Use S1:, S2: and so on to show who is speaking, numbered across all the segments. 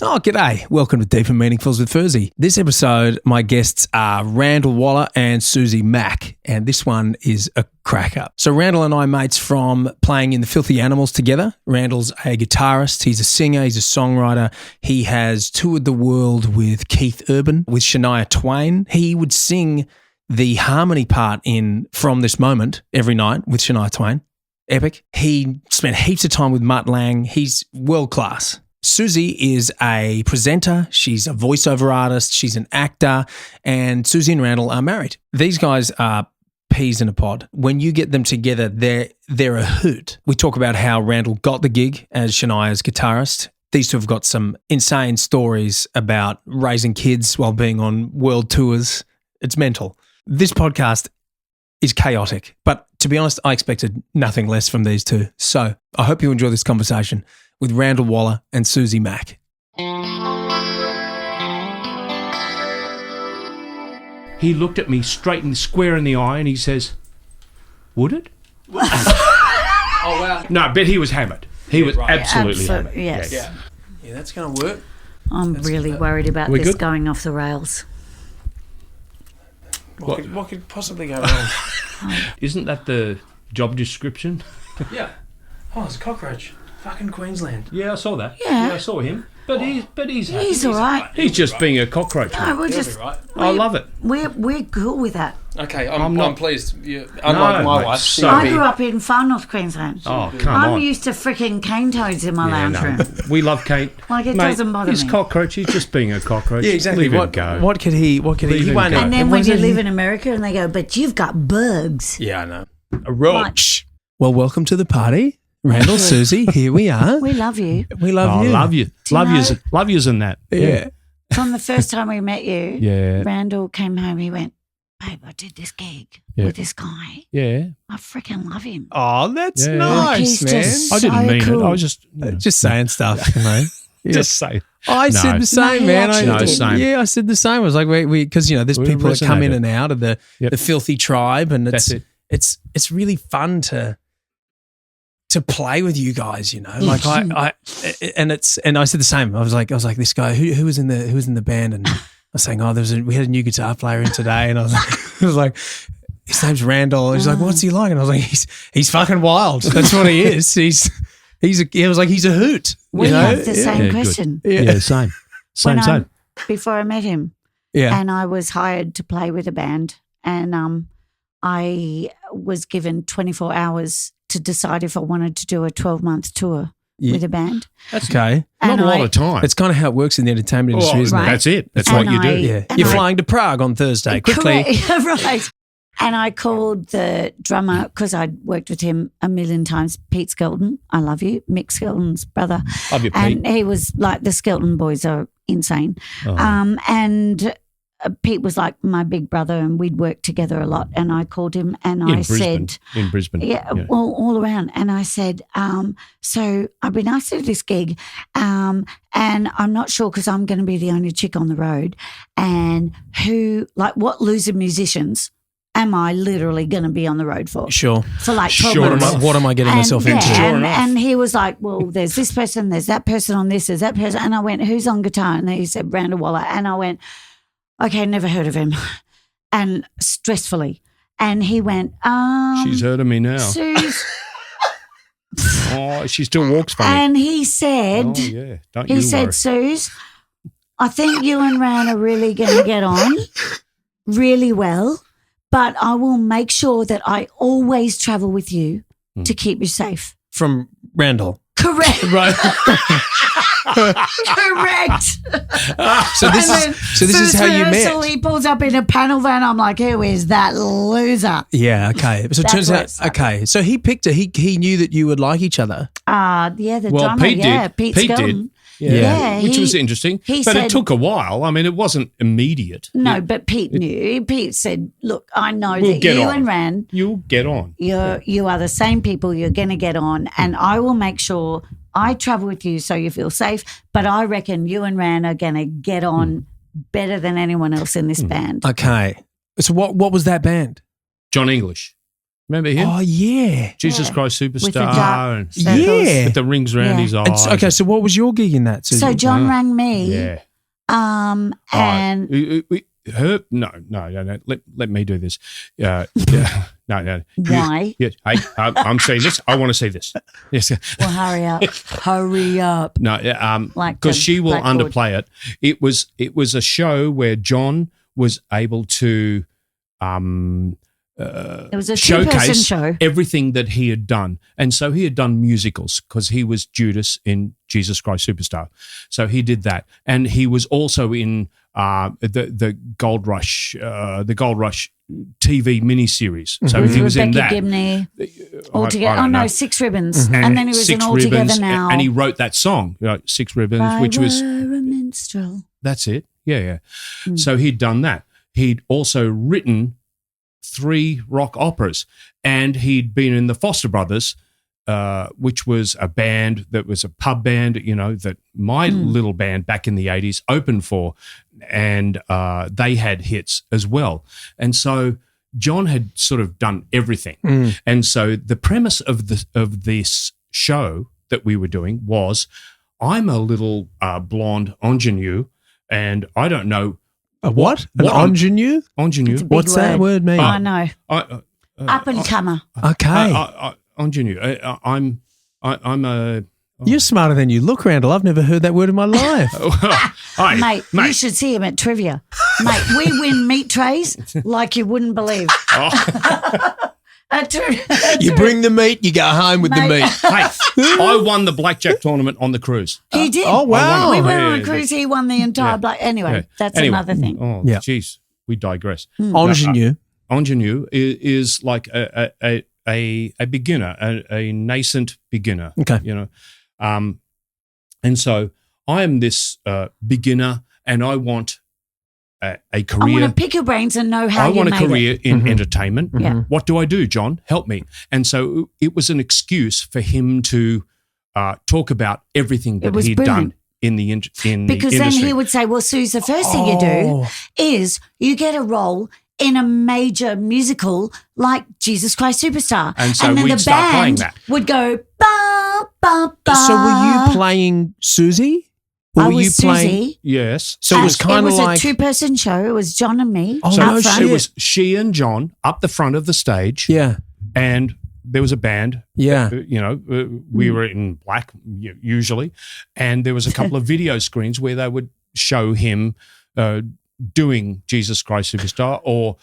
S1: Oh, g'day. Welcome to Deep and Meaningfuls with Furzey. This episode, my guests are Randall Waller and Suzie Mack, and this one is a cracker. So Randall and I are mates from playing in the Filthy Animals together. Randall's a guitarist, he's a singer, he's a songwriter. He has toured the world with Keith Urban, with Shania Twain. He would sing the harmony part in From This Moment every night with Shania Twain. Epic. He spent heaps of time with Mutt Lange. He's world class. Suzie is a presenter, she's a voiceover artist, she's an actor, and Suzie and Randall are married. These guys are peas in a pod. When you get them together, they're a hoot. We talk about how Randall got the gig as Shania's guitarist. These two have got some insane stories about raising kids while being on world tours. It's mental. This podcast is chaotic, but to be honest, I expected nothing less from these two. So I hope you enjoy this conversation with Randall Waller and Suzie Mack.
S2: He looked at me straight and square in the eye and he says, "Would it?"
S1: Oh, wow.
S2: No, but he was hammered. He was
S1: right.
S2: absolutely hammered.
S3: Yes.
S1: Yeah, that's going to work.
S3: I'm really worried about
S2: We
S3: this
S2: good?
S3: going off the rails.
S1: What could possibly go wrong?
S2: Isn't that the job description?
S1: Yeah. Oh, it's a cockroach. Fucking Queensland.
S2: Yeah, I saw that.
S3: Yeah.
S2: I saw him. But he's happy.
S3: He's all right.
S2: He's just being a cockroach.
S3: No, we're
S1: He'll
S3: just.
S1: be right.
S2: I love it.
S3: We're cool with that.
S1: Okay,
S2: I'm
S1: I'm
S2: not-
S1: pleased. Unlike my
S2: mate,
S1: wife,
S2: so-
S3: I grew up in far north Queensland.
S2: Oh, come
S3: I'm
S2: on.
S3: used to freaking cane toads in my lounge room.
S2: We love Kate.
S3: Like, it
S2: Mate,
S3: doesn't bother
S2: he's
S3: me.
S2: cockroach. He's just being a cockroach.
S1: Yeah, exactly.
S2: Leave him
S1: What
S2: go.
S1: could he?
S2: Leave
S1: He
S2: him
S1: won't.
S2: go.
S3: And then
S1: What
S3: when
S1: is
S3: you
S1: it?
S3: live in America and they go, "But you've got bugs."
S1: Yeah, I know. A roach. Well, welcome to the party, Randall, Suzie. Here we are.
S3: We love you.
S1: We love you.
S2: Love you. Love
S3: know-
S2: yous. Love yous and that.
S1: Yeah.
S3: From the first time we met you,
S2: Yeah.
S3: Randall came home. He went, "Babe, I did this gig with this guy.
S2: Yeah.
S3: I freaking love him."
S1: Oh, that's
S2: Yeah.
S1: nice,
S3: He's
S1: man.
S3: just-
S2: I didn't
S3: So
S2: mean
S3: cool.
S2: it. I was just
S1: Just saying stuff, you know. Yeah.
S2: just saying.
S1: I said
S2: No.
S1: the same,
S3: he
S1: man.
S3: actually did.
S2: Same.
S1: Yeah, I said the same. I was like, we because there's
S2: We
S1: people that come in
S2: resonated.
S1: and out of the filthy tribe, and
S2: That's it.
S1: it's really fun to play with you guys. Like I said the same. I was like this guy who was in the band, and I was saying, we had a new guitar player in today, and I was like, his name's Randall. He's like, what's he like? And I was like, he's fucking wild. That's what he is. He's a hoot.
S3: We have the same
S2: Yeah, good.
S3: question.
S2: Yeah, same.
S3: When
S2: Same.
S3: Before I met him,
S1: Yeah.
S3: and I was hired to play with a band, and I was given 24 hours to decide if I wanted to do a 12-month tour with a band.
S2: That's
S1: Okay.
S2: not
S3: And
S2: a lot
S3: I-
S2: of time.
S1: It's kind of how it works in the entertainment industry, isn't
S3: Right.
S1: it?
S2: That's it. That's
S3: And
S2: what you do.
S1: Yeah.
S3: And
S1: You're
S3: I-
S1: flying to Prague on Thursday. Quickly.
S3: Correct. Right. And I called the drummer because I'd worked with him a million times, Pete Skelton. I love you. Mick Skelton's brother.
S2: Love you, Pete.
S3: And he was like, the Skelton boys are insane.
S2: Oh.
S3: And Pete was like my big brother, and we'd worked together a lot. And I called him and I said,
S2: in Brisbane.
S3: yeah, all around. And I said, so I've been asked to do this gig, and I'm not sure because I'm going to be the only chick on the road. And what loser musicians am I literally going to be on the road for?
S1: Sure.
S3: For like 12
S2: Sure
S3: months.
S2: enough.
S1: What am I getting myself into?
S3: And he was like, well, there's this person, there's that person on this, there's that person. And I went, who's on guitar? And he said, Randall Waller. And I went, okay, never heard of him. And stressfully. And he went,
S2: She's heard of me now.
S3: Suze.
S2: Oh, she still walks funny.
S3: And he said,
S2: Oh, yeah. Don't
S3: he
S2: you
S3: said,
S2: worry.
S3: Suze, I think you and Ran are really going to get on really well, but I will make sure that I always travel with you to keep you safe.
S1: From Randall.
S3: Correct.
S1: Right.
S3: Correct.
S1: So this is how you
S3: rehearsal,
S1: met.
S3: He pulls up in a panel van. I'm like, who is that loser?
S1: Yeah, okay. So it
S3: That's
S1: turns
S3: where it
S1: out,
S3: started.
S1: okay. So he picked her. He knew that you would like each other.
S3: Yeah, the
S2: Well,
S3: drummer.
S2: Pete
S3: yeah,
S2: did.
S3: Pete
S2: Pete
S3: Skelton.
S2: did.
S3: Yeah,
S2: Which
S3: he-
S2: was interesting.
S3: he
S2: But
S3: said-
S2: it took a while. I mean, it wasn't immediate.
S3: No, but Pete knew. Pete said, look, I know
S2: We'll
S3: that
S2: get
S3: you
S2: on.
S3: and Ran,
S2: You'll get on.
S3: you are the same people. You're going to get on, and I will make sure I travel with you so you feel safe. But I reckon you and Ran are going to get on better than anyone else in this band.
S1: Okay. So what was that band?
S2: John English. Remember him?
S1: Oh, yeah.
S2: Jesus
S3: Yeah.
S2: Christ
S3: With the
S2: Superstar.
S3: dark
S2: And
S3: circles.
S1: Yeah.
S2: with the rings around
S3: Yeah.
S2: his
S1: And
S2: eyes.
S1: okay, so what was your gig in that, Suzie?
S3: So John rang me.
S2: Yeah.
S3: And
S2: No. Let me do this. No.
S3: Why?
S2: Yes. Hey, I'm saying this. I want to see this. Yes.
S3: Well, hurry up. Hurry up.
S2: No.
S3: Like
S2: Because
S3: the
S2: she will
S3: blackboard.
S2: underplay it. It was a show where John was able to
S3: It was a two-person
S2: showcase
S3: show.
S2: everything that he had done. And so he had done musicals because he was Judas in Jesus Christ Superstar. So he did that. And he was also in the Gold Rush TV miniseries. So he was in
S3: Rebecca
S2: that.
S3: Gibney.
S2: I
S3: Altogether. Oh,
S2: don't
S3: no,
S2: know.
S3: 6 Ribbons. And then he was in
S2: Six
S3: All Together
S2: Ribbons,
S3: Now.
S2: and he wrote that song, 6 Ribbons,
S3: I
S2: which was
S3: were a minstrel.
S2: that's it. Yeah. So he'd done that. He'd also written 3 rock operas, and he'd been in the Foster Brothers, which was a band that was a pub band, that my little band back in the 80s opened for, and they had hits as well. And so John had sort of done everything. And so the premise of this show that we were doing was, I'm a little blonde ingenue, and I don't know
S1: A what? An ingenue?
S2: ingenue.
S3: It's a big
S1: What's that word mean?
S3: I know.
S2: Up
S3: and comer.
S1: Okay.
S2: ingenue. I'm a.
S1: You're smarter than you look, Randall. I've never heard that word in my life.
S2: Hey,
S3: Mate, you should see him at trivia. Mate, we win meat trays like you wouldn't believe.
S1: You bring the meat, you go home with the
S3: Mate.
S1: meat.
S2: Hey, I won the blackjack tournament on the cruise.
S3: He did.
S1: Oh, wow.
S3: We went on
S2: Yeah,
S3: a cruise. He won the entire black. Anyway, that's
S2: Anyway,
S3: another thing.
S2: Oh,
S1: Yeah.
S2: jeez, we digress.
S1: Ingenue.
S2: Ingenue is like a beginner, a nascent beginner.
S1: Okay.
S2: And so I am this beginner, and I want a
S3: I
S2: career.
S3: want to pick your brains and know how
S2: I
S3: you
S2: want a
S3: made it.
S2: career in entertainment.
S3: Yeah.
S2: What do I do, John? Help me. And so it was an excuse for him to talk about everything that
S3: was
S2: he'd
S3: brilliant.
S2: done in the industry.
S3: Because then he would say, well, Suze, the first thing you do is you get a role in a major musical like Jesus Christ Superstar.
S2: And so
S3: then
S2: we'd
S3: the
S2: start playing
S3: band
S2: that.
S3: would go, ba, ba, ba.
S1: So were you playing Suzie? Or
S3: I
S1: were you
S3: was
S1: playing?
S3: Suzie.
S2: Yes.
S1: So it was kind of
S3: It
S1: like.
S3: was a 2-person show. It was John and me
S1: Oh,
S2: So
S1: no
S3: out front.
S1: shit.
S2: it was she and John up the front of the stage.
S1: Yeah.
S2: And there was a band.
S1: Yeah.
S2: We were in black usually, and there was a couple of video screens where they would show him doing Jesus Christ Superstar, or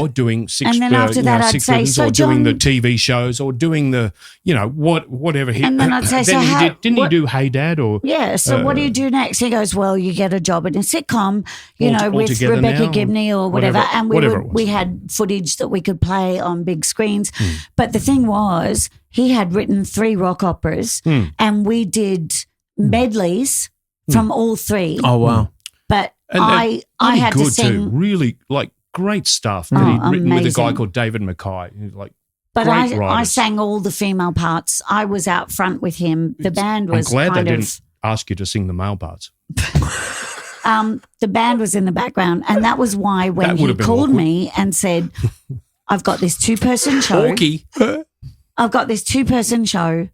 S2: doing six.
S3: And then after that, I'd
S2: Six
S3: say,
S2: Ribbons,
S3: so
S2: or doing the
S3: John-
S2: TV shows, or doing the whatever.
S3: And then I'd say, so
S2: then
S3: how-
S2: didn't
S3: what-
S2: he do Hey Dad or
S3: Yeah. So what do you do next? He goes, well, you get a job in a sitcom,
S2: All
S3: with
S2: Together
S3: Rebecca
S2: Now,
S3: Gibney or whatever. And
S2: whatever it was.
S3: we had footage that we could play on big screens.
S2: Hmm.
S3: But the thing was, he had written 3 rock operas and we did medleys from all 3.
S1: Oh, wow.
S3: But
S2: And
S3: I
S2: really
S3: had
S2: good
S3: to sing.
S2: too. Really great stuff that
S3: Oh,
S2: he'd written with a guy
S3: amazing.
S2: called David Mackay. Like
S3: But
S2: great
S3: I
S2: writers.
S3: sang all the female parts. I was out front with him. The band
S2: I'm
S3: was
S2: glad they
S3: kind
S2: didn't
S3: of
S2: ask you to sing the male parts.
S3: the band was in the background, and that was why when
S2: That would
S3: he
S2: have been
S3: called
S2: awkward.
S3: me and said, "I've got this 2-person show.
S2: Porky.
S3: I've got this 2-person show.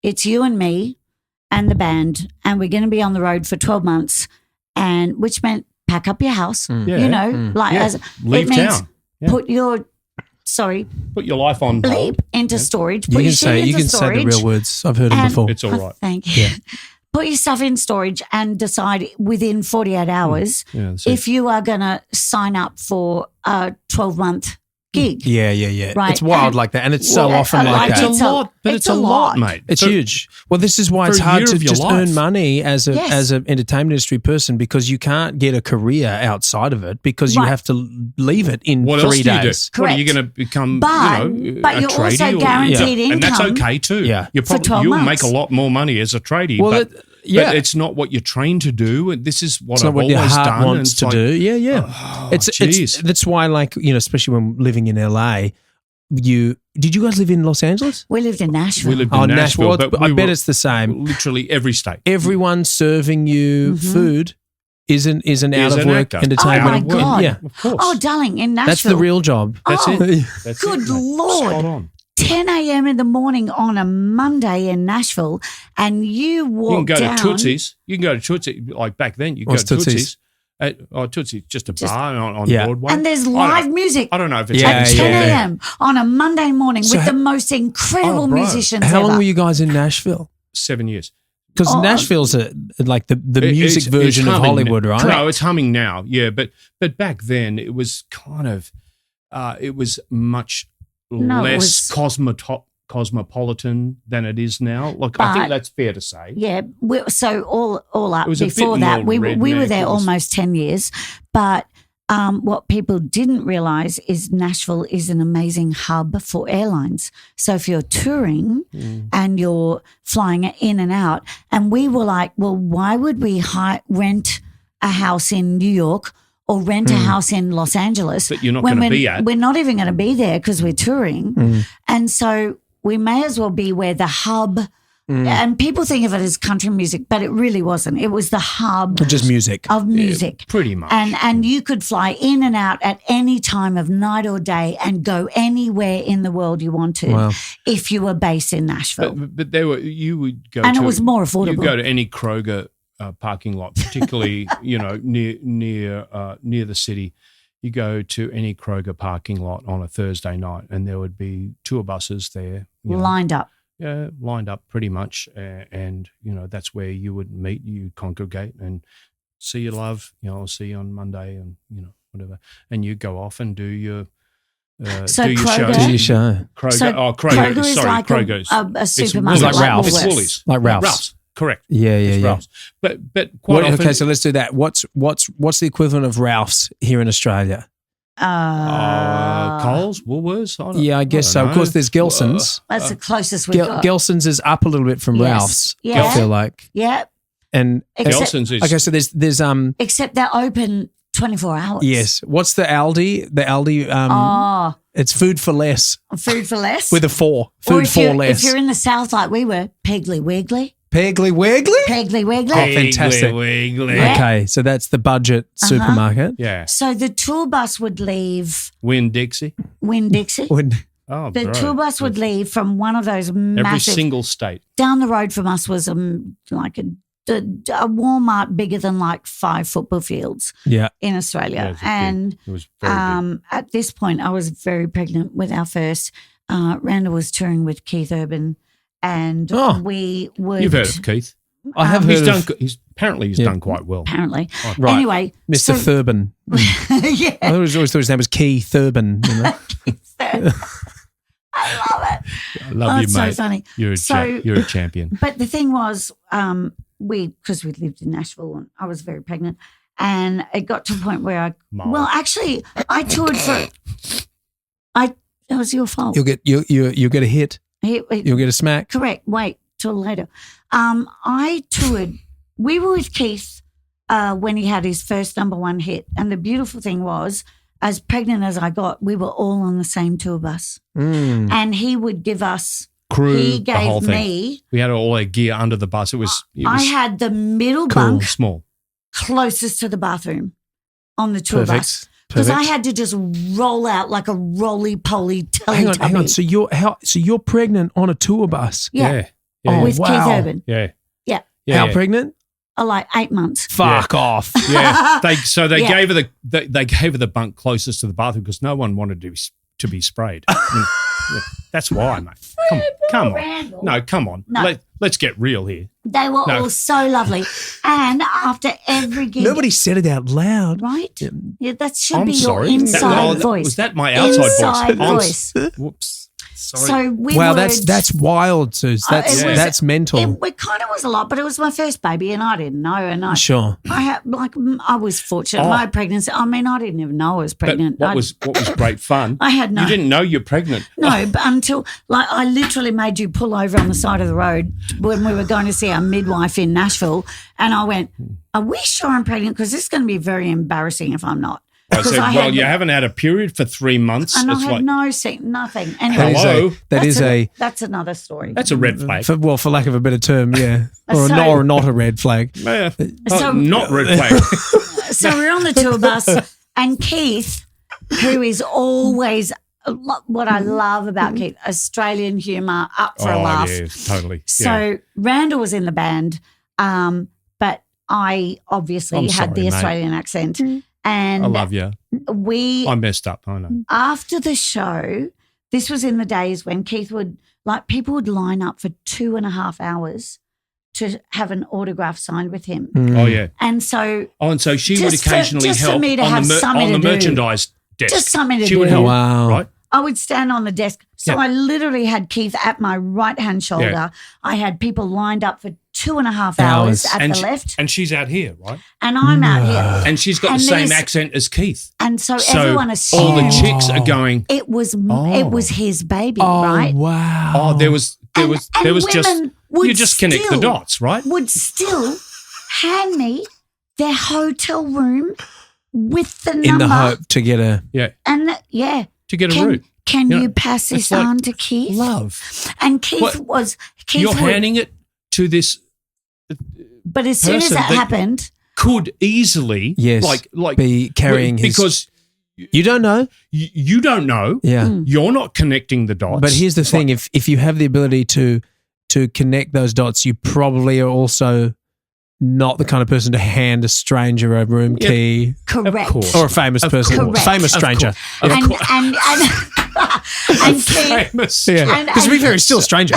S3: It's you and me and the band, and we're going to be on the road for 12 months, and which meant pack up your house.
S2: Yeah.
S3: You know, like
S2: Yeah.
S3: as
S2: Leave
S3: it means
S2: town. Yeah.
S3: put your
S2: Put your life on
S3: bleep
S2: hold.
S3: into storage. Put
S1: You
S3: your
S1: can
S3: shit
S1: say
S3: into
S1: you can
S3: storage.
S1: say the real words. I've heard them
S3: And-
S1: before.
S2: It's all right.
S3: Thank you. Put your stuff in storage and decide within 48 hours
S2: Yeah, that's it.
S3: if you are going to sign up for a 12-month gig.
S1: Yeah.
S3: Right.
S1: It's wild
S3: And-
S1: like that, and it's so
S3: Yeah,
S1: often
S3: I
S1: like
S3: like
S1: that.
S3: it.
S2: It's a lot, but it's a lot, mate.
S1: It's
S2: For-
S1: huge. Well, this is why
S2: for
S1: it's
S2: a
S1: hard
S2: year
S1: to
S2: of your
S1: just
S2: life.
S1: earn money as
S3: Yes.
S1: as an entertainment industry person, because you can't get a career outside of it because you
S3: Right.
S1: have to leave it in
S2: What
S1: 3
S2: else do you do?
S1: days.
S2: What, are you
S3: Correct.
S2: going to become?
S3: But
S2: a
S3: you're
S2: tradie
S3: also
S2: or-
S3: guaranteed
S2: And that's
S3: income
S2: okay too.
S1: Yeah.
S2: You
S3: for 12
S2: you'll
S3: months.
S2: make a lot more money as a tradie.
S1: Well,
S2: but,
S1: yeah.
S2: but it's not what you're trained to do. And this is what
S1: It's
S2: I've
S1: not what your
S2: always
S1: heart
S2: done. and
S1: wants
S2: it's
S1: to
S2: like,
S1: do. Yeah.
S2: Oh,
S1: it's
S2: jeez.
S1: that's why, like, especially when living in LA, did you guys live in Los Angeles?
S3: We lived in Nashville.
S2: We lived in Nashville,
S1: Well,
S2: but
S1: I
S2: we
S1: bet
S2: were
S1: it's the same.
S2: literally every state.
S1: Everyone serving you
S3: Mm-hmm.
S1: food Isn't out of
S2: an
S1: work
S2: actor.
S1: entertainment.
S3: Oh, my God.
S1: Yeah,
S2: Of course.
S3: Oh, darling, in Nashville.
S1: that's the real job.
S2: That's
S3: Oh,
S2: it. That's
S3: good
S2: it, mate.
S3: Lord.
S2: Spot on.
S3: 10 a.m. in the morning on a Monday in Nashville, and you walk
S2: You can go
S3: down.
S2: to Tootsie's. You can go to Tootsie's. Like back then, you could go
S1: What's
S2: to
S1: Tootsie's?
S2: Tootsie's. Tootsie's, just a bar on
S1: Yeah.
S2: Broadway.
S3: And there's
S2: I don't-
S3: live music
S2: I don't know if it's
S1: Yeah,
S3: at
S2: happening
S3: 10
S2: still.
S1: yeah.
S3: a.m. on a Monday morning
S1: So
S3: with the most incredible
S2: Oh, bro.
S3: musicians
S1: How
S3: ever.
S1: long were you guys in Nashville?
S2: 7 years.
S1: Because
S3: Oh.
S1: Nashville's like the
S2: It-
S1: music
S2: it's
S1: version of
S2: humming
S1: Hollywood,
S2: now.
S1: right?
S2: No, it's humming now. Yeah, but back then it was kind of it was much
S3: No, it
S2: less cosmopolitan than it is now. Look, I
S3: But-
S2: think that's fair to say.
S3: Yeah, so all up
S2: It was a bit
S3: before that,
S2: more
S3: we were
S2: redneck.
S3: there
S2: It was-
S3: almost 10 years. But what people didn't realize is Nashville is an amazing hub for airlines. So if you're touring and you're flying in and out, and we were like, well, why would we rent a house in New York or rent a house in Los Angeles
S2: That you're not
S3: when
S2: gonna
S3: we're-
S2: be at.
S3: We're not even going to be there because we're touring. And so we may as well be where the hub. And people think of it as country music, but it really wasn't. It was the hub
S1: Just music.
S3: of music.
S2: Pretty much.
S3: And you could fly in and out at any time of night or day and go anywhere in the world you wanted
S1: Wow.
S3: if you were based in Nashville.
S2: but there were you would go
S3: And
S2: to
S3: it was more affordable.
S2: You go to any Kroger parking lot, particularly near the city. You go to any Kroger parking lot on a Thursday night, and there would be tour buses there,
S3: lined up.
S2: lined up pretty much, and that's where you would meet, you congregate, and see your love. I'll see you on Monday, and whatever, and you go off and do your
S3: So
S2: do your
S3: Kroger-
S2: show.
S1: Do your show.
S2: Kroger,
S3: So
S2: Kroger.
S3: Kroger is
S2: Sorry,
S3: like
S2: Kroger's.
S3: a supermarket
S1: like Ralph's.
S2: It's
S3: Woolworths.
S2: Woolies.
S1: Like Ralph's.
S2: Correct.
S1: Yeah,
S2: It's
S1: yeah.
S2: Ralph's. But quite often.
S1: Okay, so let's do that. What's the equivalent of Ralph's here in Australia?
S2: Coles, Woolworths.
S1: Yeah, I guess so. Of course, there's Gelson's.
S3: That's the closest we've got.
S1: Gelson's is up a little bit from
S3: Yes.
S1: Ralph's.
S3: Yeah.
S1: I feel like,
S3: Yeah.
S1: and
S3: Except,
S2: Gelson's is
S1: okay, so there's
S3: except they're open 24 hours.
S1: yes. What's the Aldi? The Aldi it's food for less
S3: Food for less.
S1: with a 4.
S3: Or
S1: Food
S3: if
S1: for
S3: you're,
S1: less.
S3: If you're in the south like we were, Piggly Wiggly.
S1: Piggly Wiggly.
S3: Piggly Wiggly.
S1: Oh, fantastic.
S2: Wiggly.
S3: Yeah.
S1: Okay, so that's the budget supermarket.
S2: Yeah.
S3: So the tour bus would leave
S2: Winn-Dixie.
S3: Winn-Dixie.
S2: Oh,
S3: The
S2: bro.
S3: tour bus would leave from one of those
S2: Every
S3: massive.
S2: single state.
S3: Down the road from us was like a Walmart bigger than like 5 football fields
S1: Yeah.
S3: in
S2: Yeah,
S3: Australia.
S2: it was big.
S3: And
S2: It was very big.
S3: at this point, I was very pregnant with our first. Randall was touring with Keith Urban, and
S1: Oh.
S3: we would.
S2: You've heard of Keith.
S1: I have
S2: He's
S1: heard
S2: done.
S1: of
S2: Apparently he's
S1: Yeah.
S2: done quite well.
S3: Apparently.
S1: right.
S3: Anyway,
S1: Mr.
S3: so-
S1: Thurbin.
S3: yeah.
S1: I always thought his name was Keith Thurbin. You know?
S3: I love it.
S2: I love
S3: Oh,
S2: you,
S3: it's so
S2: mate.
S3: funny.
S2: You're a
S3: So-
S2: you're a champion.
S3: But the thing was, because we lived in Nashville and I was very pregnant, and it got to a point where actually, I toured for. It was your fault.
S1: You'll get a hit. You'll get a smack.
S3: Correct. Wait till later. I toured. We were with Keith when he had his first #1 hit, and the beautiful thing was, as pregnant as I got, we were all on the same tour bus, and he would give us.
S2: Crew,
S3: He
S2: the whole
S3: gave
S2: thing.
S3: me.
S2: We had all our gear under the bus. It was
S3: I had the middle
S1: Cool.
S3: bunk
S2: small.
S3: closest to the bathroom on the tour bus.
S1: Perfect.
S3: Because I
S1: Perfect.
S3: had to just roll out like a roly-poly
S1: Hang on.
S3: Teletubby.
S1: So you're pregnant on a tour bus?
S3: Yeah.
S2: Yeah.
S1: Oh,
S3: With
S1: wow.
S3: Keith Urban.
S2: Yeah.
S3: Yeah.
S2: Yeah.
S1: How
S2: yeah.
S1: pregnant?
S3: Like 8 months.
S1: Fuck off.
S2: Yeah, they
S3: Yeah.
S2: gave her they gave her the bunk closest to the bathroom because no one wanted to be sprayed. Yeah, that's why, mate. Come on.
S3: Randall.
S2: No, come on.
S3: No.
S2: Let's get real here.
S3: They were
S2: No.
S3: all so lovely. And after every gig,
S1: Nobody said it out loud.
S3: right? Yeah, that should
S2: I'm
S3: be
S2: sorry.
S3: your inside
S2: That-
S3: voice.
S2: Was that my outside
S3: Inside
S2: voice?
S3: voice.
S2: Whoops. Sorry.
S3: So we
S1: Wow,
S3: would,
S1: that's wild, Suze. That's
S3: it was-
S1: that's mental.
S3: It kind of was a lot, but it was my first baby, and I didn't know. And
S1: Sure.
S3: I was fortunate.
S2: Oh.
S3: My pregnancy. I mean, I didn't even know I was
S2: But
S3: pregnant.
S2: what was great fun?
S3: I had no.
S2: You didn't know you're pregnant.
S3: No, but until I literally made you pull over on the side of the road when we were going to see our midwife in Nashville, and I went, "Are we sure I'm pregnant? Because this is going to be very embarrassing if I'm not."
S2: I said,
S3: I
S2: well,
S3: had-
S2: you haven't had a period for 3 months.
S3: And
S2: It's
S3: I had
S2: like,
S3: nothing. Anyway,
S2: Hello?
S3: that's another story.
S2: That's a red flag.
S1: for lack of a better term, yeah,
S3: So-
S1: or not a red flag.
S2: Yeah.
S3: So-
S2: Not red flag.
S3: So we're on the tour bus, and Keith, who is always what I love about Keith, Australian humour, up for a laugh.
S2: Yeah, totally.
S3: So Randall was in the band, but I obviously
S2: I'm
S3: had
S2: sorry,
S3: the
S2: mate.
S3: Australian accent. And
S2: I love you.
S3: we
S2: I messed up. I know.
S3: after the show, this was in the days when Keith would people would line up for 2.5 hours to have an autograph signed with him.
S2: Oh, yeah.
S3: And so
S2: Oh, and so she would
S3: Just for-
S2: occasionally
S3: just for
S2: help
S3: me to
S2: on
S3: have
S2: the,
S3: something
S2: on the
S3: to do.
S2: merchandise desk.
S3: just something to
S2: She
S3: do.
S2: would help.
S1: Wow.
S2: Right?
S3: I would stand on the desk. So
S2: Yeah.
S3: I literally had Keith at my right-hand shoulder.
S2: Yeah.
S3: I had people lined up for 2.5 hours at
S2: And
S3: the
S2: she-
S3: left.
S2: And she's out here, right?
S3: And I'm out here.
S2: And she's got
S3: And
S2: the same
S3: there's-
S2: accent as Keith.
S3: And so,
S2: So
S3: everyone
S2: all the
S3: assumed
S2: chicks are going,
S3: it was his baby,
S1: Oh
S3: right?
S1: wow!
S2: oh, there was
S3: And
S2: just,
S3: women would
S2: you just connect the
S3: still-
S2: dots, right?
S3: Would still hand me their hotel room with the number.
S1: in the hope to get a
S2: Yeah,
S3: And
S2: to get a route.
S3: Can
S2: You
S3: you
S2: know,
S3: pass this
S2: it's like
S3: on to Keith?
S2: Love.
S3: And Keith
S2: What?
S3: Keith
S2: You're
S3: would,
S2: handing it to this
S3: but as soon as
S2: person
S3: that
S2: that-
S3: happened,
S2: could easily
S1: yes,
S2: like
S1: be carrying his
S2: because
S1: You don't know.
S2: you don't know.
S1: Yeah.
S2: You're not connecting the dots.
S1: But here's the thing: if you have the ability to connect those dots, you probably are also not the kind of person to hand a stranger a room
S2: Yeah.
S1: key
S3: correct.
S2: course.
S1: or a famous
S2: Of
S1: person,
S3: course.
S1: famous
S2: Of
S1: stranger.
S2: course.
S3: And and Keith,
S2: famous.
S1: Yeah,
S3: And-
S1: because to be fair, he's still a stranger.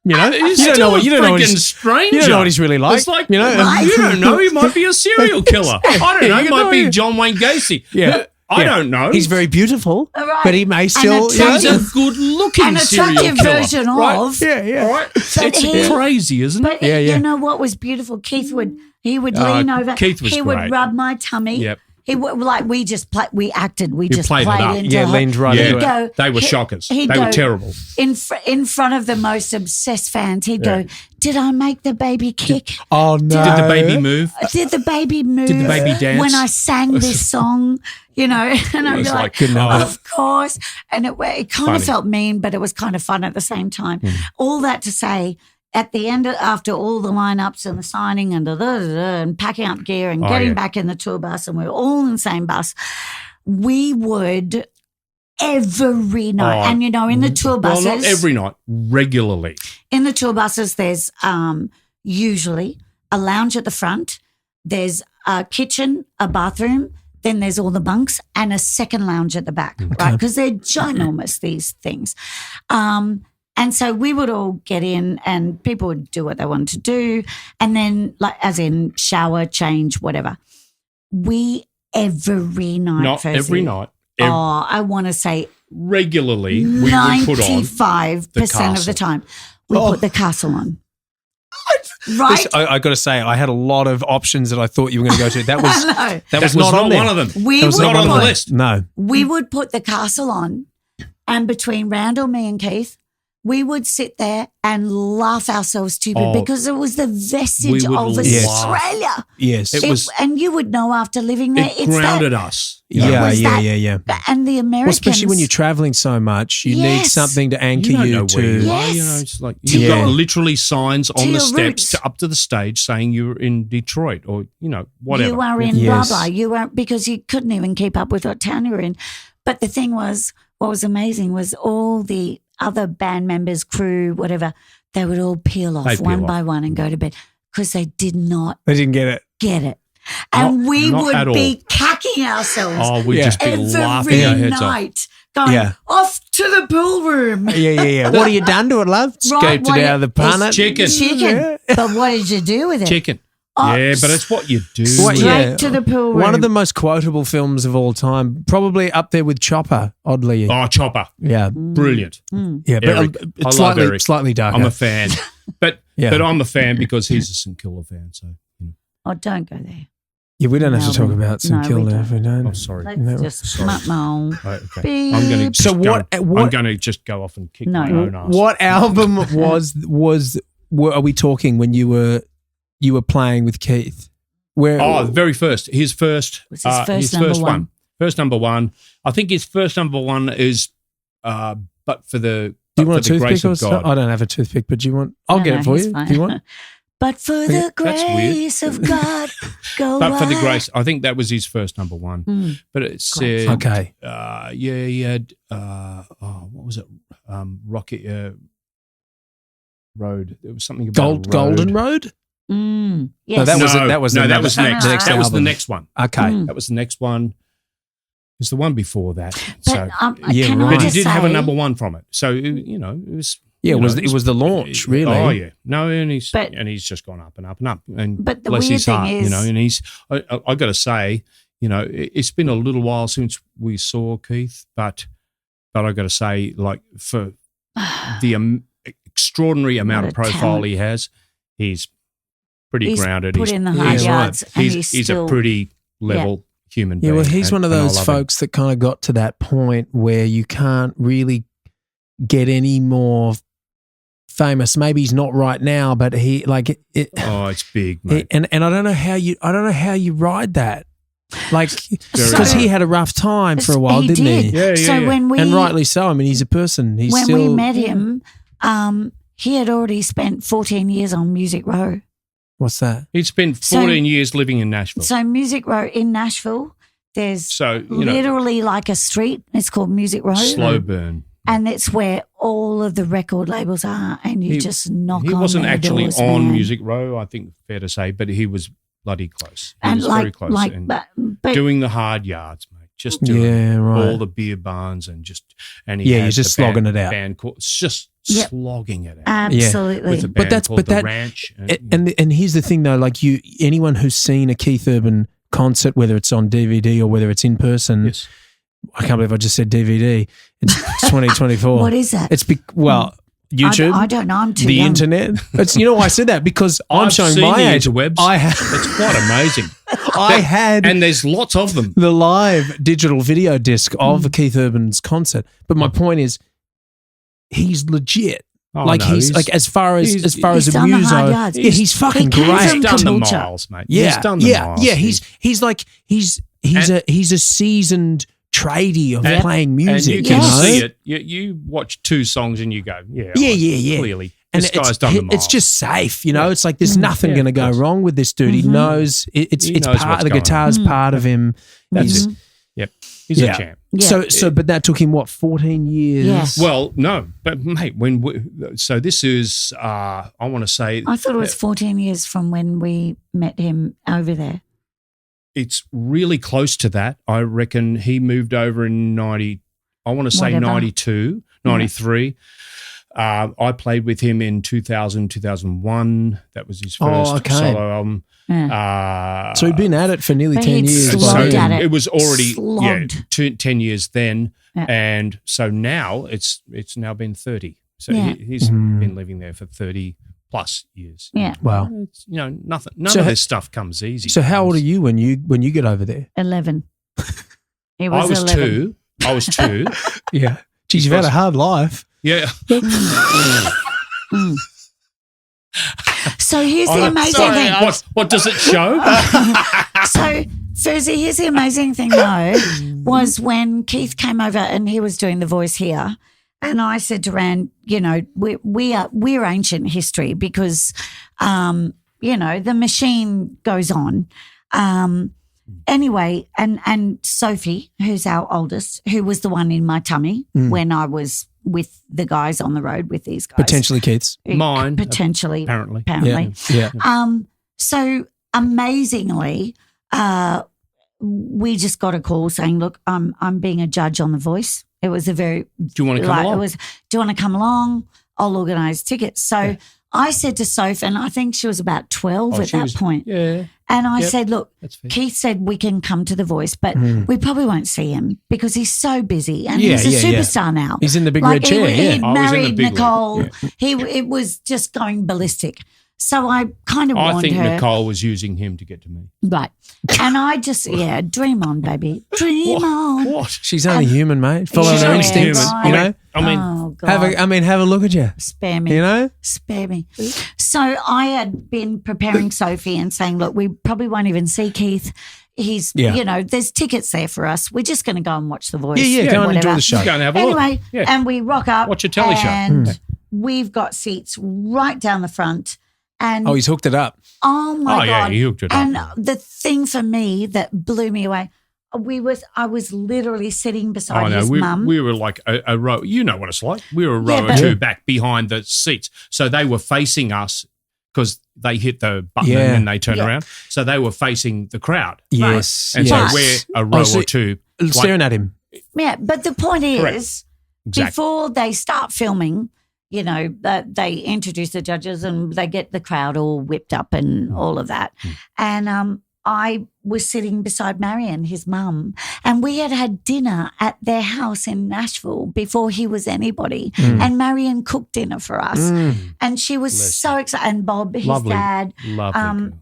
S1: You know,
S2: He's
S1: you don't know
S2: still
S1: what
S2: a
S1: you don't know what
S2: freaking
S1: he's
S2: stranger.
S1: you don't know what he's really like.
S2: It's like
S1: you know,
S3: Right.
S2: you don't know. He might be a serial killer. I don't know. He
S1: You
S2: might
S1: know,
S2: be
S1: yeah.
S2: John Wayne Gacy.
S1: Yeah.
S2: I
S1: Yeah.
S2: don't know.
S1: he's very beautiful,
S3: Right.
S1: but he may still.
S3: attractive.
S1: you know,
S2: He's a good-looking
S3: an
S2: serial
S3: attractive
S2: killer.
S3: version
S2: right?
S3: of.
S1: yeah.
S2: All right. It's
S3: he-
S2: crazy, isn't it?
S3: But
S1: Yeah, yeah.
S3: you know what was beautiful? Keith would lean over.
S2: Keith was
S3: he
S2: great.
S3: would rub my tummy.
S2: Yep.
S3: He would we just we acted. We
S2: You
S3: just
S2: played it
S3: played
S2: up.
S3: into
S1: Yeah,
S3: her.
S1: leaned right
S2: Yeah.
S1: into
S3: He'd
S1: it.
S3: go.
S2: They were
S3: he-
S2: shockers.
S3: he'd
S2: They
S3: go
S2: were terrible.
S3: in front of the most obsessed fans. He'd
S2: Yeah.
S3: go, "Did I make the baby kick?
S1: Oh no!
S2: Did the baby move?
S3: Did the baby move?
S2: Did the baby dance?
S3: when I sang this song?" You know, and I'd
S2: was
S3: be
S2: like,
S3: like,
S1: good enough.
S3: "Of course." And it kind
S2: Funny.
S3: of felt mean, but it was kind of fun at the same time. All that to say, at the end, after all the lineups and the signing and and packing up gear and
S2: Oh,
S3: getting
S2: yeah.
S3: back in the tour bus, and we were all in the same bus, we would every night,
S2: Oh,
S3: and you know, in the tour
S2: Well,
S3: buses,
S2: not every night. Regularly.
S3: in the tour buses, there's usually a lounge at the front, there's a kitchen, a bathroom, then there's all the bunks and a second lounge at the back, right? Because they're ginormous, these things. And so we would all get in and people would do what they wanted to do. And then, like, as in shower, change, whatever. We every night.
S2: Not
S3: Furzey,
S2: every night.
S3: I want to say
S2: Regularly, we would put on
S3: 95% of the
S2: castle.
S3: time. We
S1: Oh.
S3: put the castle on. Right?
S1: This- I got to say, I had a lot of options that I thought you were going to go to. That was
S3: No.
S1: that was
S2: That
S1: not on there.
S2: one of them.
S3: We
S1: That was
S3: would
S1: not
S2: on the
S3: put-
S2: list.
S1: No.
S3: We would put the castle on, and between Randall, me, and Keith, we would sit there and laugh ourselves stupid
S2: Oh.
S3: because it was the vestige
S2: We would
S3: of
S2: laugh.
S3: Australia.
S1: Yes.
S2: It was-
S3: and you would know after living there,
S2: It
S3: it's
S2: grounded
S3: that.
S2: us.
S1: yeah.
S3: was that- And the
S1: Well,
S3: Americans,
S1: especially when you're traveling so much, you need
S3: Yes.
S1: something to anchor
S2: You don't
S1: you
S2: know
S1: to.
S2: where you are.
S3: Yes.
S2: You know, it's like you've
S1: Yeah.
S2: got literally signs on the
S3: your
S2: steps
S3: roots.
S2: to up to the stage saying you're in Detroit or whatever.
S3: you are in
S1: Yes.
S3: blah blah. You weren't because you couldn't even keep up with what town you were in. But the thing was, what was amazing was all the other band members, crew, whatever, they would all peel off
S2: They'd peel
S3: one
S2: off.
S3: by one and go to bed because they did not
S1: They didn't get it.
S3: get it. And
S2: Not-
S3: we
S2: not at
S3: would
S2: all.
S3: be cacking ourselves
S2: Oh, we'd
S1: Yeah.
S2: just be laughing our
S3: every
S2: heads off.
S3: night, going
S1: Yeah.
S3: off to the pool room.
S1: Yeah. What have you done to it, love? Scoped
S3: what
S1: it out of the
S3: it's
S1: planet.
S2: Chicken.
S3: Chicken.
S1: Yeah.
S3: But what did you do with it?
S2: Chicken.
S3: Oh,
S2: Yeah, but it's what you do.
S1: What-
S3: straight
S1: yeah.
S3: to the pool room.
S1: One of the most quotable films of all time, probably up there with Chopper. Oddly,
S2: Oh, Chopper.
S1: yeah,
S2: Brilliant.
S1: yeah, but
S2: Eric. I
S1: it's
S2: love Eric.
S1: slightly darker.
S2: I'm a fan. But
S1: Yeah.
S2: but I'm a fan because he's a St Kilda fan. So
S3: Oh, don't go there.
S1: Yeah, we don't have to talk
S3: No,
S1: about St
S3: we
S1: Kilda
S3: don't.
S1: if we don't.
S2: I'm sorry.
S3: Let's
S1: No,
S3: just
S2: sorry.
S3: no.
S2: Right, okay.
S3: Beep.
S2: I'm going to
S1: So what-
S2: I'm going to just go off and kick
S3: No.
S2: my own ass.
S1: What album are we talking when you were playing with Keith? Where?
S2: Oh, the very first. His first.
S3: Was his first number one.
S2: First number one. I think his first number one is But for the
S1: Do you want a
S2: the grace
S1: toothpick or
S2: of
S1: something?
S2: God.
S1: I don't have a toothpick, but do you want? I'll get it for
S3: he's
S1: you.
S3: fine.
S1: Do you want?
S3: But for the
S2: That's weird.
S3: grace of God, go
S2: But for the
S3: on.
S2: grace, I think that was his first number one. But it said,
S1: Okay.
S2: he had, what was it? Rocket Road. It was something about
S1: Golden Road.
S3: Yes.
S1: No, that was
S2: no,
S1: the
S2: that was
S1: next-
S2: next.
S1: next
S2: That was the
S1: album.
S2: next one.
S1: Okay.
S2: That was the next one. It's the one before that.
S3: But,
S1: Yeah,
S3: can
S1: right.
S3: I
S2: But he
S3: just
S2: did have a
S3: say-
S2: number one from it. So, you know, it was.
S1: Yeah,
S2: you know,
S1: it was the launch, really.
S2: Oh yeah, no, and he's
S3: But-
S2: just gone up and up and up. And
S3: But the
S2: bless
S3: weird
S2: his
S3: thing
S2: heart,
S3: is-
S2: you know. And he's, I got to say, you know, it's been a little while since we saw Keith, but I got to say, like for the extraordinary amount
S3: What
S2: of
S3: a
S2: profile
S3: talent.
S2: he has, he's pretty
S3: He's
S2: grounded.
S3: put
S2: He's,
S3: in the
S1: Yeah,
S3: hard
S1: right.
S3: yards, and
S2: he's
S3: still
S2: a pretty level human
S1: Yeah,
S2: being.
S1: well, he's
S2: and-
S1: one of
S2: and I
S1: those
S2: love him.
S1: folks that kind of got to that point where you can't really get any more famous. Maybe he's not right now, but he like it.
S2: Oh, it's big, mate.
S1: And I don't know how you ride that. Like
S2: Very
S1: because
S2: hard.
S1: he had a rough time for a while,
S3: he
S1: didn't
S3: did.
S1: he?
S2: Yeah,
S3: So
S2: yeah.
S3: when we
S1: And rightly so. I mean, he's a person. He's
S3: when
S1: still
S3: we met him, he had already spent 14 years on Music Row.
S1: What's that?
S2: He'd spent 14 years living in Nashville.
S3: So Music Row in Nashville, there's
S2: So, you know,
S3: literally like a street. It's called Music Row.
S2: slow burn.
S3: And it's where all of the record labels are, and you just knock on
S2: He wasn't
S3: their
S2: actually
S3: doors,
S2: on
S3: man.
S2: Music Row, I think, fair to say, but he was bloody close. He
S3: And
S2: was
S3: like,
S2: very close. and
S3: but
S2: doing the hard yards, mate. Just doing
S1: Yeah, right.
S2: all the beer barns and he
S1: Yeah,
S2: had
S1: he's just
S2: the band-
S1: slogging it out.
S2: Band called, it's just
S3: Yep.
S2: slogging it out.
S3: absolutely.
S2: With a
S1: But
S2: band
S1: that's-
S2: called
S1: but
S2: The
S1: that-
S2: Ranch.
S1: And here's the thing though, like anyone who's seen a Keith Urban concert, whether it's on DVD or whether it's in person,
S2: yes.
S1: I can't believe I just said DVD. It's 2024.
S3: What is that?
S1: It's YouTube.
S3: I don't know. I'm too
S1: the
S3: young.
S1: internet. It's why I said that because I'm
S2: I've
S1: showing
S2: seen
S1: my
S2: the
S1: age.
S2: interwebs.
S1: I have.
S2: It's quite amazing.
S1: I had
S2: And there's lots of them.
S1: the live digital video disc of Keith Urban's concert. But my point is, he's legit.
S2: Oh,
S1: like
S2: no,
S1: he's like as far as
S3: he's
S1: a
S3: done the hard
S1: muso.
S3: yards.
S1: Yeah, he's fucking
S3: he came
S1: great.
S3: from
S2: He's done the
S3: culture.
S2: miles, mate.
S1: Yeah,
S2: He's done the miles.
S1: yeah. He's a seasoned tradie of playing music.
S2: And you can
S1: know?
S2: see it. You watch two songs and you go, yeah. Clearly.
S1: And
S2: This guy's done the miles.
S1: it's just safe, you know.
S2: Yeah.
S1: It's like there's nothing
S2: Yeah,
S1: going to
S2: of
S1: go
S2: course.
S1: wrong with this dude. He knows it's
S2: knows
S1: part
S2: what's
S1: of the
S2: going
S1: guitar's
S2: on.
S1: part of him.
S2: That's
S1: He's-
S2: it. Yep. He's
S1: Yeah.
S2: a champ.
S3: Yeah.
S1: So, but that took him what 14 years.
S3: Yeah.
S2: Well, no, but mate, so this is, I want to say,
S3: I thought it was 14 years from when we met him over there.
S2: it's really close to that. I reckon he moved over in 90, I want to say
S3: Whatever.
S2: 92, 93. I played with him in 2000, 2001. That was his first
S1: okay.
S2: solo album.
S3: Yeah.
S1: So he'd been at it for nearly
S3: But
S1: 10
S3: he'd
S1: years.
S3: slogged
S2: So
S3: at it.
S2: it was already
S3: Slogged.
S2: 10 years then,
S3: Yeah.
S2: and so now it's now been 30. So
S3: Yeah.
S2: he's been living there for 30 plus years.
S3: Yeah.
S1: Wow.
S2: It's, nothing. None
S1: So
S2: of
S1: ha-
S2: this stuff comes easy.
S1: So how old are you when you get over there?
S3: 11. He
S2: I
S3: was,
S2: was
S3: 11.
S2: 2. I was 2.
S1: Yeah. Geez, you've had a hard life.
S2: Yeah.
S3: So here's the
S2: Oh,
S3: amazing
S2: sorry,
S3: thing.
S2: What does it show?
S3: So, Furzey, here's the amazing thing though, was when Keith came over and he was doing the voice here, and I said to Rand, we're ancient history because, the machine goes on. Anyway, and Sophie, who's our oldest, who was the one in my tummy when I was with the guys on the road with these guys.
S1: Potentially Keith's.
S2: Mine,
S3: Potentially.
S2: apparently.
S1: Yeah.
S3: So amazingly, we just got a call saying, "Look, I'm being a judge on The Voice." It was a very
S2: Do you want to come along?
S3: It was, do you want to come along? I'll organise tickets. So I said to Soph, and I think she was about 12 at that point.
S2: Yeah.
S3: And I
S2: Yep.
S3: said, "Look,
S2: That's fair.
S3: Keith said we can come to The Voice, but we probably won't see him because he's so busy and
S1: Yeah,
S3: he's a
S1: yeah, yeah.
S3: superstar now."
S1: He's in the big red chair.
S3: He'd
S1: Yeah.
S2: I was in the
S3: married
S2: big league,
S3: Nicole.
S2: yeah.
S3: It was just going ballistic. So I kind of warned
S2: I think
S3: her.
S2: Nicole was using him to get to me.
S3: Right. And I just, dream on, baby. Dream on.
S2: What?
S1: She's only human, mate. Following
S2: She's
S1: her
S2: only
S1: instincts,
S2: human.
S1: you know.
S2: I mean,
S3: Oh, God.
S1: Have a look at you.
S3: Spare me.
S1: You know.
S3: Spare me. So I had been preparing Sophie and saying, look, we probably won't even see Keith. he's,
S1: Yeah.
S3: there's tickets there for us. We're just going to go and watch The Voice.
S1: Yeah, go and
S3: whatever.
S1: enjoy the show.
S2: Go and have a look.
S3: Anyway,
S2: Yeah.
S3: and we rock up.
S2: Watch a telly show.
S3: And we've got seats right down the front. And
S1: Oh, he's hooked it up.
S3: oh my God.
S2: yeah, he hooked it
S3: and
S2: up.
S3: the thing for me that blew me away, I was literally sitting beside his mum.
S2: We were like a row. You know what it's like. We were a row or
S3: but-
S2: two back behind the seats. So they were facing us because they hit the button
S1: Yeah.
S2: and then they turned
S3: Yeah.
S2: around. So they were facing the crowd.
S1: Yes.
S2: And
S1: yes.
S2: so we're a row
S1: so-
S2: or two.
S1: staring at him.
S3: Yeah, but the point is,
S2: Correct. Exactly.
S3: before they start filming, they introduce the judges and they get the crowd all whipped up and all of that. And I was sitting beside Marion, his mum, and we had dinner at their house in Nashville before he was anybody. And Marion cooked dinner for us. And she was
S2: Bless
S3: so excited. And Bob, his
S2: Lovely.
S3: dad.
S2: Lovely.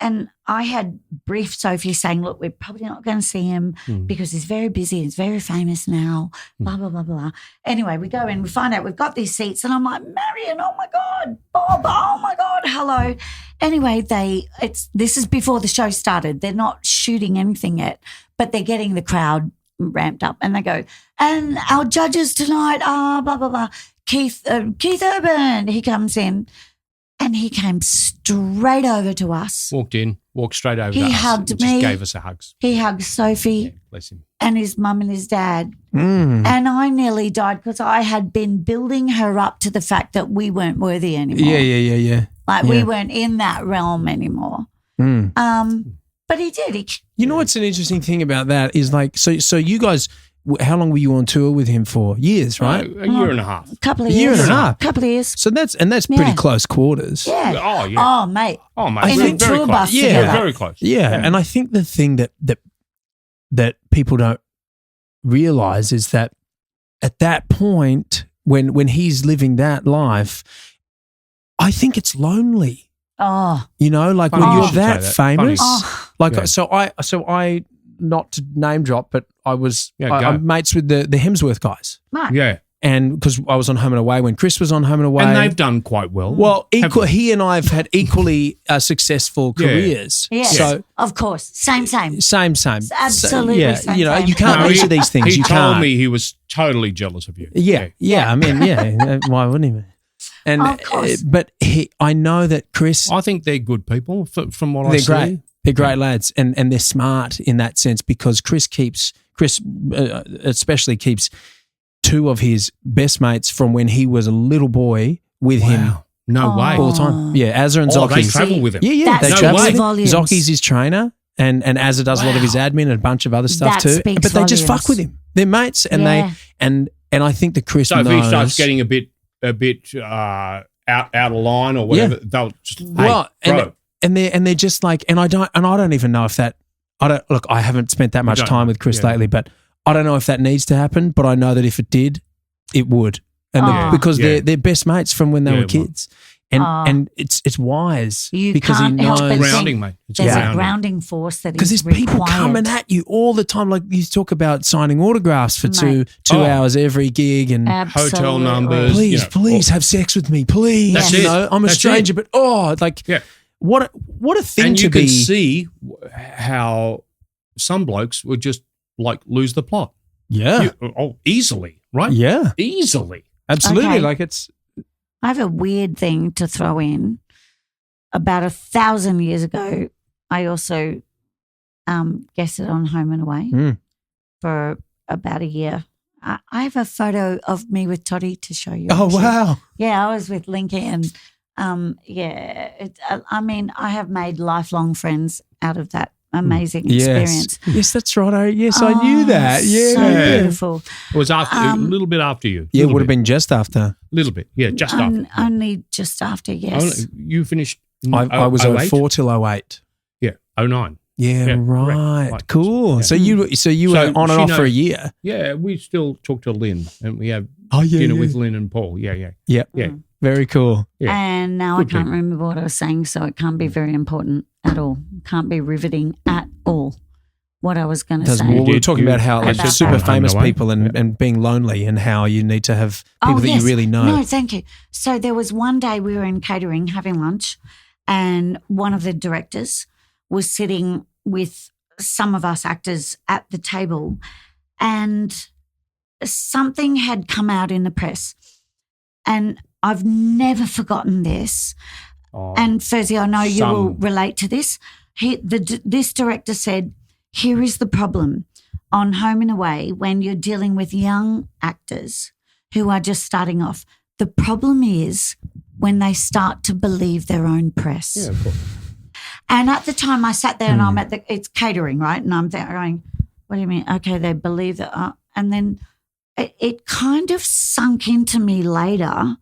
S3: And I had briefed Sophie saying, look, we're probably not going to see him because he's very busy. He's very famous now, blah, blah, blah, blah. Anyway, we go in, we find out we've got these seats and I'm like, Marion, oh my God, Bob, oh my God, hello. Anyway, this is before the show started. They're not shooting anything yet, but they're getting the crowd ramped up and they go, and our judges tonight are blah, blah, blah. Keith Urban, he comes in. And he came straight over to us.
S2: Walked straight over
S3: He
S2: to us.
S3: hugged
S2: and
S3: me.
S2: Just gave us a hugs.
S3: He hugged Sophie
S2: Yeah, bless him.
S3: and his mum and his dad. And I nearly died because I had been building her up to the fact that we weren't worthy anymore.
S1: Yeah.
S3: Like we weren't in that realm anymore. But he did.
S1: You know what's an interesting thing about that is like, so you guys, how long were you on tour with him for? Years, right?
S2: A year and a half.
S3: A couple of
S1: A
S3: years.
S1: year and a half.
S3: Couple of years.
S1: So that's pretty
S3: Yeah.
S1: close quarters.
S3: Yeah.
S2: Oh, yeah.
S3: Oh, mate.
S2: Oh, mate.
S3: In
S2: we're
S3: a
S2: very
S3: tour
S2: close.
S3: bus
S1: Yeah.
S3: together.
S2: We're very close.
S1: Yeah, and I think the thing that people don't realize is that at that point, when he's living that life, I think it's lonely.
S3: Oh.
S1: Like
S2: Funny
S1: when
S2: you
S1: you're
S2: should say
S1: that
S2: that.
S1: famous.
S3: Oh.
S1: Like
S2: Yeah.
S1: so I not to name drop, but I'm
S2: go.
S1: mates with the Hemsworth guys,
S3: Right.
S2: Yeah.
S1: and because I was on Home and Away when Chris was on Home and Away,
S2: And they've done quite well.
S1: well,
S2: Haven't they?
S1: he and I have had equally successful
S2: Yeah.
S1: careers.
S3: Yes.
S1: So
S3: Of course. Same.
S1: same.
S3: Absolutely
S1: yeah,
S3: same,
S1: you can't
S2: No,
S1: measure these things.
S2: He
S1: You
S2: told
S1: can't.
S2: me he was totally jealous of you.
S1: Yeah. I mean, why wouldn't he? And
S3: Of course.
S1: but I know that Chris,
S2: I think they're good people from what I
S1: they're
S2: see.
S1: great. They're great lads, and they're smart in that sense because Chris especially keeps two of his best mates from when he was a little boy with him
S2: Wow. No
S3: Oh.
S2: way.
S1: all the time. Yeah, Azza and
S2: Oh,
S1: Zoki.
S2: they travel with him.
S1: Yeah,
S3: That
S1: they
S3: speaks
S1: travel with him.
S3: volumes.
S1: Zoki's his trainer, and Azza does a lot of his admin and a bunch of other stuff
S3: That
S1: too.
S3: speaks
S1: But they just
S3: volumes.
S1: fuck with him. They're mates, and
S3: Yeah.
S1: and I think that Chris
S2: So if
S1: knows.
S2: he starts getting a bit out of line or whatever, they'll just
S1: Well,
S2: bro.
S1: and they're just like, and I don't even know if that. I haven't spent that much
S2: don't
S1: time
S2: know.
S1: with Chris
S2: Yeah.
S1: lately, but I don't know if that needs to happen. But I know that if it did, it would, and
S3: Oh.
S1: because
S2: Yeah.
S1: they're best mates from when they
S2: Yeah,
S1: were
S2: well.
S1: kids, and it's wise
S3: You
S1: because he
S3: can't help
S1: knows
S3: but
S2: Grounding, mate. It's
S3: There's a
S2: grounding.
S3: grounding force that
S1: because
S3: is
S1: there's people
S3: required.
S1: coming at you all the time. Like you talk about signing autographs for two
S2: Oh.
S1: hours every gig, and
S3: Absolutely.
S2: Hotel numbers.
S1: please,
S2: you know,
S1: have sex with me, please.
S2: That's
S1: you
S2: it.
S1: know, I'm a
S2: That's
S1: stranger,
S2: it.
S1: but
S2: Yeah.
S1: what a thing
S2: And
S1: to
S2: you can
S1: be.
S2: see how some blokes would just like lose the plot.
S1: Yeah,
S2: Easily, right?
S1: yeah,
S2: Easily.
S1: absolutely.
S3: Okay.
S1: Like it's
S3: I have a weird thing to throw in. About 1,000 years ago, I also guested on Home and Away
S1: Mm.
S3: for about a year. I have a photo of me with Toddy to show you.
S1: oh
S3: actually.
S1: wow.
S3: Yeah, I was with Linky and I mean, I have made lifelong friends out of that amazing experience.
S1: Yes, that's right. Yes, I knew
S3: Oh,
S1: that. Yeah,
S3: so
S2: Yeah.
S3: beautiful.
S2: It was after a little bit after you.
S1: yeah. It
S2: Little
S1: would have
S2: bit.
S1: been just after.
S2: A little bit. Yeah, just after.
S3: Only just after, yes.
S2: You finished. in
S1: I was
S2: 08?
S1: 04 till 08.
S2: Yeah, 09.
S1: Yeah,
S2: Yeah,
S1: right.
S2: correct. Right.
S1: Cool.
S2: Yeah.
S1: So you were
S2: So
S1: on and
S2: she
S1: off for a
S2: knows-
S1: year.
S2: Yeah, we still talk to Lynn and we have
S1: Oh yeah,
S2: dinner with Lynn and Paul. Yeah.
S1: Yeah,
S2: Yeah.
S1: very cool.
S2: Yeah.
S3: And now
S2: Good
S3: I can't
S2: people.
S3: remember what I was saying, so it can't be very important at all. Can't be riveting at all. What I was going to say.
S1: Well, we were
S2: did-
S1: talking
S2: you-
S1: about how like
S3: About
S1: super
S3: that.
S1: famous
S2: Home and Away.
S1: people and being lonely and how you need to have people that
S3: yes.
S1: you really know.
S3: No, thank you. So there was one day we were in catering having lunch, and one of the directors was sitting with some of us actors at the table, and something had come out in the press. And I've never forgotten this. And Furzey, I know you will relate to this. This director said, here is the problem on Home and Away when you're dealing with young actors who are just starting off. The problem is when they start to believe their own press.
S2: Yeah, of course.
S3: And at the time I sat there and I'm it's catering, right? And I'm there going, what do you mean? Okay, they believe that. And then it kind of sunk into me later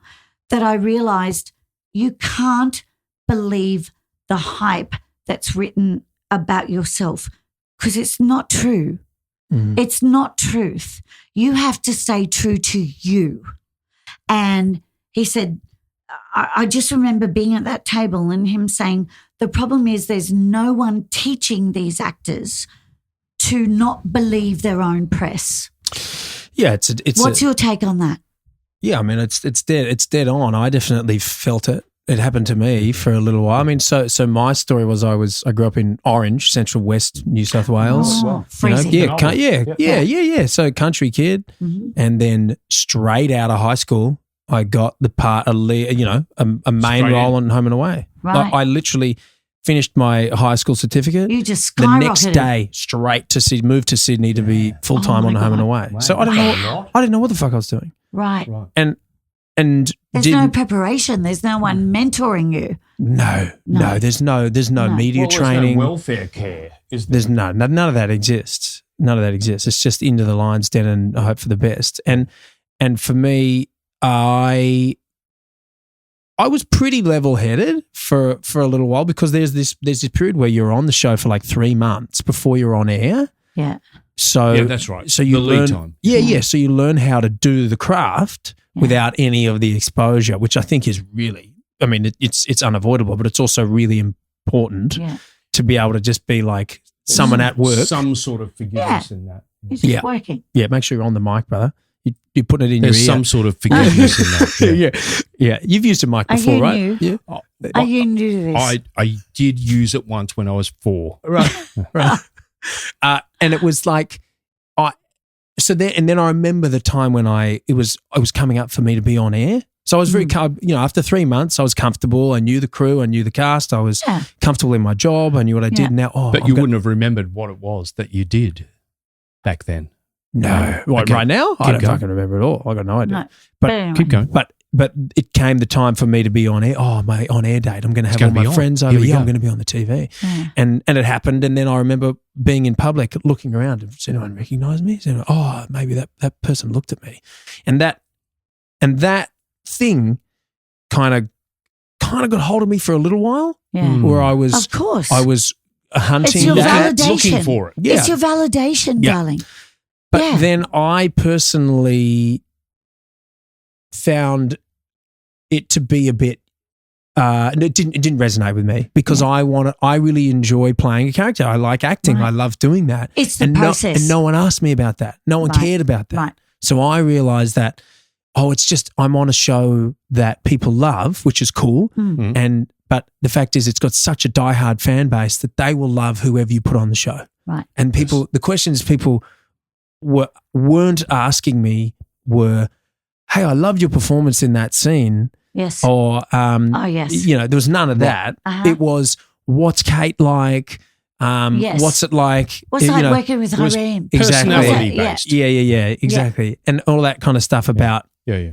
S3: that I realised you can't believe the hype that's written about yourself because it's not true. It's not truth. You have to stay true to you. And he said, I just remember being at that table and him saying, the problem is there's no one teaching these actors to not believe their own press.
S1: Yeah, it's
S3: What's your take on that?
S1: Yeah, I mean, it's dead on. I definitely felt it. It happened to me for a little while. I mean, so my story was I grew up in Orange, Central West, New South Wales.
S3: Oh, freezing.
S1: Yeah. So country kid, and then straight out of high school, I got the part, a main role on Home and Away.
S3: Right.
S1: Like, I literally finished my high school certificate.
S3: You just
S1: the
S3: skyrocketed.
S1: next day, straight to Sydney, moved to Sydney to be full time on Home and Away.
S2: Wow.
S1: So I didn't know what the fuck I was doing.
S3: Right.
S1: And
S3: there's no preparation. There's no one mentoring you.
S1: No. There's no media training.
S2: No welfare care.
S1: There's none of that exists. None of that exists. It's just into the lion's den and I hope for the best. And for me, I was pretty level-headed for a little while because there's this period where you're on the show for like 3 months before you're on air.
S3: Yeah.
S1: So
S2: yeah, that's right.
S1: So you
S2: the
S1: learn,
S2: lead time.
S1: Yeah. So you learn how to do the craft without any of the exposure, which I think is really, I mean, it's unavoidable, but it's also really important to be able to just be like someone at work.
S2: Some sort of forgiveness in that.
S3: It's just working.
S1: Yeah, make sure you're on the mic, brother. You're putting it in
S2: There's
S1: your ear.
S2: some sort of forgiveness in that.
S1: Yeah. You've used a mic before, right?
S3: New?
S1: Yeah.
S3: Are you new to this?
S2: I did use it once when I was 4.
S1: Right. And it was like, then I remember the time when it was coming up for me to be on air. So I was very, after 3 months, I was comfortable. I knew the crew. I knew the cast. I was comfortable in my job. I knew what I did. Now,
S2: but you wouldn't have remembered what it was that you did back then.
S1: No.
S2: Okay.
S1: Right now? I don't fucking remember at all. I got no idea.
S3: No.
S1: But
S3: anyway.
S2: Keep going.
S1: But it came the time for me to be on air. Oh, my on air date. I'm going to have all my friends over. Yeah, I'm going to be on the TV.
S3: Yeah.
S1: And it happened. And then I remember being in public, looking around. Does anyone recognize me? Maybe that person looked at me. And that thing kind of got hold of me for a little while.
S3: Yeah.
S1: Where I was,
S3: of course,
S1: I was hunting
S3: it's your
S1: that,
S3: validation.
S2: Looking for it.
S1: Yeah.
S3: It's your validation, darling.
S1: But then I personally found it to be a bit, it didn't resonate with me because I really enjoy playing a character. I like acting.
S3: Right.
S1: I love doing that.
S3: It's the process.
S1: And no one asked me about that. No one cared about that.
S3: Right.
S1: So I realized that, it's just I'm on a show that people love, which is cool. But the fact is it's got such a diehard fan base that they will love whoever you put on the show.
S3: Right.
S1: And the questions people weren't asking me were, hey, I loved your performance in that scene.
S3: Yes.
S1: Or,
S3: yes.
S1: There was none of that.
S3: Uh-huh.
S1: It was, what's Kate like?
S3: Yes.
S1: What's it like?
S3: What's it like working with Irene?
S1: Exactly.
S2: Personality based.
S1: Yeah, exactly. Yeah. And all that kind of stuff about.
S2: Yeah.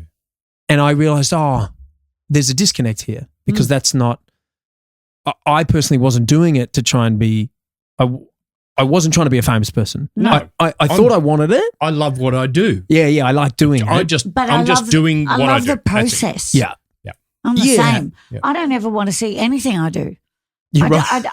S1: And I realized, there's a disconnect here because that's not, I personally wasn't doing it to try and be, I wasn't trying to be a famous person.
S2: No.
S1: I thought I wanted it.
S2: I love what I do.
S1: Yeah, I like doing it.
S2: I'm just doing what I do.
S3: I love the process.
S1: Yeah.
S3: I'm the same.
S2: Yeah.
S3: I don't ever want to see anything I do.
S1: You're right.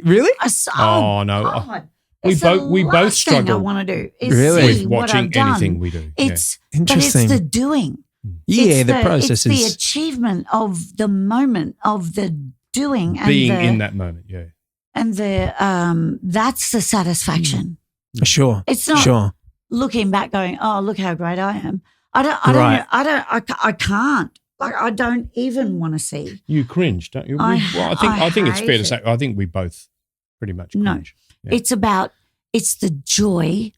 S1: Really?
S2: Oh, no.
S3: God.
S2: We
S3: It's
S2: both
S3: the
S2: we both
S3: last thing I
S2: struggle
S3: want to do is
S1: Really?
S3: see
S2: with
S3: what
S2: watching
S3: I've done.
S2: anything we do.
S3: It's
S1: Interesting.
S3: But it's the doing.
S1: Yeah,
S3: It's
S1: the process
S3: it's
S1: is
S3: the achievement of the moment of the doing and
S2: being in that moment. Yeah.
S3: and the that's the satisfaction.
S1: sure.
S3: It's not
S1: Sure.
S3: looking back going, oh, look how great I am. I can't. Like, I don't even want to see.
S2: You cringe, don't you?
S3: I
S2: I think it's fair to
S3: hate
S2: say. I think we both pretty much
S3: No.
S2: cringe. Yeah.
S3: It's the joy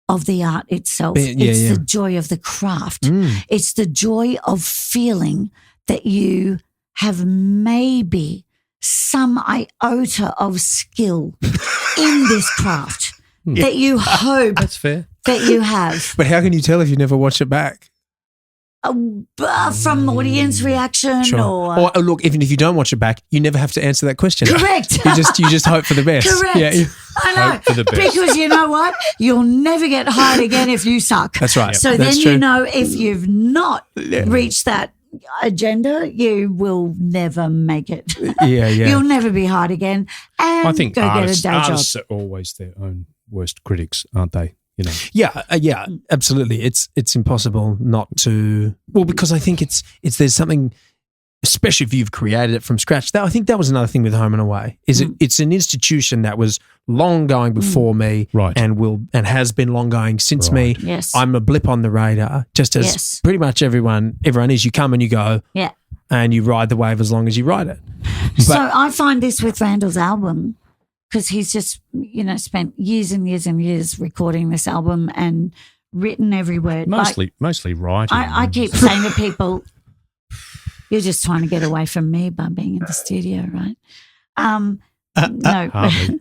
S3: of the art itself. It's the joy of the craft. It's the joy of feeling that you have maybe some iota of skill in this craft that you hope
S2: That's fair.
S3: that you have.
S1: But how can you tell if you never watch it back?
S3: From audience reaction or
S1: look, even if you don't watch it back, you never have to answer that question.
S3: correct.
S1: You just hope for the best.
S3: Correct.
S1: Yeah.
S3: I know.
S2: Hope for the best.
S3: Because you know what? You'll never get hired again if you suck.
S1: That's right.
S3: So
S1: That's
S3: then
S1: true.
S3: you know if you've not reached that agenda, you will never make it.
S1: Yeah.
S3: You'll never be hired again. And
S2: I think
S3: go
S2: artists,
S3: get a day job.
S2: artists are always their own worst critics, aren't they? You know.
S1: Yeah, absolutely. It's impossible not to. Well, because I think there's something, especially if you've created it from scratch. I think that was another thing with Home and Away. It's an institution that was long going before me,
S2: Right.
S1: and has been long going since me.
S3: Yes.
S1: I'm a blip on the radar, just as pretty much everyone is. You come and you go,
S3: Yeah.
S1: and you ride the wave as long as you ride it.
S3: So I find this with Randall's album, because he's just, spent years and years and years recording this album and written every word.
S2: Mostly writing.
S3: I keep saying to people, you're just trying to get away from me by being in the studio, right? No.
S2: Hardly.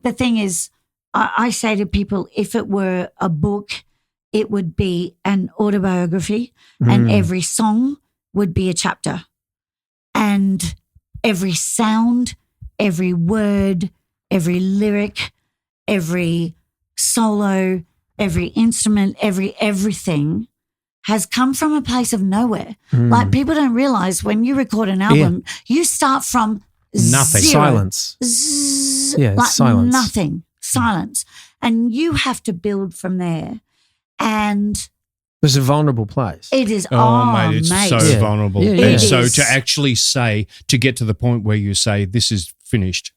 S3: The thing is, I say to people, if it were a book, it would be an autobiography and every song would be a chapter. And every sound, every word, every lyric, every solo, every instrument, everything has come from a place of nowhere. Like people don't realize when you record an album, you start from
S2: Nothing.
S3: zero.
S1: Silence. Yeah,
S3: Like
S1: silence.
S3: nothing. Silence. And you have to build from there. And
S1: It's a vulnerable place.
S3: it is,
S2: Mate, it's so
S1: Yeah.
S2: vulnerable.
S1: Yeah, yeah.
S2: And
S3: It
S2: so
S3: is.
S2: to actually to get to the point where you say, this is finished.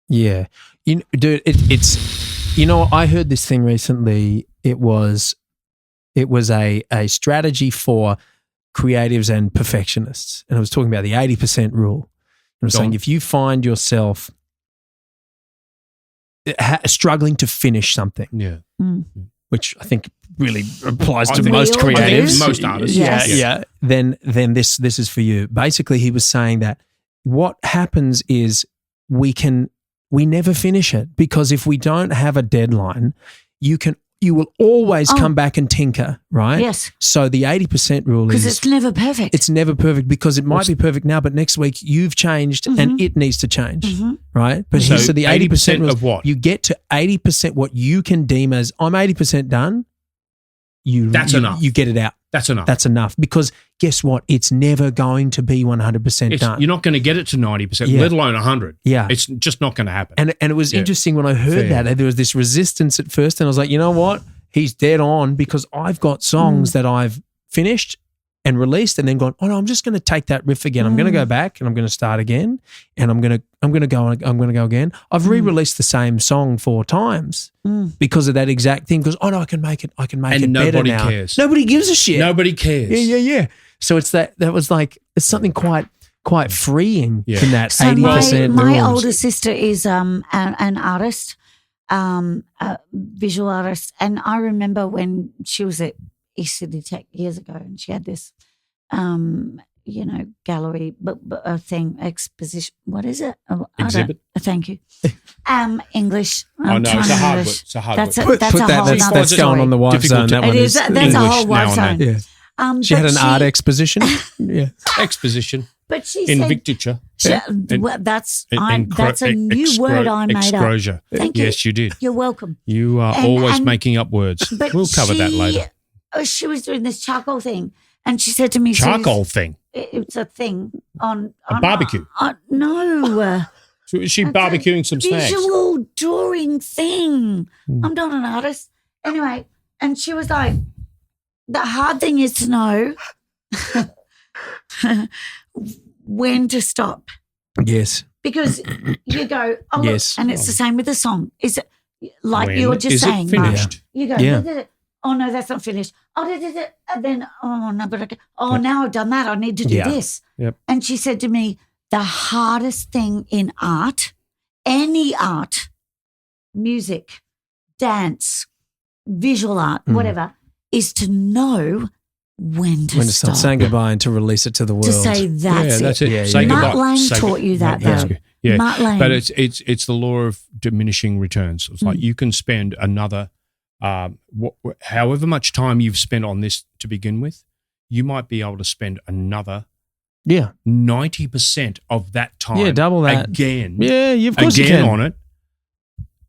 S1: Yeah. Dude, it's I heard this thing recently. It was a strategy for creatives and perfectionists. And I was talking about the 80% rule. And I was saying if you find yourself struggling to finish something,
S2: Yeah.
S1: which I think really applies
S2: I
S1: to
S2: think-
S1: most
S3: We all do.
S1: creatives.
S2: Most artists.
S3: Yes.
S1: Yeah. Then this is for you. Basically, he was saying that what happens is we never finish it, because if we don't have a deadline, you will always come back and tinker, right?
S3: Yes.
S1: So the 80% rule
S3: Because
S1: is
S3: it's never perfect.
S1: it's never perfect, because it might be perfect now, but next week you've changed and it needs to change, right? But
S2: So
S1: so the 80% rule,
S2: of what?
S1: you get to 80% what you can deem as I'm 80% done.
S2: That's enough.
S1: You get it out.
S2: That's enough.
S1: That's enough, because guess what? It's never going to be 100% done.
S2: You're not going to get it to 90%,
S1: Yeah.
S2: let alone 100.
S1: Yeah.
S2: It's just not going to happen.
S1: And it was interesting when I heard
S2: Fair.
S1: that. There was this resistance at first, and I was like, you know what? He's dead on, because I've got songs that I've finished and released, and then gone, oh no, I'm just going to take that riff again. I'm going to go back and I'm going to start again, and I'm going to go again. I've re-released the same song 4 times because of that exact thing. Because I can make it. I can make
S2: And
S1: it better
S2: nobody
S1: now.
S2: cares.
S1: Nobody gives a shit.
S2: Nobody cares.
S1: Yeah. So it's that was like it's something quite freeing
S2: Yeah.
S1: in that
S3: So
S1: 80%
S3: my
S1: rules.
S3: older sister is an artist, a visual artist, and I remember when she was at East Sydney Tech years ago, and she had this, gallery, but a thing, exposition. What is it?
S2: Exhibit?
S3: Thank you. English.
S2: Oh, no, it's a hard word.
S3: English.
S2: It's a hard
S3: That's
S2: word.
S3: That's
S1: Put
S3: a
S1: that.
S3: whole
S1: That's
S3: nother
S1: going
S3: story.
S1: on the wife
S2: Difficult
S1: zone.
S2: to-
S1: That
S3: It
S1: one
S3: is. That's
S2: English
S3: a whole
S2: now
S3: wife
S2: and
S3: zone.
S2: then.
S1: Yeah. She
S3: But
S1: had an art exposition. Yeah.
S2: Exposition
S3: But she
S2: in
S3: said,
S2: Victiture.
S3: that's a new word I made up.
S2: Excrosure.
S3: Thank you.
S2: Yes, you did.
S3: You're welcome.
S2: You are
S3: And-
S2: always
S3: and-
S2: making up words.
S3: But
S2: We'll cover that later.
S3: She was doing this charcoal thing, and she said to me,
S2: Charcoal thing.
S3: It's a thing on
S2: barbecue?
S3: No,
S2: So is she
S3: That's a
S2: barbecuing some snacks?
S3: visual drawing thing. I'm not an artist. Anyway, and she was like, the hard thing is to know when to stop.
S1: Yes.
S3: Because you go, oh,
S1: Yes.
S3: look, and it's the same with the song. Is it like
S2: When
S3: you were just
S2: is it
S3: saying, Mark?
S2: finished?
S3: You go,
S1: Yeah.
S3: oh no, that's not finished. Oh, and then, oh no, but now I've done that. I need to do
S1: Yeah.
S3: this.
S2: Yep.
S3: And she said to me, the hardest thing in art any art, music, dance, visual art, whatever, is to know when to stop.
S1: Saying goodbye and to release it to the world.
S3: To say that's it.
S1: Yeah,
S2: Say
S3: Matt
S2: goodbye.
S3: Lang
S2: Say
S3: taught you that,
S2: that's
S3: though.
S2: good. Yeah,
S3: Matt Lang.
S2: but it's the law of diminishing returns. It's like you can spend another, however much time you've spent on this to begin with, you might be able to spend another 90% of that time.
S1: Yeah, double that.
S2: Again.
S1: Yeah, of course you
S2: again
S1: can.
S2: on it.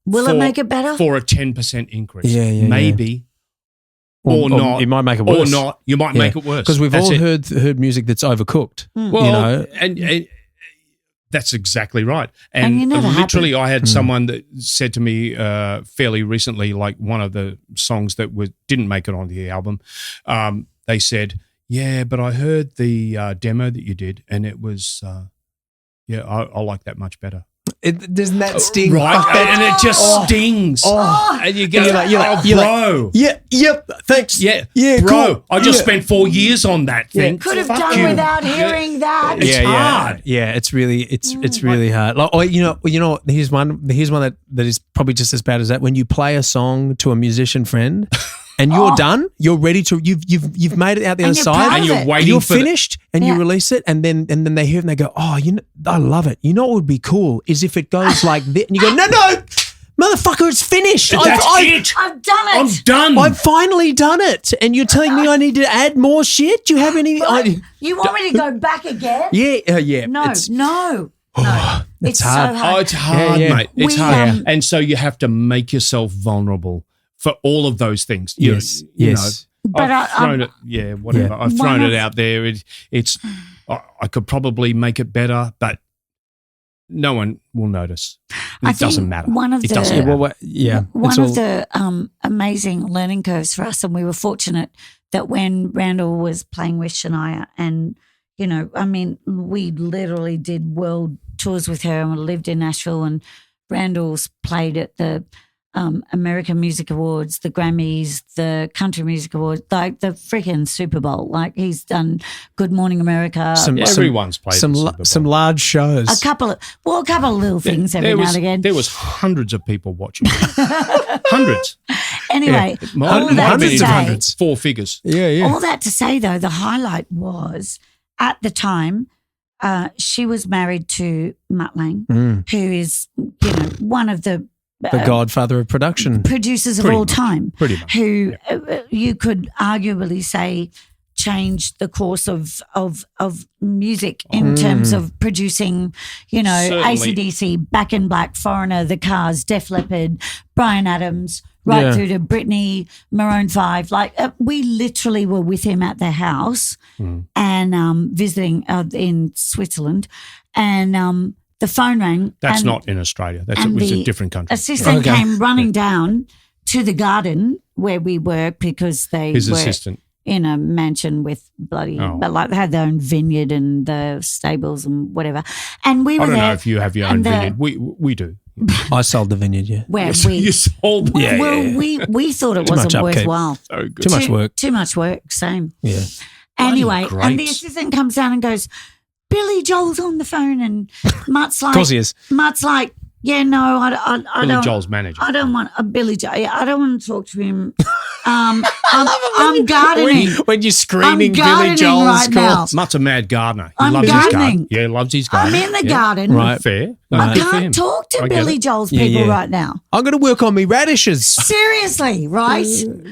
S3: Will it make it better?
S2: For a 10% increase.
S1: Yeah.
S2: Maybe. Or not.
S1: It might make it worse.
S2: Or not. You might make it worse.
S1: Because we've all heard music that's overcooked.
S2: Well,
S1: you know?
S2: and that's exactly right.
S3: And you're never
S2: literally,
S3: happy.
S2: I had someone that said to me fairly recently, like one of the songs that didn't make it on the album, they said, yeah, but I heard the demo that you did and it was, I like that much better.
S1: Doesn't that sting?
S2: Right, and it just stings. And you go, bro.
S1: Yeah, yep, thanks.
S2: Yeah,
S1: cool.
S2: bro. I just spent 4 years on that thing.
S3: Could have
S2: Fuck
S3: done
S2: you.
S3: without hearing that.
S2: It's hard.
S1: Yeah, it's really hard. Like, you know, here's one that is probably just as bad as that. When you play a song to a musician friend and you're done, you're ready to you've made it out the other
S3: you're
S1: side,
S3: proud
S2: and
S3: of
S2: you're
S3: it.
S2: waiting
S1: you're
S2: for
S1: finished, and you release it, and then they hear it and they go, oh, you know, I love it. You know what would be cool is if it goes like this, and you go, no, motherfucker, it's finished.
S2: That's it.
S3: I've done it.
S2: I'm done.
S1: I've finally done it, and you're telling me I need to add more shit. Do you have any?
S3: You want me to go back again?
S1: Yeah.
S3: No.
S1: It's
S3: It's
S1: hard.
S3: so hard.
S2: Oh, it's hard,
S1: Yeah.
S2: mate. It's
S3: We,
S2: hard. And so you have to make yourself vulnerable for all of those things.
S1: Yes.
S2: You
S1: Yes.
S2: know,
S3: But
S2: I've thrown it. Yeah, whatever.
S1: Yeah.
S2: I've thrown it out there. It's. I could probably make it better, but no one will notice.
S3: I
S2: It doesn't
S3: think
S2: matter.
S3: one of
S2: It
S3: the-
S2: doesn't
S1: Yeah,
S2: matter.
S3: One of the amazing learning curves for us, and we were fortunate that when Randall was playing with Shania, and, you know, I mean, we literally did world tours with her and we lived in Nashville, and Randall's played at the American Music Awards, the Grammys, the Country Music Awards, like the freaking Super Bowl. Like, he's done Good Morning America.
S2: Everyone's played
S1: some
S2: the Super Bowl.
S1: some large shows.
S3: A couple of little things every now and again.
S2: There was hundreds of people watching. Hundreds.
S3: Anyway, all that to
S1: hundreds of
S3: say,
S1: hundreds.
S2: 4 figures.
S1: Yeah.
S3: all that to say, though, the highlight was at the time, she was married to Matt Lang, who is, you know, one of the
S1: Godfather of production.
S3: producers of
S2: Pretty
S3: all
S2: much.
S3: time,
S2: Pretty much.
S3: who you could arguably say changed the course of music in terms of producing, you know,
S2: Certainly.
S3: AC/DC, Back in Black, Foreigner, The Cars, Def Leppard, Bryan Adams, right through to Britney, Maroon 5. Like, we literally were with him at their house and visiting in Switzerland, and the phone rang.
S2: That's
S3: and
S2: not in Australia. It
S3: and
S2: was
S3: the
S2: a different country.
S3: assistant came running down to the garden where we were, because they
S2: His
S3: were
S2: assistant.
S3: in a mansion with but like they had their own vineyard and the stables and whatever. And we were
S2: I don't
S3: there.
S2: know if you have your own
S3: and the-
S2: vineyard. We do.
S1: I sold the vineyard. Yeah.
S3: Where
S2: You sold
S3: we thought it
S1: Too much
S3: wasn't
S1: upkeep.
S3: worthwhile.
S2: so good.
S1: Too much work.
S3: Too much work. Same.
S1: Yeah.
S3: Anyway,
S2: Bloody
S3: and the
S2: grapes.
S3: assistant comes down and goes, Billy Joel's on the phone, and Mutt's like,
S1: Of course he is.
S3: Mutt's like, yeah, no, I
S2: Billy
S3: don't.
S2: Joel's manager.
S3: I don't want a Billy Joel. I don't want to talk to him. I'm gardening.
S1: When you're screaming
S3: I'm
S1: Billy
S3: gardening
S1: Joel's
S3: right now.
S1: calls.
S2: Mutt's a mad gardener. He
S3: I'm
S2: loves his
S3: gardening.
S2: garden. Yeah, he loves his garden.
S3: I'm in the
S2: Yeah.
S3: garden.
S1: Right.
S2: Fair.
S3: I
S2: Good for him.
S3: can't talk to
S2: I get
S3: Billy
S2: it.
S3: Joel's
S1: Yeah,
S3: people
S1: yeah.
S3: right now.
S1: I'm going to work on me radishes.
S3: Seriously, right?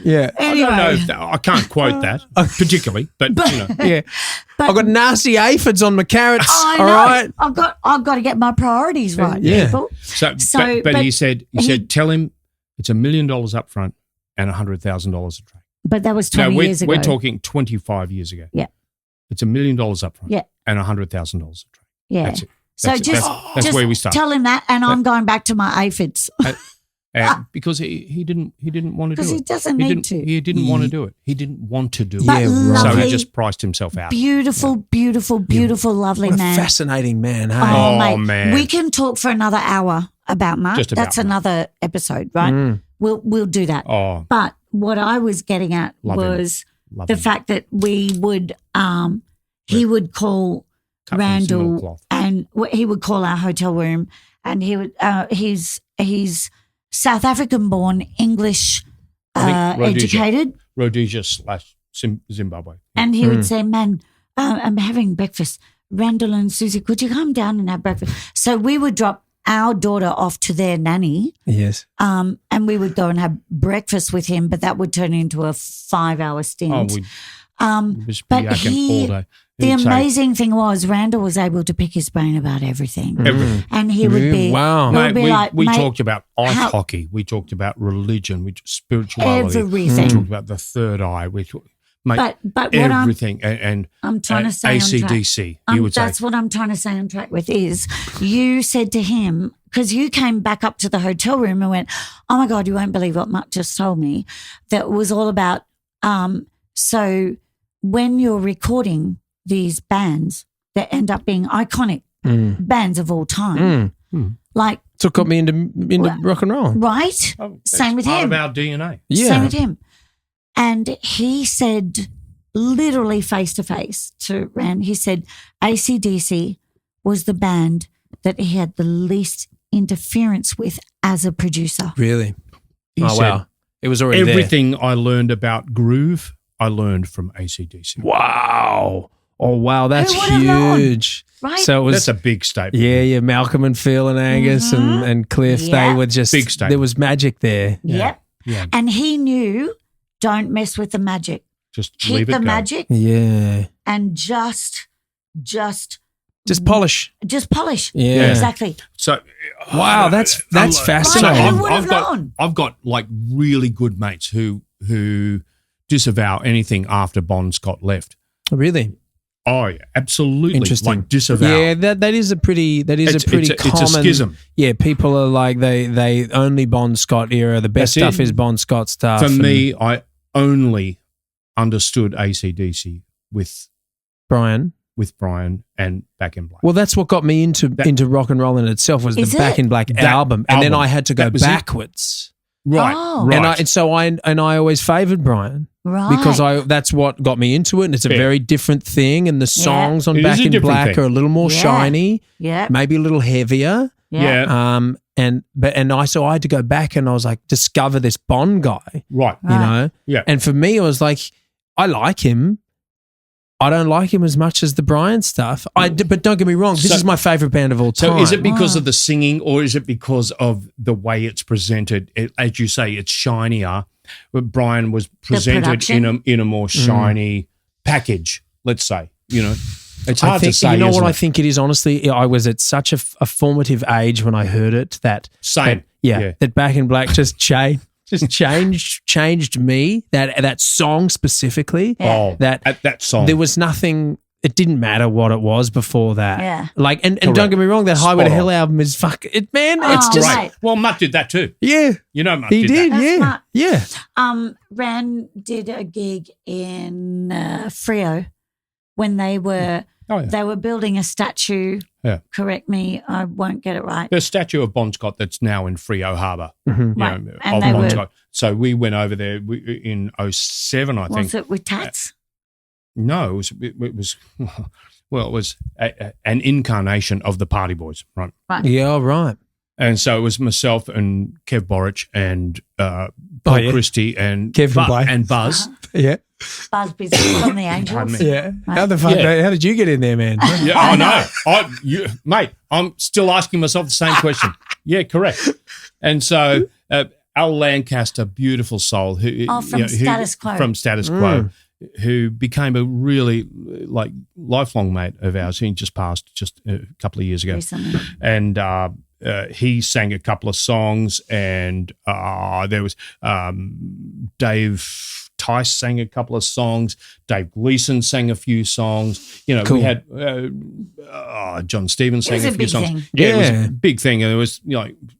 S1: Yeah.
S3: Anyway,
S2: I don't know. I can't quote that particularly, but you know.
S1: Yeah.
S3: but
S1: I've got nasty aphids on my carrots.
S3: I
S1: All
S3: know.
S1: right.
S3: I've got to get my priorities right,
S1: Yeah.
S3: people.
S2: So, but he said, tell him it's $1 million up front and $100,000 a track.
S3: But that was
S2: No,
S3: 20 years ago.
S2: we're talking 25 years ago.
S3: Yeah.
S2: It's $1 million up front.
S3: Yeah.
S2: And $100,000 a track.
S3: Yeah.
S2: That's it.
S3: So
S2: That's it.
S3: just
S2: That's where we start.
S3: Tell him that, and I'm going back to my aphids
S2: Because he didn't want to do it.
S3: because he doesn't need to.
S2: He didn't want to do it. He didn't want to do
S3: But
S2: it.
S1: right.
S2: So he
S3: lovely,
S2: just priced himself out.
S3: beautiful, lovely
S1: What a
S3: man.
S1: fascinating man. Hey.
S3: Oh,
S2: Oh,
S3: mate,
S2: man.
S3: we can talk for another hour about Mark.
S2: Just about
S3: That's
S2: Mark.
S3: another episode, right?
S1: Mm.
S3: We'll do that.
S2: Oh,
S3: But what I was getting at
S2: Love him.
S3: was
S2: love
S3: the
S2: him.
S3: fact that we would he would call
S2: Cut from single
S3: Randall
S2: cloth.
S3: and he would call our hotel room and he's South African born, English
S2: I think
S3: educated,
S2: Rhodesia/Zimbabwe.
S3: and he would say, "Man, I'm having breakfast. Randall and Suzie, could you come down and have breakfast?" So we would drop our daughter off to their nanny.
S1: Yes.
S3: And we would go and have breakfast with him, but that would turn into a 5-hour stint.
S2: Oh, we'd just be
S3: but
S2: yakking all day.
S3: the
S2: He'd say,
S3: amazing thing was Randall was able to pick his brain about everything.
S2: Everything.
S3: And he would be,
S1: Wow.
S3: he would
S2: Mate,
S3: be like,
S2: we
S3: "Mate,
S2: talked about ice
S3: how-
S2: hockey. We talked about religion. Spirituality.
S3: Everything.
S2: We talked about the third eye. Mate,
S3: But what
S2: everything. and
S3: I'm trying to say on track.
S2: AC/DC. He would say,
S3: That's what I'm trying to say on track with is you said to him, because you came back up to the hotel room and went, "Oh my God, you won't believe what Mack just told me." That was all about, so when you're recording these bands that end up being iconic bands of all time, like,
S1: So it got me into rock and roll.
S3: right?
S2: oh,
S3: Same with
S2: part
S3: him.
S2: of our DNA.
S1: Yeah.
S3: Same with him. And he said, literally face to face to Rand, he said AC/DC was the band that he had the least interference with as a producer.
S1: Really?
S2: He
S1: Oh,
S2: said,
S1: wow. It was already
S2: everything I learned about groove, I learned from AC/DC.
S1: there. Wow. Oh, wow. That's
S3: Who would have known?
S1: huge.
S3: Right?
S1: So it was,
S2: That's a big statement.
S1: yeah, Malcolm and Phil and Angus and Cliff,
S3: Yeah.
S1: they were just,
S2: Big statement.
S1: there was magic there.
S3: Yep.
S2: Yeah.
S3: And he knew, don't mess with the magic.
S2: Just
S3: Keep
S2: leave it
S3: the
S2: go.
S3: magic
S1: Yeah.
S3: and just
S1: Just polish.
S3: polish.
S1: Yeah.
S3: Exactly.
S2: So,
S1: Wow, that's
S3: Right,
S1: fascinating.
S3: who would have known?
S2: I've got like really good mates who disavow anything after Bon Scott left.
S1: Really?
S2: Oh, yeah, absolutely.
S1: Interesting.
S2: Like disavow.
S1: Yeah, that is a pretty
S2: It's
S1: common.
S2: a schism.
S1: Yeah, people are like they only Bon Scott era. The best
S2: That's
S1: stuff
S2: it.
S1: is Bon Scott stuff.
S2: For
S1: and
S2: me, I only understood AC/DC with
S1: Brian.
S2: Brian and Back in Black.
S1: Well, that's what got me into rock and roll in itself was
S3: Is
S1: the Back
S3: it?
S1: in Black
S2: That
S1: album, and then
S2: album.
S1: I had to go
S2: That was it.
S1: backwards.
S2: right,
S3: Oh.
S2: right.
S1: And I always favoured Brian
S3: Right.
S1: because that's what got me into it, and it's a
S2: Yeah.
S1: very different thing. And the songs on
S2: It is
S1: Back
S2: a
S1: in
S2: different
S1: Black
S2: thing.
S1: are a little more
S3: Yeah.
S1: shiny,
S3: yeah.
S1: maybe a little heavier.
S2: yeah.
S1: So I had to go back and I was like, discover this Bond guy,
S2: right.
S1: you know?
S2: Yeah.
S1: And for me, I was like, I like him. I don't like him as much as the Brian stuff. But don't get me wrong, this
S2: So-
S1: is my favorite band of all time.
S2: So is it because of the singing or is it because of the way it's presented? As you say, it's shinier. But Brian was presented
S3: production?
S2: in a more shiny package, let's say. You know, it's hard
S1: I think,
S2: to say,
S1: you know
S2: isn't
S1: what I
S2: it?
S1: think it is, honestly? I was at such a formative age when I heard it that
S2: Same.
S1: that Back in Black just changed me. That song specifically.
S2: Oh,
S1: That
S2: that song.
S1: there was nothing. It didn't matter what it was before that.
S3: Yeah.
S1: Like and
S2: Correct.
S1: don't get me wrong, that Highway to
S2: Spot
S1: Hell
S2: on.
S1: album is it's
S3: Oh,
S1: just
S3: right.
S2: Right. Well, Matt did that too.
S1: yeah.
S2: You know, Matt
S1: He did,
S2: that.
S3: That's
S1: yeah.
S3: smart.
S1: Yeah.
S3: Rand did a gig in Frio when they were
S2: Oh, yeah.
S3: they were building a statue.
S2: Yeah.
S3: Correct me, I won't get it right.
S2: The statue of Bon Scott that's now in Frio Harbour.
S1: Mhm.
S3: Right.
S2: You know,
S3: And
S2: of
S3: they
S2: Bon
S3: were-
S2: Scott. So we went over there in 07, I think.
S3: Was it with tats?
S2: No, it was well, it was an incarnation of the Party Boys, right?
S1: Yeah, all right.
S2: And so it was myself and Kev Borich and Paul
S1: yeah.
S2: Christie and
S1: Kevin Blake.
S2: and Buzz.
S1: Yeah.
S3: Busby's from the Angels.
S2: me.
S1: Yeah.
S3: Right.
S1: How the fuck
S2: Yeah.
S1: how did you get in there, man?
S2: Yeah, I know. Mate, I'm still asking myself the same question. Yeah, correct. And so Al Lancaster, beautiful soul, who
S3: from Status Quo.
S2: from Status Quo, who became a really like lifelong mate of ours. He just passed just a couple of years ago,
S3: Recently.
S2: and he sang a couple of songs, and there was Dave Tice sang a couple of songs. Dave Gleason sang a few songs. You know,
S1: Cool.
S2: we had John Stevens sang
S3: was
S2: a
S3: a
S2: few
S3: big
S2: songs.
S3: thing.
S2: Yeah, it was
S1: Yeah.
S2: a big thing. And there was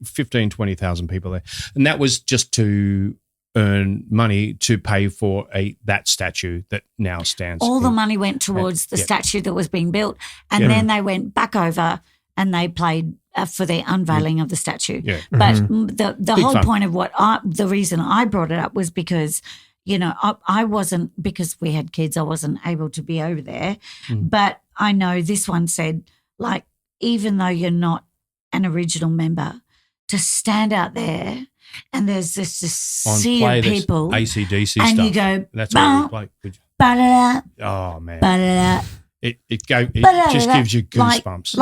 S2: 15,000-20,000 people there. And that was just to earn money to pay for that statue that now stands.
S3: All the
S2: in-
S3: money went towards the
S2: Yeah.
S3: statue that was being built, and
S2: Yeah.
S3: then they went back over and they played for the unveiling of the statue.
S2: Yeah.
S3: But
S1: Mm-hmm.
S3: the
S2: Big
S3: whole
S2: fun.
S3: point of the reason I brought it up was because, you know, I wasn't, because we had kids, I wasn't able to be over there.
S2: Mm.
S3: But I know this one said, like, even though you're not an original member to stand out there and there's this
S2: On
S3: sea
S2: play
S3: of
S2: this
S3: people
S2: AC/DC
S3: and
S2: stuff.
S3: you go,
S2: That's all we play.
S3: ba-da-da,
S2: Oh man,
S3: ba-da-da,
S2: it
S3: ba-da-da,
S2: just gives you goosebumps.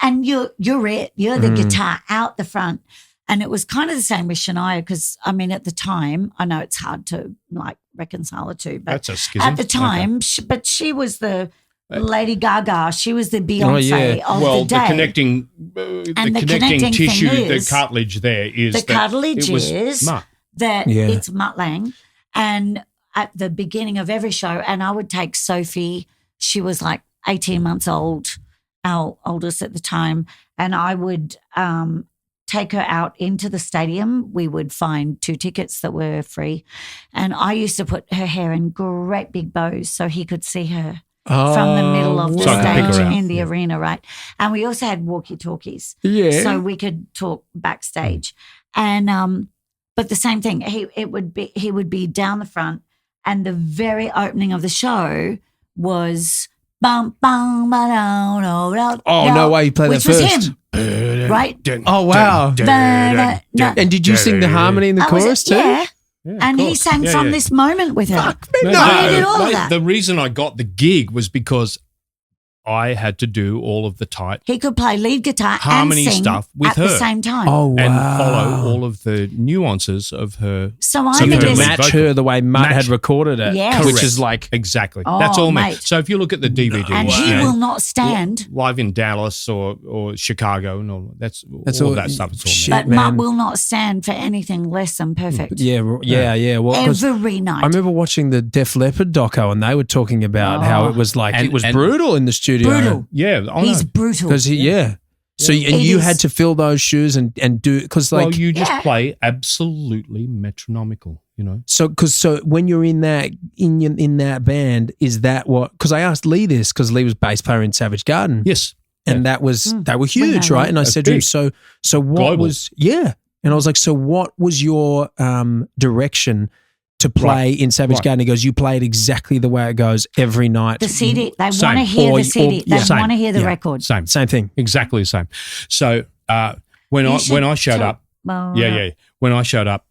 S3: and you're it. You're the guitar out the front. And it was kind of the same with Shania because, I mean, at the time, I know it's hard to like reconcile the two, but
S2: That's a schism.
S3: at the time, she was the Lady Gaga. She was the Beyonce of
S2: Well,
S3: the day.
S2: connecting
S3: connecting
S2: tissue,
S3: thing
S2: the
S3: is-
S2: cartilage there is
S3: the
S2: that
S3: cartilage
S2: it was
S3: is
S2: mutt.
S3: that
S1: Yeah.
S3: it's Mutt Lang. And at the beginning of every show, and I would take Sophie, she was like 18 months old, our oldest at the time, and I would take her out into the stadium. We would find 2 tickets that were free. And I used to put her hair in great big bows so he could see her from the middle of the
S2: So I could pick her
S3: stage
S2: out.
S3: in the arena, right? And we also had walkie-talkies.
S1: Yeah.
S3: So we could talk backstage. And but the same thing, he would be down the front and the very opening of the show was bum bum ba-da-da-da-da,
S1: Oh, no way, you played that
S3: which was
S1: first.
S3: him. Right?
S1: Oh, wow. And did you sing the harmony in the
S3: I was-
S1: chorus too?
S3: Yeah.
S2: Yeah, of
S3: And he
S2: course.
S3: sang
S2: Yeah,
S3: From
S2: yeah.
S3: This Moment with her.
S1: Fuck me,
S3: No,
S1: no.
S3: I did all of
S2: Mate,
S3: that.
S2: The reason I got the gig was because I had to do all of the tight
S3: He could play lead guitar
S2: harmony
S3: and sing
S2: stuff with
S3: at
S2: her.
S3: the same time.
S1: Oh, wow.
S2: and follow all of the nuances of her.
S3: So I
S2: So
S1: So you
S3: did
S1: could
S2: lead
S3: this.
S1: match
S2: vocal.
S1: her the way Mutt
S2: Match-
S1: had recorded it,
S3: Yes.
S1: which
S2: Correct.
S1: is like,
S2: Exactly.
S3: Oh,
S2: That's all, mate.
S3: mate.
S2: So if you look at the DVD,
S3: And he
S2: you know,
S3: will not stand.
S2: live in Dallas or Chicago and all
S1: That's
S2: all
S1: all-
S2: of that stuff. It's all
S1: shit.
S2: me.
S3: But
S1: man.
S3: Mutt will not stand for anything less than perfect.
S1: yeah. Well, 'cause
S3: Every night.
S1: I remember watching the Def Leppard doco and they were talking about how it was like,
S2: And-
S1: it was
S2: and-
S1: brutal in the studio.
S3: Brutal.
S2: Yeah, I
S3: He's
S2: know.
S3: brutal.
S1: Because So and
S3: It
S1: you
S3: is-
S1: had to fill those shoes and do because like
S2: Well, you just
S3: Yeah.
S2: play absolutely metronomical, you know.
S1: so when you're in that band, is that what? Because I asked Lee this because Lee was bass player in Savage Garden,
S2: Yes.
S1: and that was they were
S3: We know
S1: huge,
S3: that.
S1: right? And I
S2: That's
S1: said to him,
S2: big.
S1: so what
S2: Global.
S1: was and I was like, so what was your direction to play in Savage
S2: Right.
S1: Garden? He goes, you play it exactly the way it goes every night.
S3: the CD. They
S2: Same.
S3: want to hear
S1: Or-
S3: the CD.
S1: or- yeah.
S3: They
S2: Same.
S3: want to hear the
S1: Yeah.
S3: record.
S2: Same.
S1: Same thing.
S2: Exactly the same. So when
S3: You
S2: I
S3: should
S2: showed
S3: tell-
S2: up,
S3: Well,
S2: yeah. When I showed up,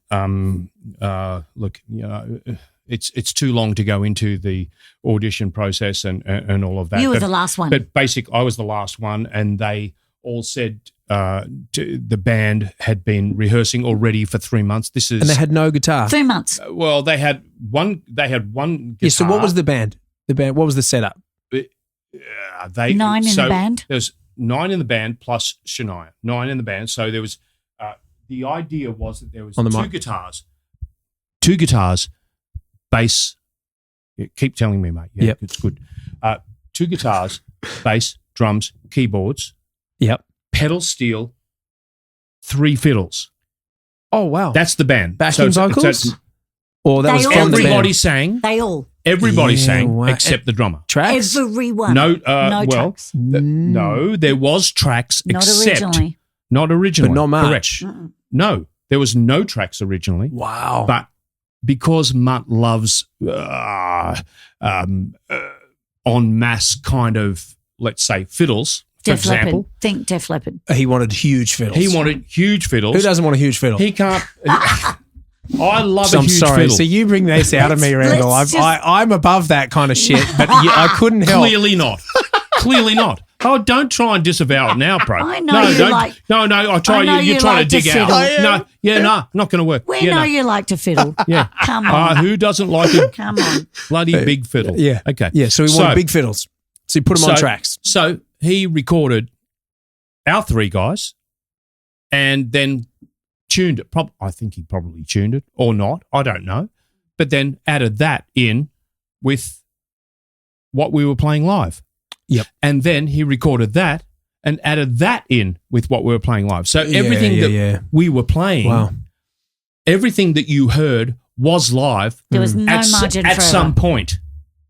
S2: look, you know, it's too long to go into the audition process and all of that.
S3: You were
S2: But-
S3: the last one.
S2: But I was the last one, and they all said the band had been rehearsing already for 3 months. This is
S1: And they had no guitar.
S3: 3 months.
S2: well, they had one. They had one guitar.
S1: Yeah, so what was the band? What was the setup?
S2: They
S3: 9 in the band?
S2: There's 9 in the band plus Shania. 9 in the band. So there was the idea was that there was
S1: On the
S2: 2
S1: mic.
S2: guitars, bass. Keep telling me, mate. Yeah,
S1: Yep.
S2: it's good. 2 guitars, bass, drums, keyboards,
S1: Yep.
S2: pedal steel, 3 fiddles.
S1: Oh wow.
S2: That's the band.
S1: Backing
S2: So it's-
S1: vocals? Or that
S3: They
S1: was
S3: all
S1: from the band.
S2: everybody sang.
S3: They all.
S2: Everybody
S1: Yeah,
S2: sang
S1: wow.
S2: except the drummer.
S1: Tracks?
S3: Everyone.
S2: No,
S3: no
S2: well,
S3: tracks.
S2: no, there was tracks
S3: Not
S2: except
S3: originally.
S2: not originally,
S1: But not
S2: Correct.
S1: much.
S2: No, there was no tracks originally,
S1: Wow.
S2: but because Mutt loves en masse kind of, let's say, fiddles, for
S3: Def Leppard.
S2: example,
S3: Think Def Leppard.
S1: He wanted huge fiddles.
S2: he wanted huge fiddles.
S1: Who doesn't want a huge fiddle?
S2: He can't. I love
S1: So
S2: a
S1: I'm
S2: huge
S1: sorry.
S2: fiddle.
S1: So you bring this out of me,
S3: Let's-
S1: Randall.
S3: let's
S1: I'm above that kind of shit, but I couldn't help.
S2: Clearly not. Clearly not. Oh, don't try and disavow it now, bro.
S3: I know
S2: no,
S3: you
S2: don't.
S3: like-
S2: No, I try.
S3: I know
S2: You're
S3: you
S2: trying
S3: like
S2: to
S3: to
S2: dig out.
S3: fiddle.
S2: No, not going to work.
S3: We
S2: Yeah,
S3: know
S2: no.
S3: you like to fiddle.
S2: Yeah.
S3: Come on.
S2: Who doesn't like a
S3: Come on.
S2: bloody big fiddle?
S1: Yeah.
S2: Okay.
S1: Yeah. So he wanted big fiddles. So he put them on tracks.
S2: So he recorded our 3 guys, and then tuned it. I think he probably tuned it or not. I don't know. But then added that in with what we were playing live.
S1: Yep.
S2: And then he recorded that and added that in with what we were playing live. So
S1: Yeah,
S2: everything
S1: yeah,
S2: that
S1: yeah.
S2: we were playing,
S1: Wow.
S2: everything that you heard was live
S3: There was no
S2: at
S3: margin
S2: at
S3: for
S2: some point.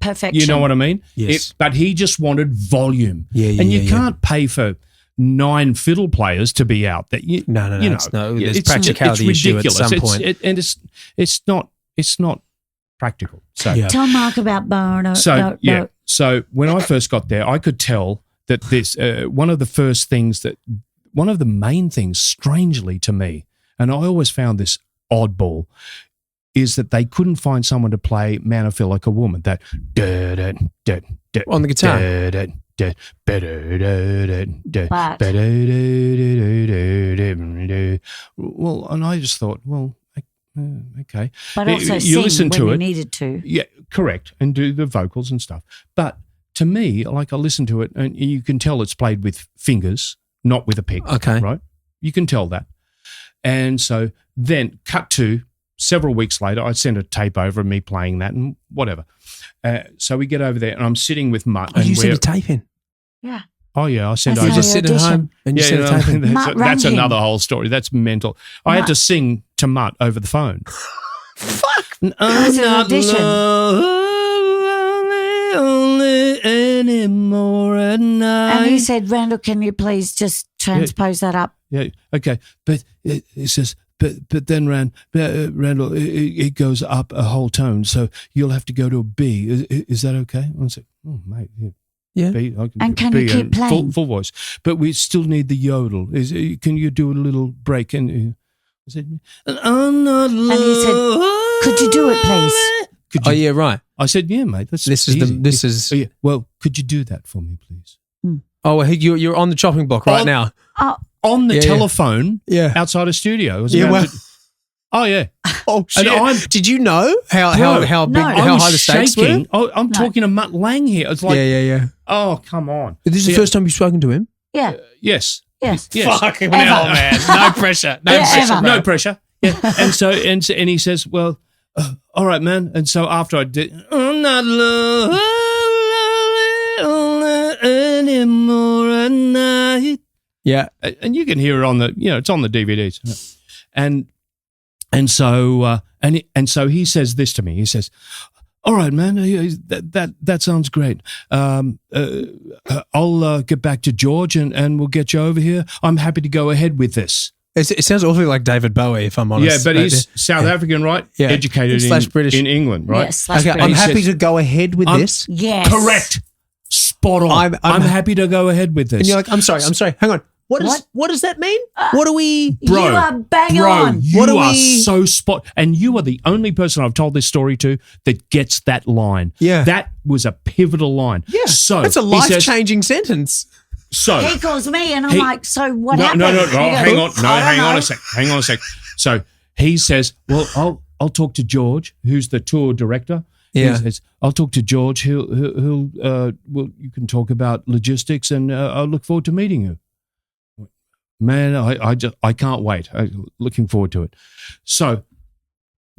S3: perfection.
S2: You know what I mean?
S1: Yes.
S2: But he just wanted volume.
S1: Yeah,
S2: and you
S1: yeah.
S2: can't pay for 9 fiddle players to be out there.
S1: No,
S2: you know,
S1: it's no. There's
S2: it's
S1: practicality
S2: it's
S1: issue at
S2: ridiculous.
S1: some point.
S2: It's not practical. So
S1: Yeah.
S3: Tell Mark about Bono.
S2: So when I first got there, I could tell that this one of the first things that one of the main things, strangely to me, and I always found this oddball, is that they couldn't find someone to play Man, I Feel Like a Woman. That
S1: On the guitar.
S2: Well, and I just thought, well, okay.
S3: But also
S2: you
S3: sing
S2: listen to
S3: when you
S2: it.
S3: needed to.
S2: Yeah, correct, and do the vocals and stuff. But to me, like I listen to it, and you can tell it's played with fingers, not with a pick.
S1: Okay.
S2: Right? You can tell that. And so then cut to several weeks later, I sent a tape over of me playing that and whatever. So we get over there, and I'm sitting with Mutt.
S1: Oh,
S2: and
S1: you sent a tape in?
S3: Yeah.
S2: Oh, yeah, I sent
S3: That's
S2: over.
S1: You just sit at
S3: audition.
S1: home and you sent a tape in?
S2: That's
S3: Mutt
S2: another
S3: rang him.
S2: whole story. That's mental. I had to sing to Mutt over the phone.
S1: Fuck.
S3: was an audition.
S2: Only anymore at night.
S3: And he said, Randall, can you please just transpose that up?
S2: Yeah, okay. But it says, but then Randall, it goes up a whole tone, so you'll have to go to a B. Is that okay? I said, oh, mate,
S1: Yeah.
S2: B, I
S3: And
S2: do
S3: can
S2: B
S3: you keep playing?
S2: full voice? But we still need the yodel. Can you do a little break? And I said, I'm not
S3: And he said, could you do it, please?
S2: Could
S1: Oh,
S2: you?
S1: yeah, right.
S2: I said, yeah, mate.
S1: This is
S2: easy. Oh, yeah. Well, could you do that for me, please?
S1: Oh, you're on the chopping block right now.
S3: Oh,
S2: On the
S1: Yeah, yeah.
S2: telephone
S1: Yeah.
S2: outside a studio. It was
S1: Yeah,
S2: about
S1: well-
S2: to- oh, yeah.
S1: Oh, shit.
S2: I'm-
S1: Did you know how big,
S3: No.
S2: I
S1: how
S2: was
S1: high the stakes
S2: shaking.
S1: were?
S2: I'm talking to Mutt Lang here. It's like,
S1: Yeah.
S2: oh, come on.
S1: This is the
S2: Yeah.
S1: first time you've spoken to him?
S3: yeah.
S2: Yes.
S3: Yes.
S2: Yes.
S1: Fucking
S3: Ever.
S1: hell, man. No pressure. No
S3: Yeah,
S1: pressure.
S3: ever.
S1: bro.
S2: No pressure. Yeah. and he says, well, all right, man. And so after I did, I'm not lonely anymore at night.
S1: Yeah.
S2: And you can hear it on the, it's on the DVDs. And so he says this to me. He says, all right, man, that sounds great. I'll get back to George and we'll get you over here. I'm happy to go ahead with this.
S1: It sounds awfully like David Bowie, if I'm honest.
S2: Yeah, but he's South African, right?
S1: Yeah.
S2: Educated
S1: Slash British.
S2: in England, right?
S3: Yes.
S1: Okay,
S2: And
S1: I'm
S2: he
S1: happy
S2: says-
S1: to go ahead with this.
S3: Yes.
S2: Correct. Spot on. I'm happy to go ahead with this.
S1: And you're like, I'm sorry. Hang on. What does that mean? What do we...
S2: Bro,
S3: you are bang
S2: Bro,
S3: on.
S2: you
S1: What do
S2: are
S1: we-
S2: so spot. And you are the only person I've told this story to that gets that line.
S1: Yeah.
S2: That was a pivotal line.
S1: Yeah.
S2: So
S1: That's a
S2: he says-
S1: life-changing sentence.
S2: So
S3: He calls me and I'm like, so what
S2: no,
S3: happened?
S2: no,
S3: He goes,
S2: hang on. No,
S3: "I don't
S2: hang on
S3: know."
S2: a sec. Hang on a sec. So he says, well, I'll talk to George, who's the tour director.
S1: Yeah.
S2: He says, I'll talk to George. He'll well, you can talk about logistics and I'll look forward to meeting you. Man, I can't wait. I'm looking forward to it. So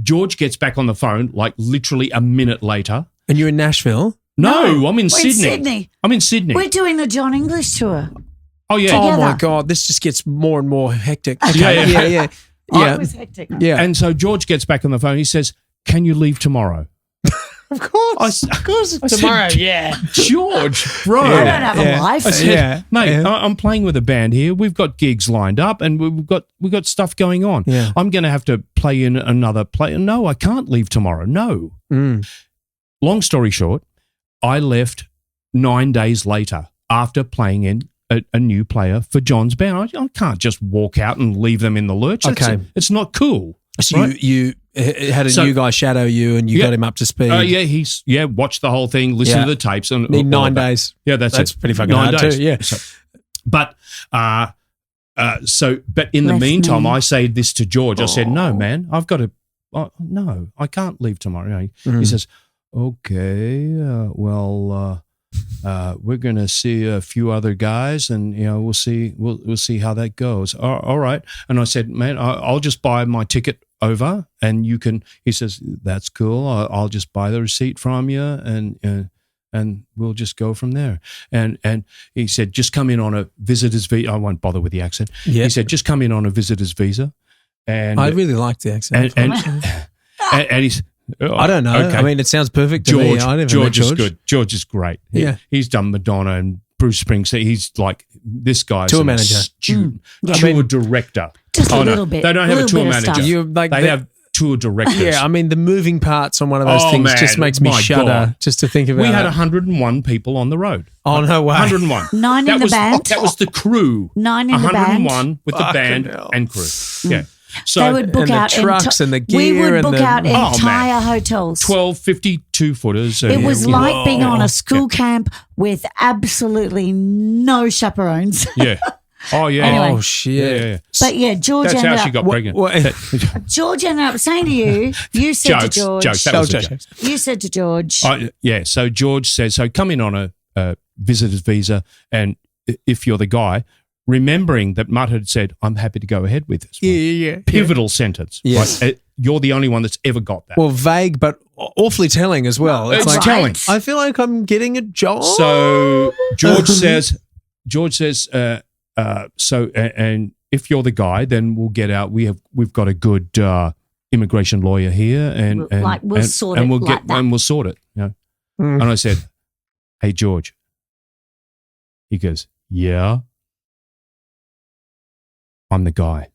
S2: George gets back on the phone like literally a minute later.
S1: And you're in Nashville?
S2: No, I'm in
S3: We're
S2: Sydney. I'm in Sydney.
S3: We're doing the John English tour.
S2: Oh, yeah.
S1: Oh, my
S3: Together.
S1: God. This just gets more and more hectic.
S2: Yeah,
S1: Okay.
S2: yeah.
S1: Yeah.
S3: It was hectic.
S1: Yeah.
S2: And so George gets back on the phone. He says, can you leave tomorrow?
S1: Of course. Of course.
S2: I said,
S1: Tomorrow, yeah.
S2: George, bro.
S3: I don't have
S1: Yeah.
S3: a life.
S2: I said,
S1: Yeah.
S2: mate,
S1: Yeah.
S2: I'm playing with a band here. We've got gigs lined up and we've got stuff going on.
S1: Yeah.
S2: I'm going to have to play in another play. No, I can't leave tomorrow. No.
S1: Mm.
S2: Long story short, I left 9 days later after playing in a new player for John's band. I can't just walk out and leave them in the lurch.
S1: Okay.
S2: It's not cool.
S1: So
S2: right?
S1: you had a
S2: So-
S1: new guy shadow you and you
S2: Yeah.
S1: got him up to speed.
S2: Yeah, watched the whole thing, listened
S1: Yeah.
S2: to the tapes. And
S1: Need
S2: all
S1: 9
S2: of that.
S1: days.
S2: Yeah, that's
S1: That's
S2: it.
S1: pretty fucking
S2: 9
S1: hard
S2: days.
S1: too, yeah.
S2: But but in the
S3: Left
S2: meantime,
S3: me.
S2: I say this to George. I said, no, man, I've got to, no, I can't leave tomorrow. He says, okay, we're going to see a few other guys and, we'll see how that goes. All right. And I said, man, I'll just buy my ticket over and you can, he says, that's cool. I'll just buy the receipt from you and we'll just go from there. And he said, just come in on a visitor's visa. I won't bother with the accent.
S1: Yeah.
S2: He said, just come in on a visitor's visa. And
S1: I really liked the accent.
S2: and he's,
S1: I don't know.
S2: okay.
S1: I mean, it sounds perfect to me. I never met
S2: George is good. George is great.
S1: Yeah.
S2: He's done Madonna and Bruce Springsteen. He's like, this guy's
S1: Tour
S2: an
S1: manager.
S2: astute
S3: Yeah.
S2: tour
S1: I mean-
S2: director.
S3: Just a
S2: no,
S3: little bit.
S2: They don't have a
S3: little
S2: tour
S3: bit of
S2: manager.
S3: stuff.
S1: You like
S2: They have tour directors.
S1: Yeah, I mean, the moving parts on one of those things
S2: man,
S1: just makes me
S2: my
S1: shudder
S2: God.
S1: just to think about
S2: We had
S1: it.
S2: 101 people on the road.
S1: Oh, no way.
S2: 101.
S3: 9 in the band.
S2: That was the crew.
S3: 9 in the band.
S2: 101 with the
S1: Fucking
S2: band
S1: hell.
S2: and crew. Yeah. So
S3: They would book
S1: and the
S3: out
S1: trucks and the
S3: we
S1: gear
S3: would
S1: and
S3: book
S1: the-
S3: out
S2: Oh, man.
S3: entire hotels.
S2: 12 52-footers.
S3: It was like being on
S2: Oh,
S3: a school camp with absolutely no chaperones.
S2: Yeah. Oh, yeah.
S3: Anyway.
S1: Oh,
S2: Yeah,
S1: shit.
S2: yeah, yeah.
S3: But yeah, George
S2: That's
S3: ended
S2: how she
S3: up.
S2: got pregnant.
S3: George ended up saying to you, you said to George,
S2: Jokes. That was a joke.
S3: you said to George,
S2: Yeah. So George says, so come in on a visitor's visa, and if you're the guy, remembering that Mutt had said, I'm happy to go ahead with this.
S1: Yeah,
S2: Right?
S1: yeah, yeah.
S2: Pivotal sentence.
S1: Yes.
S2: Right? You're the only one that's ever got that.
S1: Well, vague, but awfully telling as well.
S2: It's
S1: like,
S2: telling.
S1: I feel like I'm getting a job.
S2: So George says, and if you're the guy, then we'll get out. We've got a good immigration lawyer here, and
S3: we'll sort it
S2: and we'll
S3: like that.
S2: and we'll sort it. You know?
S1: Mm.
S2: And I said, "Hey George," he goes, "Yeah, I'm the guy.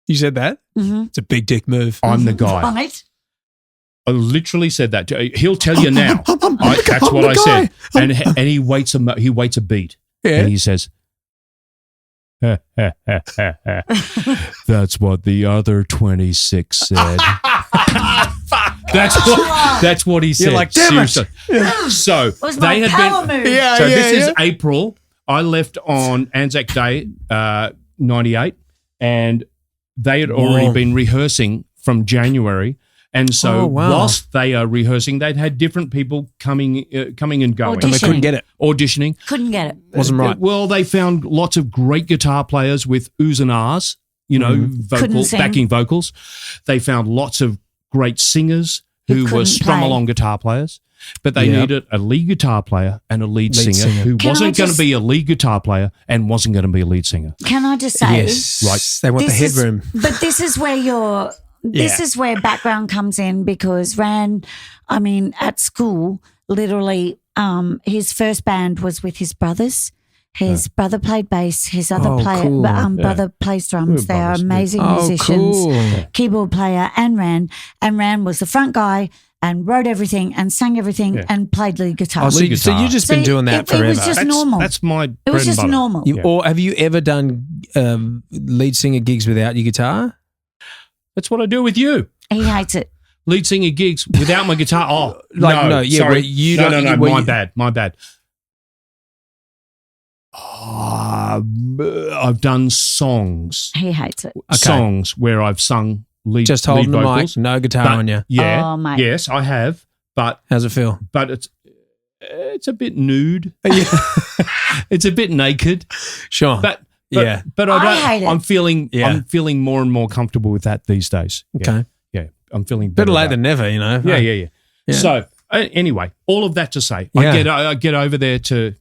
S1: You said that?
S3: Mhm.
S1: It's a big dick move.
S2: I'm the guy."
S3: right?
S2: I literally said that. He'll tell you now.
S1: I'm
S2: That's
S1: the
S2: what I
S1: guy.
S2: said. And he waits a beat.
S1: Yeah.
S2: And he says, "That's what the other 26 said." That's what he said.
S1: You're like, damn it.
S2: Seriously. So
S3: It was my
S2: they had
S3: power
S2: been.
S3: move.
S1: Yeah,
S2: So
S1: yeah,
S2: this
S1: yeah.
S2: is April. I left on Anzac Day, 98, and they had already
S1: Whoa.
S2: been rehearsing from January. And so
S1: Oh, wow.
S2: whilst they are rehearsing, they'd had different people coming and going.
S1: And they
S3: Auditioning.
S1: couldn't get it.
S2: Auditioning.
S3: Couldn't get it.
S1: Wasn't right.
S2: Well, they found lots of great guitar players with oohs and ahs,
S1: Mm-hmm.
S3: Couldn't sing.
S2: backing vocals. They found lots of great singers who were
S3: couldn't
S2: strum-along guitar players, but they
S1: Yep.
S2: needed a lead guitar player and a lead
S1: Lead
S2: singer
S1: singer.
S2: who
S3: Can I
S2: wasn't going to
S3: just-
S2: be a lead guitar player and wasn't going to be a lead singer.
S3: Can I just say,
S1: Yes.
S2: Right.
S1: They want the
S3: this is-
S1: headroom.
S3: but this is where this
S1: Yeah.
S3: is where background comes in, because at school, literally, his first band was with his brothers. His brother played bass. His other
S1: Oh, cool.
S3: brother plays drums.
S2: We
S3: They
S2: were
S3: are
S2: brothers, yeah.
S3: amazing
S1: Oh,
S3: musicians.
S1: cool.
S3: Keyboard player and Ran was the front guy and wrote everything and sang everything
S2: Yeah.
S3: and played lead guitar.
S1: Oh, so
S2: Lead
S1: you've just
S3: So
S1: been doing that
S3: it
S1: forever.
S3: was just normal.
S2: That's my
S3: It was
S2: bread and
S3: just
S2: butter.
S3: normal.
S1: You- Or have you ever done lead singer gigs without your guitar?
S2: That's what I do with you.
S3: He hates it.
S2: Lead singer gigs without my guitar. Oh,
S1: No, yeah,
S2: sorry.
S1: where you
S2: no,
S1: don't-
S2: no,
S1: where
S2: my
S1: you-
S2: bad. I've done songs.
S3: He hates it.
S2: Songs where I've sung lead
S1: Just holding
S2: lead
S1: the
S2: vocals.
S1: mic, no guitar
S2: But-
S1: on you.
S2: Yeah.
S3: Oh, mate.
S2: Yes, I have. But
S1: How's it feel?
S2: it's a bit nude.
S1: Yeah.
S2: It's a bit naked.
S1: Sure.
S2: But
S1: Yeah.
S2: But
S3: I
S2: I don't.
S3: hate it.
S2: I'm feeling more and more comfortable with that these days. Yeah.
S1: Okay.
S2: Yeah. I'm feeling
S1: Better late
S2: about
S1: than never, you know.
S2: Yeah.
S1: Yeah.
S2: So anyway, all of that to say,
S1: Yeah.
S2: I get over there to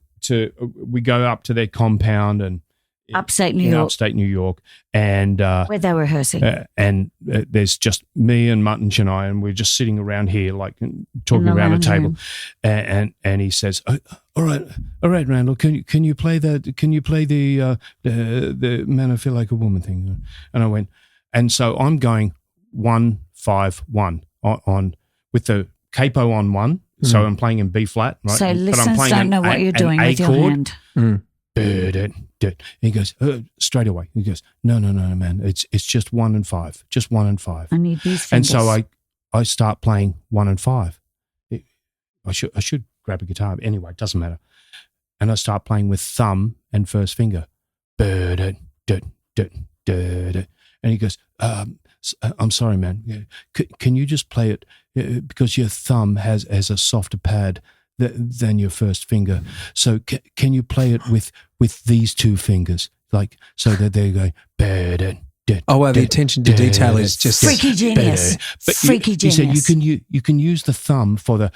S2: we go up to their compound and
S3: Upstate New
S2: in
S3: York,
S2: upstate New York, and
S3: where they were rehearsing.
S2: there's just me and Mutt and Chennai, and we're just sitting around here, like talking around a
S3: lounge
S2: table,
S3: room.
S2: and he says, "Oh, all right, Randall, can you play the Man I Feel Like a Woman thing?" And I went, and so I'm going 1-5-1 on with the capo on one, so I'm playing in B flat, right?
S3: So
S2: But I'm
S3: listeners
S2: playing
S3: don't know what you're doing with your hand.
S2: He goes straight away. He goes, no, man. It's just 1 and 5, just 1 and 5.
S3: I need these
S2: And
S3: fingers.
S2: so I start playing 1 and 5. I should grab a guitar. Anyway, it doesn't matter. And I start playing with thumb and first finger. And he goes, I'm sorry, man. Can you just play it because your thumb has a softer pad than your first finger. So can you play it with these two fingers, like so that they're going.
S1: Oh, wow, the attention to detail is just
S3: freaky genius. Freaky
S2: He
S3: genius.
S2: said you can use the thumb for the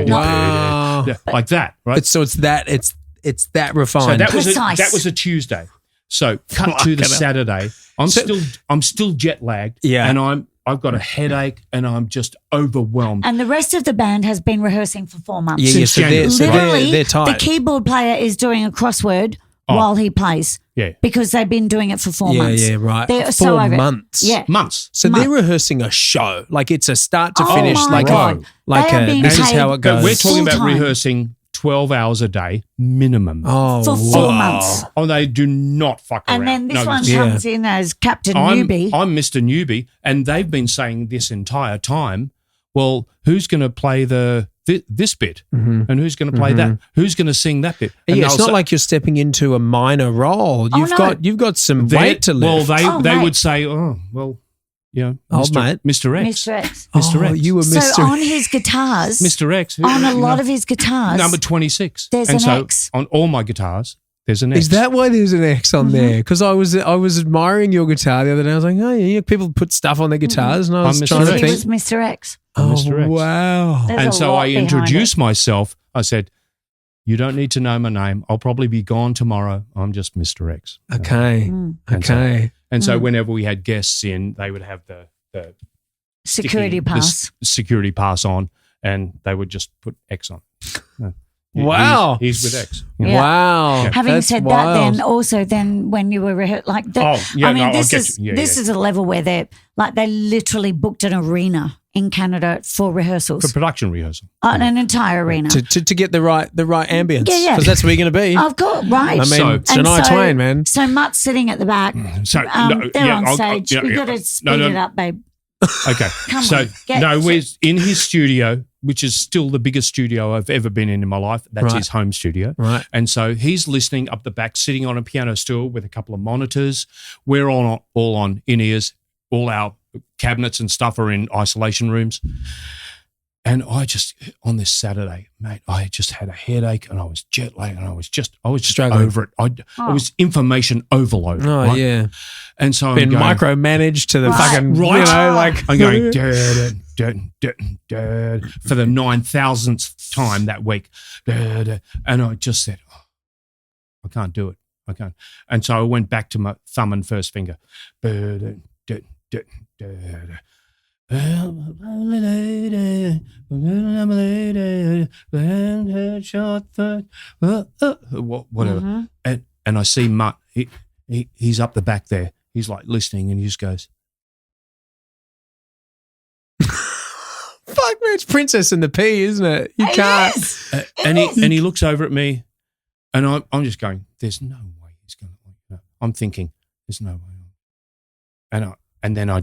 S1: Wow.
S2: like that, right?
S1: It's that refined.
S2: So
S3: Precise.
S2: that was a Tuesday. So cut to the Saturday. I'm still jet lagged.
S1: Yeah.
S2: And I've got a headache and I'm just overwhelmed.
S3: And the rest of the band has been rehearsing for 4 months.
S1: yeah,
S2: since
S1: so
S2: January.
S1: they're
S3: Literally,
S1: they're tight.
S3: the keyboard player is doing a crossword while he plays.
S2: Yeah.
S3: Because they've been doing it for 4 months.
S1: Yeah, right.
S3: They're
S1: 4
S3: so over it.
S1: months.
S3: Yeah.
S2: Months.
S1: So they're rehearsing a show. Like it's a start to
S3: Oh
S1: finish.
S3: my God.
S1: Like
S3: They are being
S1: this is
S3: paid
S1: how it goes.
S2: We're talking about
S3: Full-time.
S2: rehearsing 12 hours a day minimum.
S3: For 4 months.
S2: Oh, they do not fuck around.
S3: And then this
S2: No,
S3: one
S2: it's-
S3: comes in as Captain Newbie.
S2: I'm Mr. Newbie, and they've been saying this entire time, well, who's going to play this bit? And who's going to play that? Who's going to sing that bit? And
S1: Yeah, it's
S2: they'll
S1: not
S2: say-
S1: like you're stepping into a minor role.
S3: Oh,
S1: You've got some
S2: they-
S1: weight to lift.
S2: Well, they
S3: mate.
S2: would say, oh, well, yeah,
S1: Old mate.
S2: Mr. X.
S3: Mr. X.
S2: Mr. X.
S1: You were
S3: So
S1: Mr.
S3: on his guitars,
S2: Mr. X.
S3: on a lot of his guitars,
S2: Number 26.
S3: there's
S2: and
S3: an
S2: so
S3: X.
S2: on all my guitars, there's an X.
S1: Is that why there's an X on
S3: Mm-hmm.
S1: there? Because I was admiring your guitar the other day. I was like, oh yeah, people put stuff on their guitars, and I was
S2: I'm Mr.
S1: trying to
S3: he
S2: X.
S1: think.
S3: was Mr. X.
S1: Oh
S2: Mr. X.
S1: wow!
S3: There's
S2: And
S3: a
S2: so
S3: lot
S2: I
S3: behind
S2: introduced
S3: it.
S2: myself. I said, you don't need to know my name. I'll probably be gone tomorrow. I'm just Mr. X.
S1: Okay,
S3: Mm.
S1: okay.
S2: And so whenever we had guests in, they would have the
S3: Security
S2: sticky-
S3: pass.
S2: the security pass on, and they would just put X on.
S1: Wow.
S2: He's with X.
S3: Yeah.
S1: Wow.
S3: Having
S1: That's
S3: said
S1: wild.
S3: that, then when you were like,
S2: Oh, yeah,
S3: I mean,
S2: no, I'll
S3: this
S2: get
S3: is
S2: you. Yeah,
S3: this
S2: yeah.
S3: is a level where they literally booked an arena in Canada for rehearsals,
S2: For production rehearsal.
S3: an entire arena.
S1: to get the right ambience.
S3: Yeah, yeah.
S1: Because that's where you're going to be.
S3: Of course, right.
S1: I mean,
S2: So-
S1: Shania Twain, man.
S3: So Mutt's sitting at the back.
S2: So
S3: They're on stage.
S2: yeah,
S3: we
S2: yeah.
S3: got to speed it up, babe.
S2: Okay.
S3: Come
S2: so
S3: on, get-
S2: no, we're in his studio, which is still the biggest studio I've ever been in my life. That's
S1: Right.
S2: his home studio.
S1: Right.
S2: And so he's listening up the back, sitting on a piano stool with a couple of monitors. We're all on in-ears. All our cabinets and stuff are in isolation rooms. And I just, on this Saturday, mate, I just had a headache and I was jet lagged and I was just
S1: Struggling.
S2: over it. I was information overload.
S1: Oh
S2: right?
S1: yeah.
S2: And so
S1: Been
S2: I'm going,
S1: micromanaged to the
S3: Right.
S1: fucking
S2: Right.
S1: you know, like
S2: I'm going for the 9,000th time that week. And I just said, oh, I can't do it. I can't. And so I went back to my thumb and first finger. Whatever. And I see Mutt. He's up the back there. He's like listening and he just goes,
S1: fuck, man, it's Princess and the Pea, isn't it? You can't.
S3: Yes.
S2: and he looks over at me, and I'm just going, "There's no way he's going to." I'm thinking, "There's no way." And then I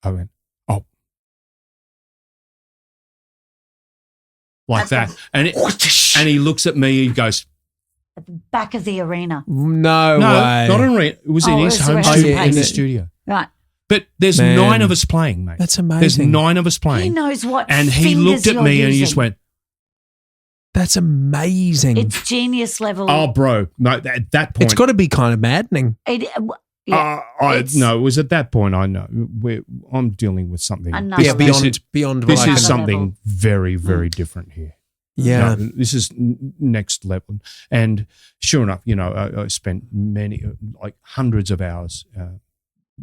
S2: went, "Oh," like
S3: That's
S2: that, and he looks at me. He goes,
S3: At the back of the arena.
S1: No,
S2: "No,
S1: way.
S2: not in it was in
S3: Oh,
S2: his
S3: it was
S2: home
S3: the
S2: studio,
S3: rehearsal
S2: in the
S3: place.
S2: studio."
S3: Right.
S2: But there's
S1: Man.
S2: 9 of us playing, mate.
S1: That's
S2: There's
S1: amazing.
S2: 9 of us playing.
S3: He knows what
S2: and he
S3: fingers
S2: looked at
S3: you're
S2: me and he just
S3: using.
S2: went,
S1: That's amazing.
S3: It's genius level.
S2: "Oh, bro, no." At that point,
S1: It's got to be kind of maddening.
S3: Yeah, it's-
S2: no, it was at that point I know I'm dealing with something.
S3: Another
S1: Yeah,
S3: level.
S1: beyond.
S2: This
S1: what I
S2: is
S1: can-
S2: something
S3: level.
S2: very, very different here.
S1: Yeah.
S2: No, this is next level. And sure enough, I spent like hundreds of hours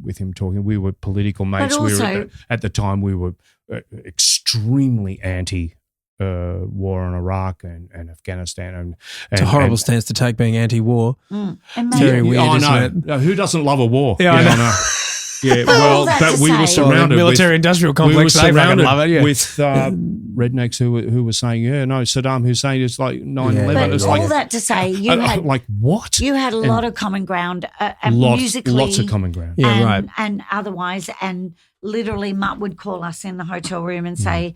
S2: with him talking. We were political mates.
S3: also-
S2: At the time, we were extremely anti war in Iraq and Afghanistan. And
S1: It's a horrible stance to take, being anti-war.
S3: And
S1: Very
S3: maybe-
S1: weird,
S2: Oh,
S1: isn't
S2: no.
S1: it?
S2: No, who doesn't love a war?
S1: Yeah, I know.
S2: know. Yeah,
S3: But all
S2: well,
S3: that
S2: but
S3: to
S2: we were
S3: say-
S2: surrounded with
S1: military-industrial
S2: we were
S1: complex. They fucking
S2: surrounded
S1: love it. Yeah.
S2: with rednecks who were saying, yeah, no, Saddam Hussein is like 9/11.
S3: But
S2: It's
S3: all
S2: like,
S3: that to say, you had
S2: like what?
S3: you had a lot of common ground, and musically,
S2: lots of common ground.
S1: Yeah,
S3: and,
S1: right.
S3: and otherwise, and literally, Mutt would call us in the hotel room
S2: Mm.
S3: and say,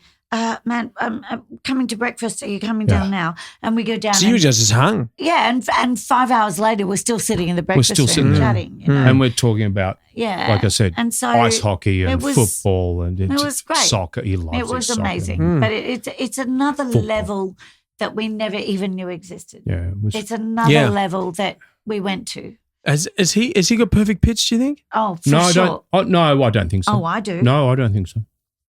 S3: "Man, I'm coming to breakfast. Are you coming down now?" And we go down.
S1: So you
S3: and,
S1: just as hung.
S3: yeah, and 5 hours later, we're still sitting in the breakfast
S2: still
S3: room
S2: sitting there.
S3: chatting. You know?
S2: And we're talking about,
S3: Yeah,
S2: like I said,
S3: and so
S2: ice hockey and
S3: it was-
S2: football and
S3: it was great.
S2: soccer. He loves
S3: It was
S2: his soccer.
S3: amazing, but it's another level that we never even knew existed.
S2: Yeah, it was.
S3: It's another
S1: Yeah.
S3: level that we went to.
S1: Has he got perfect pitch, do you think?
S3: Oh, for
S2: no, I
S3: sure.
S2: don't. Oh, no, I don't think so.
S3: Oh, I do.
S2: No, I don't think so.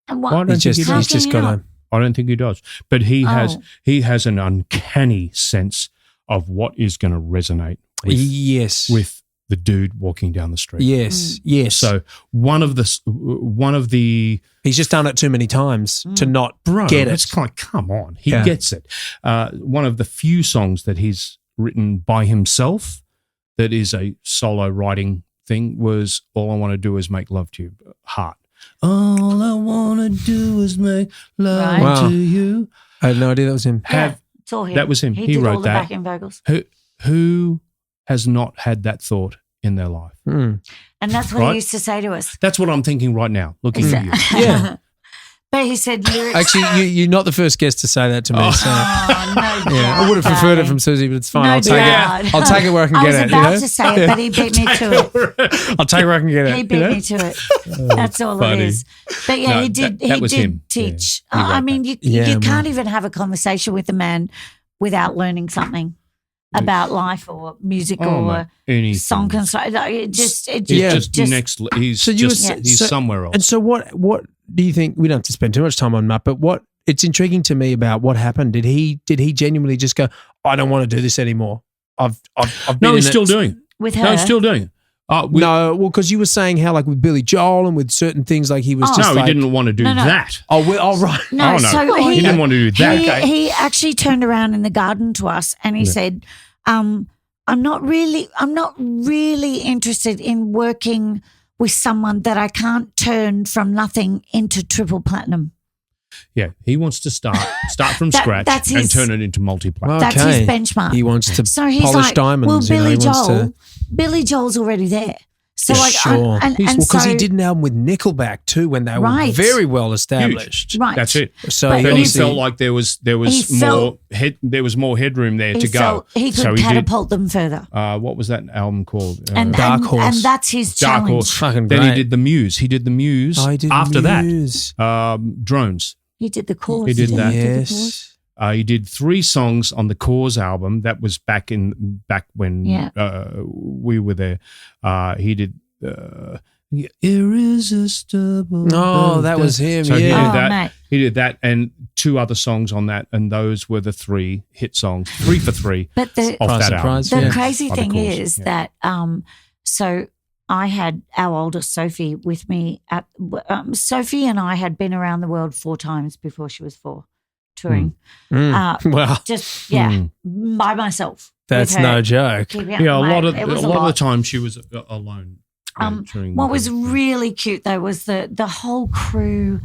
S3: And
S2: I don't think he
S3: How
S1: He's
S3: can
S1: just
S3: you
S1: got
S3: not?
S1: a.
S2: I don't think he does. But he
S3: Oh.
S2: has an uncanny sense of what is going to resonate
S1: Yes.
S2: with the dude walking down the street.
S1: Yes. Yes.
S2: So one of the
S1: he's just done it too many times to not get it.
S2: It's kind of, come on, he
S1: Yeah.
S2: gets it. One of the few songs that he's written by himself that is a solo writing thing was All I Want to Do Is Make Love to You, Heart. All I want to do is make love to you.
S1: I had no idea that was him.
S3: It's all him.
S2: That was him.
S3: He
S2: He
S3: did
S2: wrote
S3: all the
S2: that.
S3: backing vocals.
S2: Who has not had that thought in their life?
S1: Mm.
S3: And that's what
S2: Right?
S3: he used to say to us.
S2: That's what I'm thinking right now, looking at you.
S1: Yeah.
S3: But he said lyrics.
S1: Actually, you're not the first guest to say that to me.
S2: Oh.
S1: So.
S3: Oh, no
S1: Yeah, I would have preferred it from Suzie, but it's fine.
S3: No
S1: I'll take
S3: doubt.
S1: it. I'll take it where I can
S3: I
S1: get
S3: was
S1: it.
S3: about to say it, but he beat me to it.
S1: I'll take it where I can get it.
S3: He beat me to it. That's all
S2: funny.
S3: it is. But yeah,
S2: No,
S3: he did.
S2: that
S3: He
S2: was
S3: did
S2: him.
S3: teach.
S2: Yeah, he wrote
S3: I mean, you
S1: Yeah,
S3: can't even have a conversation with a man without learning something about life or music or
S2: anything.
S3: song construction. He's
S2: He's just next. He's
S1: So you
S2: just
S1: were-
S2: he's
S1: so-
S2: somewhere else.
S1: And so, what do you think? We don't have to spend too much time on Matt, but what? It's intriguing to me about what happened. Did he genuinely just go, I don't want to do this anymore? I've been
S2: No,
S1: in
S2: he's
S1: it."
S2: still doing it.
S3: with her.
S2: No, he's still doing it.
S1: No, well, because you were saying how, like with Billy Joel and with certain things, like he was
S3: Oh.
S1: just
S2: No,
S1: like,
S2: he didn't want to do
S3: No, no.
S2: that.
S1: Oh, right.
S3: No,
S2: Oh, no.
S3: so
S2: He didn't want to do that.
S3: He actually turned around in the garden to us and he said, I'm not really interested in working with someone that I can't turn from nothing into triple platinum.
S2: Yeah, he wants to start from scratch
S3: that's
S2: and
S3: his-
S2: turn it into multi-platinum.
S3: That's
S1: Okay.
S3: his benchmark.
S1: He wants to
S3: So he's
S1: polish
S3: like,
S1: diamonds.
S3: well,
S1: you know,
S3: Billy
S1: he wants to.
S3: Billy Joel's already there. So like,
S1: Sure. Because
S3: so,
S1: he did an album with Nickelback too when they were
S3: Right.
S1: very well established.
S3: right.
S2: That's it.
S1: So
S3: But
S1: he
S2: Then he
S1: obviously-
S2: felt like there was
S3: He
S2: more headroom there
S3: He
S2: to go.
S3: felt he could
S2: So
S3: catapult them further.
S2: What was that album called?
S1: Dark Horse.
S3: And that's his
S2: Dark
S3: challenge.
S2: Horse.
S1: Fucking
S2: Then
S1: great.
S2: he did the Muse. He did the Muse.
S1: Oh, he did
S2: after
S1: Muse.
S2: that. Drones.
S3: He did the chorus.
S2: He did
S3: didn't
S2: that.
S3: He did the chorus?
S1: Yes.
S2: He did 3 songs on the Cause album. That was back when
S3: Yeah.
S2: we were there. He did Irresistible.
S1: Oh, that was him.
S2: So
S1: yeah.
S2: he did
S3: Oh,
S2: that.
S3: mate.
S2: He did that and 2 other songs on that, and those were the 3 hit songs, 3 for 3
S3: But the
S2: off
S1: Price
S2: that
S1: and
S2: album.
S1: Price,
S3: the
S1: yeah.
S3: crazy
S2: Of
S3: thing
S2: course,
S3: is
S2: yeah.
S3: that so I had our oldest Sophie with me at Sophie and I had been around the world 4 times before she was 4 touring.
S1: Wow.
S3: Just
S2: Hmm.
S3: by myself.
S1: That's
S3: with her,
S1: no joke.
S3: keeping up
S2: Yeah, a
S3: with
S2: lot
S3: my-
S2: of
S3: it was a
S2: the
S3: lot.
S2: time she was alone. during
S3: What
S2: the-
S3: was really cute though was the whole crew,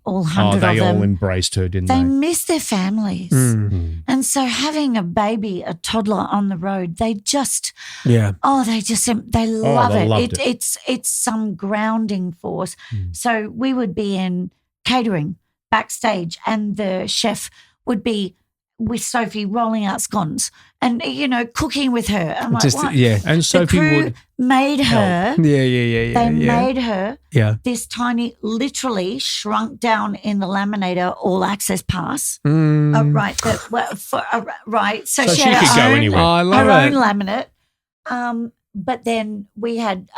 S3: all 100
S2: they
S3: of them.
S2: all embraced her, didn't
S3: They
S2: they?
S3: miss their families.
S1: Mm.
S3: And so having a baby, a toddler on the road, they just,
S1: Yeah.
S3: they love
S2: they
S3: it.
S2: loved it.
S3: It's some grounding force. So we would be in catering backstage and the chef would be with Sophie rolling out scones and, cooking with her. I'm like,
S1: Just
S3: what?
S1: yeah.
S2: And
S3: The
S2: Sophie
S3: crew
S2: would
S3: made her,
S1: Yeah.
S3: they made her
S1: Yeah.
S3: this tiny, literally shrunk down in the laminator all access pass.
S1: Mm.
S3: Right. Right. So,
S2: So
S3: she
S2: she
S3: had
S2: could
S3: her
S2: go
S3: own,
S2: anywhere.
S1: Oh, I love
S3: her
S1: it.
S3: own laminate. But then we had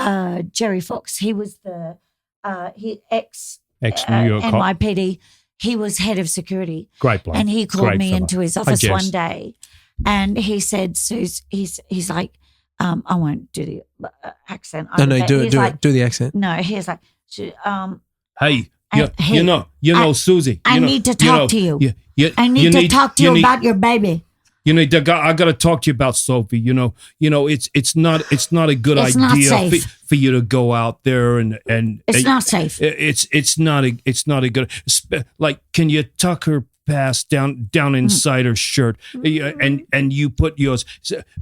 S3: Jerry Fox. He was the
S2: ex-New York cop.
S3: NYPD. He was head of security.
S2: Great bloke.
S3: And he called
S2: Great
S3: me
S2: fella.
S3: into his
S2: I
S3: office
S2: guess.
S3: one day and he said, Suze, he's like, I won't do the accent.
S1: No,
S3: He's
S1: do
S3: like,
S1: it. Do the accent.
S3: No, he's like,
S2: Hey,
S3: Hey,
S2: you know, Suzie.
S3: I need to talk to you. I
S2: you
S3: need to talk to you about your baby.
S2: You know, I got to talk to you about Sophie. You know, it's not a good
S3: It's not
S2: idea
S3: safe.
S2: for you to go out there and
S3: It's not safe.
S2: It's not a good. Like, can you tuck her past down inside her shirt, and you put yours?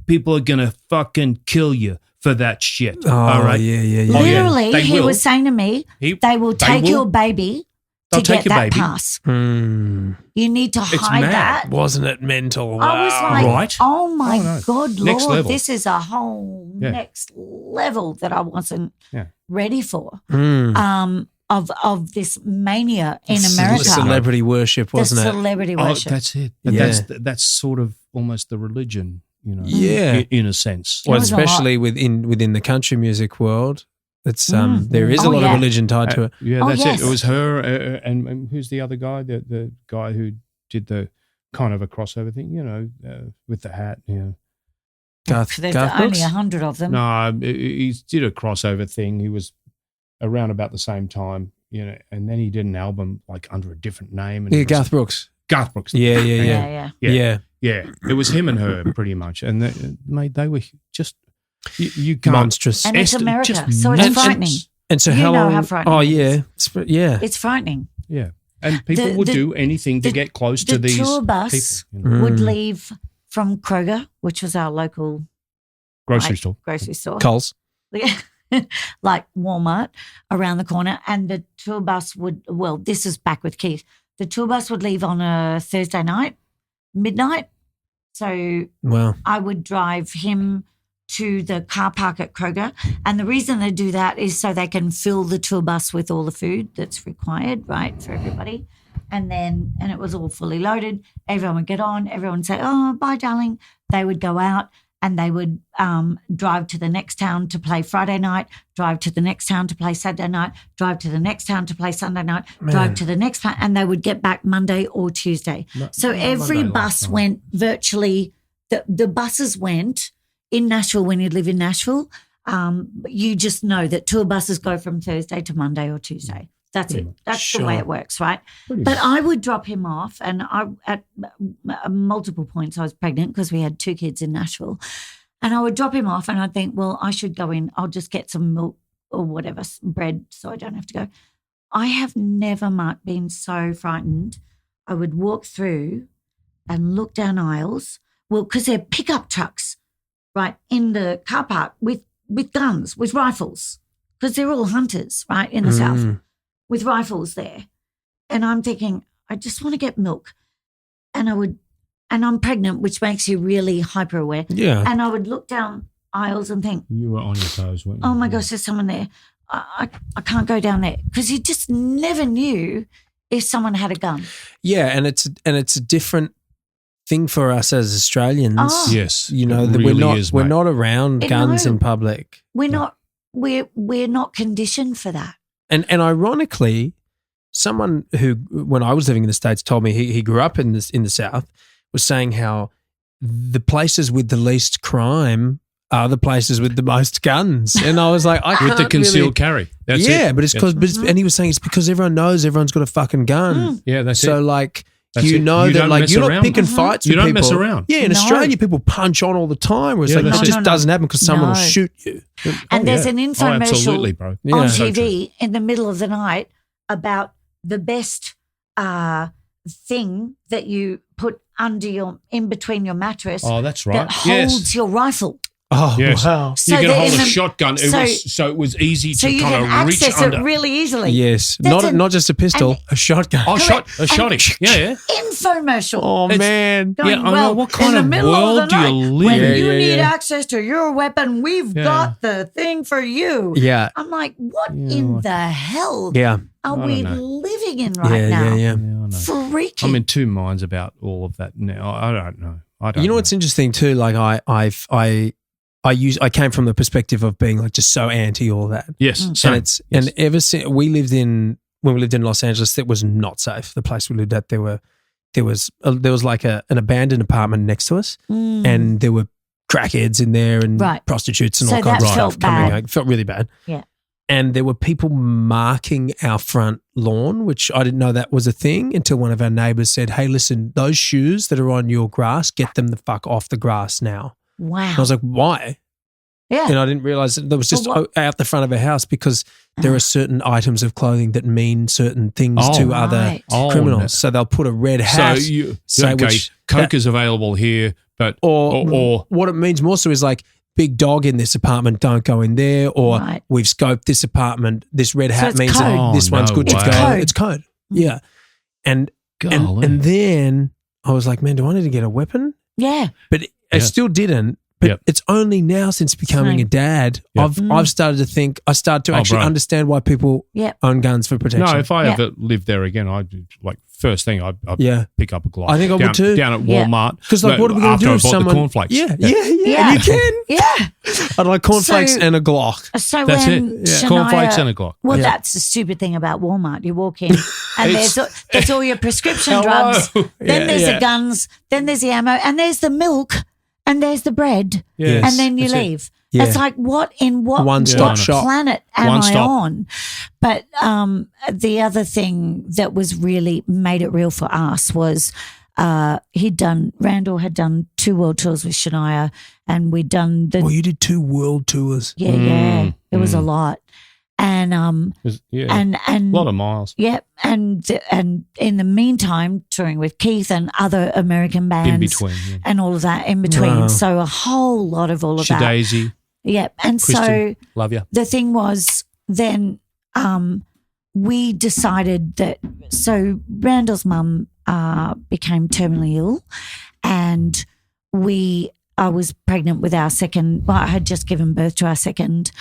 S2: People are gonna fucking kill you for that shit.
S1: Oh,
S2: all right.
S1: yeah.
S2: Oh, yeah.
S3: Literally,
S2: They
S3: he
S2: will.
S3: was saying to me, they will take your baby to
S2: They'll take
S3: get
S2: your
S3: that
S2: baby.
S3: pass.
S1: Mm.
S3: You need to hide
S2: mad.
S3: that.
S1: Wasn't it mental? Wow.
S3: I was like,
S2: Right.
S3: oh my
S2: Oh, no.
S3: God,
S2: Next
S3: Lord,
S2: level.
S3: this is a whole
S2: Yeah.
S3: next level that I wasn't
S2: Yeah.
S3: ready for.
S1: Mm.
S3: Of this mania in
S1: The
S3: America,
S1: celebrity worship,
S3: the
S1: wasn't it?
S3: celebrity
S2: Oh,
S3: worship.
S2: that's it.
S1: Yeah.
S2: That's sort of almost the religion,
S1: Yeah.
S2: in a sense.
S1: Well,
S3: It was a lot.
S1: especially within the country music world, it's there is a
S3: Oh,
S1: lot
S3: yeah.
S1: of religion tied to it.
S2: Yeah,
S3: Oh,
S2: that's
S3: yes.
S2: it. It was her and who's the other guy? The guy who did the kind of a crossover thing, with the hat.
S1: Garth
S3: There's
S1: Brooks?
S3: only 100 of them.
S2: No, he did a crossover thing. He was around about the same time, and then he did an album like under a different name. And
S1: Yeah,
S2: it was
S1: Garth Brooks.
S2: Garth Brooks.
S1: Yeah.
S3: Yeah.
S2: Yeah. It was him and her pretty much, and they were just You can't.
S1: monstrous.
S3: And it's
S2: Est-
S3: America,
S2: just
S3: so it's
S2: monstrous.
S3: frightening.
S1: And so
S3: You
S1: how
S3: know
S1: long?
S3: how frightening
S1: Oh
S3: it
S1: yeah,
S3: is.
S1: yeah.
S3: It's frightening.
S2: Yeah. And people
S3: The-
S2: would
S3: the-
S2: do anything to
S3: the-
S2: get close
S3: the
S2: to these
S3: tour bus
S2: people. You know.
S3: would leave from Kroger, which was our local
S2: Grocery store.
S3: grocery store,
S1: Coles.
S3: like Walmart around the corner. And the tour bus would, well, this is back with Keith. The tour bus would leave on a Thursday night, midnight. So
S1: Wow.
S3: I would drive him to the car park at Kroger. And the reason they do that is so they can fill the tour bus with all the food that's required, right, for everybody. And it was all fully loaded. Everyone would get on. Everyone would say, oh, bye, darling. They would go out and they would drive to the next town to play Friday night, drive to the next town to play Saturday night, drive to the next town to play Sunday night, drive to the next town, and they would get back Monday or Tuesday. So every
S2: Monday
S3: bus
S2: last night.
S3: went virtually, the buses went in Nashville when you live in Nashville. You just know that tour buses go from Thursday to Monday or Tuesday. That's it. That's the way it works, right? But I would drop him off, and at multiple points I was pregnant because we had 2 kids in Nashville, and I would drop him off, and I'd think, well, I should go in. I'll just get some milk or whatever, bread, so I don't have to go. I have never, Mark, been so frightened. I would walk through and look down aisles, well, because they're pickup trucks, right, in the car park with guns, with rifles, because they're all hunters, right, in the South. With rifles there. And I'm thinking, I just want to get milk. And I'm pregnant, which makes you really hyper aware.
S1: Yeah.
S3: And I would look down aisles and think,
S2: You were on your toes, weren't you?
S3: oh my gosh, there's someone there. I can't go down there. Because you just never knew if someone had a gun.
S1: Yeah, and it's a different thing for us as Australians.
S3: Oh.
S2: Yes.
S1: You know,
S2: it
S1: that
S2: really
S1: we're
S2: mate.
S1: not around guns
S3: No.
S1: in public.
S3: We're not conditioned for that.
S1: And ironically, someone who, when I was living in the States, told me he grew up in the South, was saying how the places with the least crime are the places with the most guns. And I was like, I can't
S2: With the concealed
S1: really,
S2: carry. That's
S1: yeah,
S2: it.
S1: but it's because, and he was saying it's because everyone knows everyone's got a fucking gun.
S2: Yeah, that's
S1: So
S2: it.
S1: like,
S2: That's
S1: you
S2: it.
S1: know
S2: You
S1: that
S2: don't
S1: like
S2: mess
S1: you're
S2: around.
S1: not picking fights
S2: You
S1: with
S2: don't
S1: people.
S2: mess around.
S1: Yeah, in
S3: No.
S1: Australia, people punch on all the time. Whereas
S2: Yeah,
S1: like,
S2: that's
S1: that
S2: it.
S1: just
S3: No.
S1: doesn't happen because someone will
S3: No.
S1: shoot you.
S3: And there's an
S2: Oh,
S3: infomercial
S2: absolutely, bro.
S1: Yeah.
S3: on
S2: So
S3: TV in the middle of the night about the best thing that you put in between your mattress
S2: Oh, that's right.
S3: that holds your rifle.
S1: Oh,
S2: Yes.
S1: wow.
S3: So
S2: you can
S3: they're
S2: hold
S3: in
S2: a
S3: the-
S2: shotgun.
S3: so-
S2: It was easy
S3: So
S2: to
S3: you
S2: kind
S3: can
S2: of reach
S3: access
S2: under.
S3: it really easily.
S1: Yes.
S3: That's
S1: Not just a pistol,
S3: and-
S1: a shotgun.
S2: Oh,
S3: Correct.
S2: a shotty. Yeah.
S3: Infomercial.
S1: Oh,
S2: It's-
S1: man.
S3: Going,
S2: Yeah, I know.
S3: well,
S2: What kind
S3: in
S2: of
S3: the middle
S2: world
S3: of the
S2: do you
S3: night,
S2: live
S3: when
S2: in?
S3: you
S1: Yeah,
S3: need
S1: yeah.
S3: access to your weapon, we've
S2: Yeah.
S3: got the thing for you.
S1: Yeah.
S3: I'm like, what
S2: Yeah,
S3: in
S2: like-
S3: the hell
S1: Yeah.
S3: are
S2: I
S3: we
S2: don't know.
S3: living in right
S1: Yeah,
S3: now?
S1: yeah, yeah.
S2: Yeah, I know.
S3: Freaky.
S2: I'm in two minds about all of that now. I don't know.
S1: You know what's interesting too? Like I came from the perspective of being like just so anti all that.
S2: Yes.
S3: Mm.
S2: Same.
S1: And ever since when we lived in Los Angeles, it was not safe. The place we lived at, there was like an abandoned apartment next to us,
S3: Mm.
S1: and there were crackheads in there and
S3: Right.
S1: prostitutes and
S3: So
S1: all kinds
S3: that
S1: of
S3: felt
S1: stuff coming
S3: bad.
S1: out. It felt really bad.
S3: Yeah.
S1: And there were people marking our front lawn, which I didn't know that was a thing until one of our neighbors said, "Hey, listen, those shoes that are on your grass, get them the fuck off the grass now."
S3: Wow.
S1: And I was like, "Why?"
S3: yeah.
S1: And I didn't realize that was just
S3: Well,
S1: out the front of a house because there are certain items of clothing that mean certain things
S2: Oh,
S1: to other
S3: right.
S2: Oh,
S1: criminals.
S2: no.
S1: So they'll put a red
S2: So
S1: hat.
S2: you
S1: say
S2: okay?
S1: which-
S2: Coke is available here, but
S1: or what it means more so is like, big dog in this apartment, don't go in there. Or
S3: Right.
S1: we've scoped this apartment. This red hat
S3: it's
S1: means
S3: code.
S1: that this
S2: Oh,
S1: one's
S2: no
S1: good to
S2: way.
S1: go.
S3: It's code.
S1: It's code. Yeah. And
S2: golly.
S1: then I was like, man, do I need to get a weapon?
S3: Yeah.
S1: But I
S2: Yeah.
S1: still didn't. But
S2: Yep.
S1: it's only now since becoming
S3: Same.
S1: a dad,
S2: Yep.
S1: I've started to think, I started to actually
S2: bro.
S1: understand why people
S3: Yep.
S1: own guns for protection.
S2: no, if I
S3: Yeah.
S2: ever lived there again, I'd like first thing I'd
S1: Yeah.
S2: pick up a Glock.
S1: I think I would
S2: down,
S1: too.
S2: down at
S3: Yeah.
S2: Walmart.
S1: Because like, what are we going to
S2: after
S1: do
S2: I
S1: if
S2: bought
S1: someone?
S2: the cornflakes?
S1: Yeah.
S3: Yeah.
S1: And you can.
S3: Yeah.
S1: I'd like cornflakes
S3: So-
S1: and a Glock.
S3: So
S2: That's
S3: when
S2: it.
S3: Shania,
S2: Cornflakes and a Glock.
S3: Well,
S1: Yeah.
S3: that's the stupid thing about Walmart. You walk in and there's all your prescription
S2: Hello.
S3: drugs. Then
S1: Yeah,
S3: there's
S1: yeah.
S3: the guns. Then there's the ammo. And there's the milk. And there's the bread.
S1: Yes.
S3: And then you
S2: That's it.
S3: leave.
S1: Yeah.
S3: It's like, what
S1: One-stop shop.
S3: planet am
S2: One
S3: I
S2: stop.
S3: on? But the other thing that was really made it real for us was Randall had done 2 world tours with Shania, and we'd done the.
S1: Well, you did 2 world tours.
S3: Yeah. It was a lot. And and
S2: a lot of miles.
S3: Yeah, and in the meantime, touring with Keith and other American bands
S2: In between, yeah.
S3: and all of that in between.
S1: Wow.
S3: So a whole lot of all of that.
S2: Daisy,
S3: Yeah, and
S2: Kristen,
S3: so
S2: love you.
S3: the thing was then we decided that Randall's mum became terminally ill, and I was pregnant with our second. Well, I had just given birth to our second.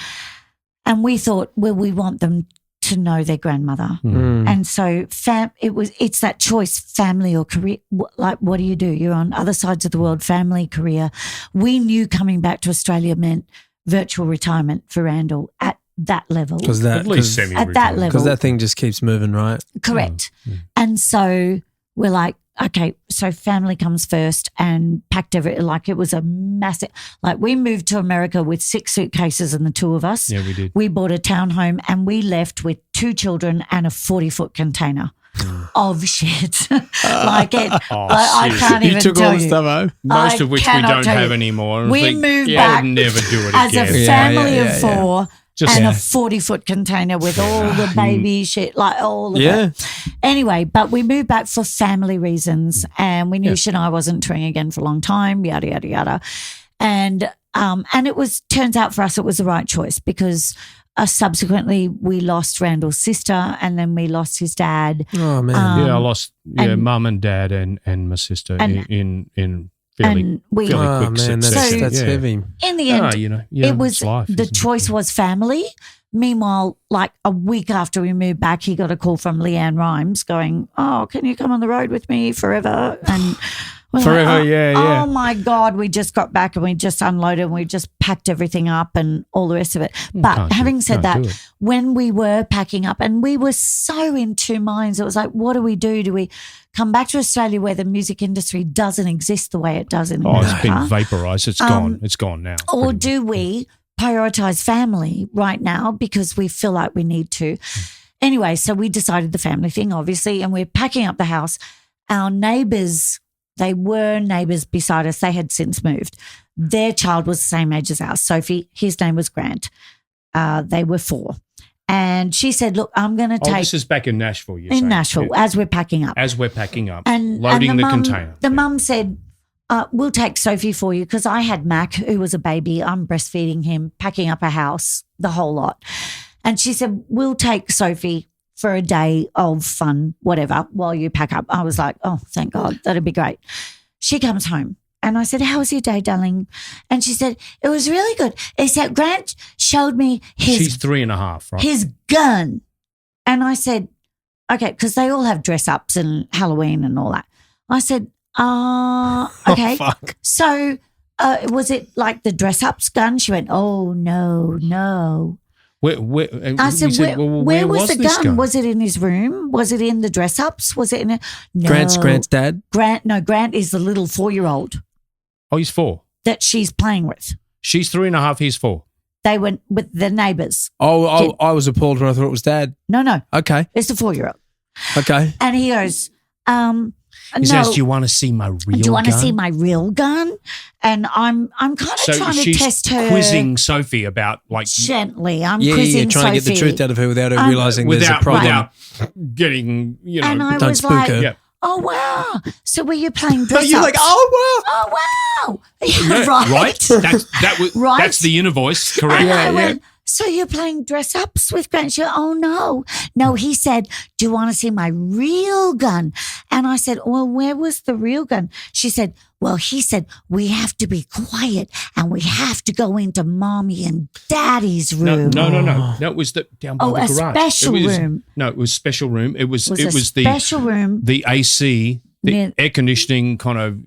S3: And we thought, well, we want them to know their grandmother. And so it's that choice, family or career. Like, what do? You're on other sides of the world, family, career. We knew coming back to Australia meant virtual retirement for Randall at that level.
S2: At least semi-retirement.
S3: At that level.
S1: Because that thing just keeps moving, right?
S3: Correct. And so we're like, okay, so family comes first, and packed everything. Like, it was a massive, like, we moved to America with 6 suitcases and the 2 of us.
S2: Yeah, we did.
S3: We bought a townhome, and we left with 2 children and a 40-foot container of shit. Like it, I can't even
S1: You took
S3: tell
S1: all the
S3: you.
S1: stuff home?
S2: Most of which we
S3: cannot
S2: don't
S3: tell
S2: have
S3: you.
S2: anymore.
S3: We moved
S2: I
S3: back
S2: would never do it
S3: as
S2: again.
S3: a family of
S1: Yeah.
S3: 4
S2: Just-
S3: and
S2: Yeah.
S3: a 40-foot container with all the baby shit, like all of
S1: Yeah.
S3: it. Anyway, but we moved back for family reasons, and we knew Shania wasn't touring again for a long time, yada, yada, yada. And it turns out for us it was the right choice, because subsequently we lost Randall's sister, and then we lost his dad.
S1: Oh, man.
S2: I lost mum and dad and my sister in fairly
S3: and we-
S2: quick
S1: Oh, man,
S2: succession.
S1: that's
S2: Yeah.
S1: heavy.
S3: In the end, it was
S2: it's life,
S3: the
S2: isn't it?
S3: choice was family. Meanwhile, like a week after we moved back, he got a call from Leanne Rhymes going, "Oh, can you come on the road with me forever?" And we're
S2: Forever,
S3: like,
S2: yeah.
S3: Oh my God, we just got back and we just unloaded and we just packed everything up and all the rest of it. But having said that, when we were packing up, and we were so in 2 minds, it was like, what do we do? Do we come back to Australia where the music industry doesn't exist the way it does in America?
S2: It's been vaporized. It's gone. It's gone now.
S3: Or do we prioritize family right now because we feel like we need to? Anyway, so we decided the family thing, obviously, and we're packing up the house. Our neighbours, they were neighbours beside us. They had since moved. Their child was the same age as ours, Sophie. His name was Grant. They were 4. And she said, look, I'm going to take...
S2: this is back in Nashville, you're
S3: in
S2: saying.
S3: Nashville,
S2: Yeah.
S3: as we're packing up.
S2: As we're packing up.
S3: And
S2: loading
S3: and
S2: the
S3: mum,
S2: container.
S3: The mum said, we'll take Sophie for you, because I had Mack, who was a baby. I'm breastfeeding him, packing up a house, the whole lot. And she said, we'll take Sophie for a day of fun, whatever, while you pack up. I was like, oh, thank God, that'd be great. She comes home. And I said, how was your day, darling? And she said, it was really good. Except Grant showed me
S2: She's 3.5, right?
S3: his gun. And I said, okay, because they all have dress ups and Halloween and all that. I said, okay.
S1: Oh, fuck.
S3: So was it like the dress ups gun? She went, oh, no.
S2: And
S3: I
S2: we
S3: said,
S2: well,
S3: where was the
S2: this
S3: gun? Was it in his room? Was it in the dress ups? Was it in a no.
S1: Grant's dad?
S3: Grant is the little 4-year-old
S2: Oh, he's 4.
S3: that she's playing with.
S2: She's 3.5, he's 4.
S3: They went with the neighbours.
S1: Oh, I was appalled when I thought it was dad.
S3: No,
S1: Okay.
S3: it's the 4-year-old.
S1: Okay.
S3: And he goes,
S2: He says, do you want to see my real gun?
S3: Do you want to see my real gun? And I'm kind of
S2: So
S3: trying to
S2: she's
S3: test her
S2: quizzing Sophie about like
S3: gently. I'm
S1: Yeah,
S3: quizzing
S1: trying to get the
S3: Sophie.
S1: truth out of her without her realizing there's a
S2: without
S1: problem.
S2: getting,
S3: And I
S1: Don't
S3: was
S1: spook
S3: like,
S1: her.
S2: Yeah.
S3: oh, wow. So were you playing dress
S1: You're
S3: ups?
S1: like, oh, wow.
S3: Oh, wow.
S2: Yeah,
S3: right. Right.
S2: That's the inner voice, correct?
S3: And I went, so you're playing dress ups with Grant? She went, oh, no. No, he said, do you want to see my real gun? And I said, well, where was the real gun? She said, well, he said, we have to be quiet and we have to go into mommy and daddy's room.
S2: No. It was down by the garage.
S3: Special room.
S2: No, it was special room. It was the
S3: special room.
S2: the AC, the
S3: Yeah.
S2: air conditioning kind of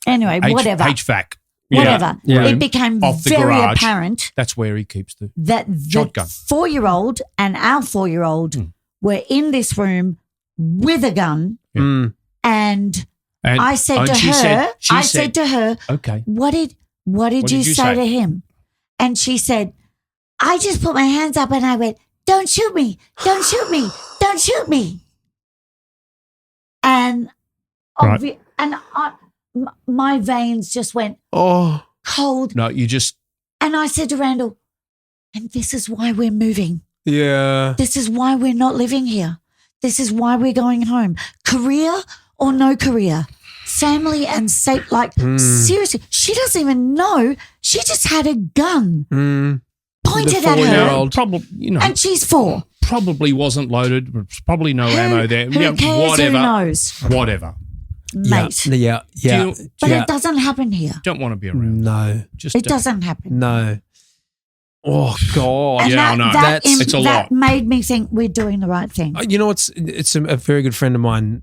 S3: Anyway, whatever.
S2: HVAC.
S3: Whatever.
S1: Yeah.
S3: It became
S2: Off the
S3: very
S2: garage.
S3: apparent
S2: That's where he keeps the
S3: that the
S2: shotgun.
S3: 4-year-old and our 4-year-old were in this room with a gun.
S1: Mm.
S3: And I said to
S2: she
S3: her,
S2: said,
S3: to her,
S2: okay.
S3: what did you say to him? And she said, I just put my hands up and I went, don't shoot me, don't shoot me, don't shoot me. And
S2: Right.
S3: my veins just went cold.
S2: No, you just
S3: And I said to Randall, and this is why we're moving.
S1: Yeah.
S3: This is why we're not living here. This is why we're going home. Career or no career. Family and safe. Like, seriously, she doesn't even know. She just had a gun pointed at her.
S1: 4-year-old.
S2: probably,
S3: And she's 4.
S2: probably wasn't loaded. There's probably no ammo there.
S3: Who cares?
S2: Whatever.
S3: Who knows?
S2: Whatever.
S3: Mate.
S1: Yeah.
S3: But it doesn't happen here.
S2: Don't want to be around.
S1: No.
S2: Just
S3: It doesn't happen.
S1: No. Oh God.
S3: And
S2: Yeah, I know. It's a
S3: that
S2: lot.
S3: made me think we're doing the right thing.
S1: You know, it's a very good friend of mine.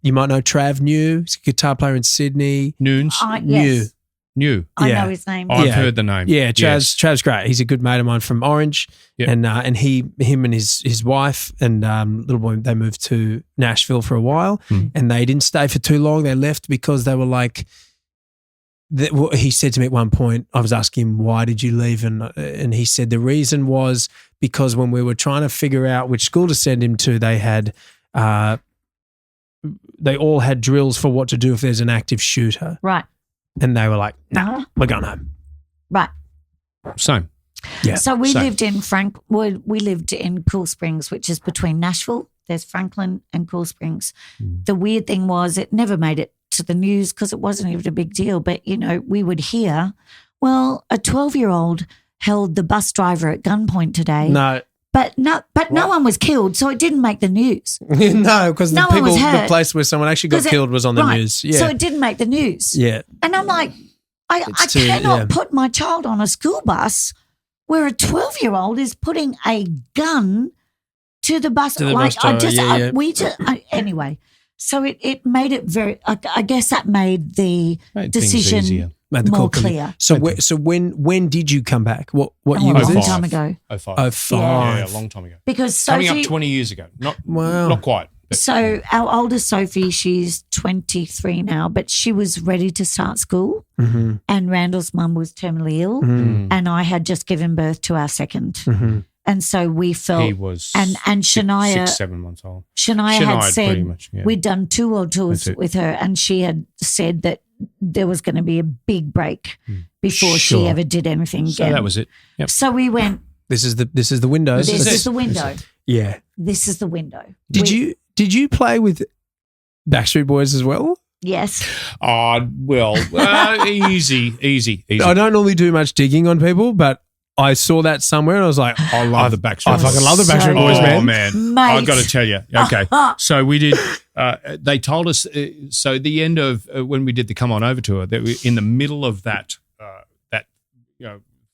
S1: You might know Trav New. He's a guitar player in Sydney.
S2: Noons.
S3: Yes.
S2: New.
S3: I
S1: Yeah.
S3: know his name.
S2: I've
S1: Yeah.
S2: heard the name.
S1: Yeah,
S2: Yes.
S1: Trav's great. He's a good mate of mine from Orange,
S2: Yeah.
S1: and him and his wife and little boy, they moved to Nashville for a while, and they didn't stay for too long. They left because they were like. He said to me at one point, I was asking him, "Why did you leave?" And he said the reason was because when we were trying to figure out which school to send him to, they had. They all had drills for what to do if there's an active shooter,
S3: Right.
S1: and they were like, "No,
S3: Uh-huh.
S1: we're going home."
S3: Right.
S2: Same.
S1: Yeah.
S3: So we
S2: Same.
S3: lived in we lived in Cool Springs, which is between Nashville. There's Franklin and Cool Springs. The weird thing was it never made it to the news because it wasn't even a big deal. But, we would hear, well, a 12-year-old held the bus driver at gunpoint today.
S1: No.
S3: But no one was killed, so it didn't make the news.
S1: No, because
S3: No one was
S1: the
S3: hurt.
S1: place where someone actually got
S3: 'Cause
S1: killed was on the
S3: right.
S1: news. Yeah.
S3: So it didn't make the news.
S1: Yeah.
S3: And I'm like, I
S1: too-
S3: cannot
S1: yeah.
S3: put my child on a school bus where a 12-year-old is putting a gun to the bus.
S1: To the
S3: like,
S1: bus driver,
S3: anyway. So it made it very, I guess that made the
S2: Made things
S3: decision
S2: easier.
S1: Made the
S3: more
S1: call clear.
S3: clear.
S1: So when did you come back? What
S3: Oh,
S1: year
S3: a
S1: was
S3: long
S1: this?
S3: time ago.
S2: 05.
S1: 05.
S2: Yeah, a long time ago.
S3: Because
S2: Coming
S3: Sophie,
S2: up 20 years ago.
S1: Wow.
S2: Not quite. But
S3: so our oldest Sophie, she's 23 now, but she was ready to start school.
S1: Mm-hmm.
S3: And Randall's mum was terminally ill, and I had just given birth to our second.
S1: Mm-hmm.
S3: And so we felt,
S2: he was
S3: and Shania,
S2: 6-7 months old.
S3: Shania
S2: Shania
S3: had
S2: pretty
S3: said
S2: much, yeah.
S3: we'd done 2 world tours
S2: That's it.
S3: with her, and she had said that there was going to be a big break before she
S1: Sure.
S3: ever did anything
S2: So
S3: again.
S2: that was it. Yep.
S3: So we went.
S1: This is the window.
S3: This
S2: is
S3: is
S2: it.
S3: the window.
S1: Yeah.
S3: This is the window.
S1: Did you play with Backstreet Boys as well?
S3: Yes.
S2: Well, easy.
S1: I don't normally do much digging on people, but I saw that somewhere and I was like,
S2: I love the Backstreet
S1: I fucking love the
S3: So
S1: Backstreet Boys,
S2: Oh,
S1: man.
S2: man.
S3: Mate.
S2: I've got to tell you. Okay. So we did, they told us, so the end of when we did the Come On Over tour, that we in the middle of that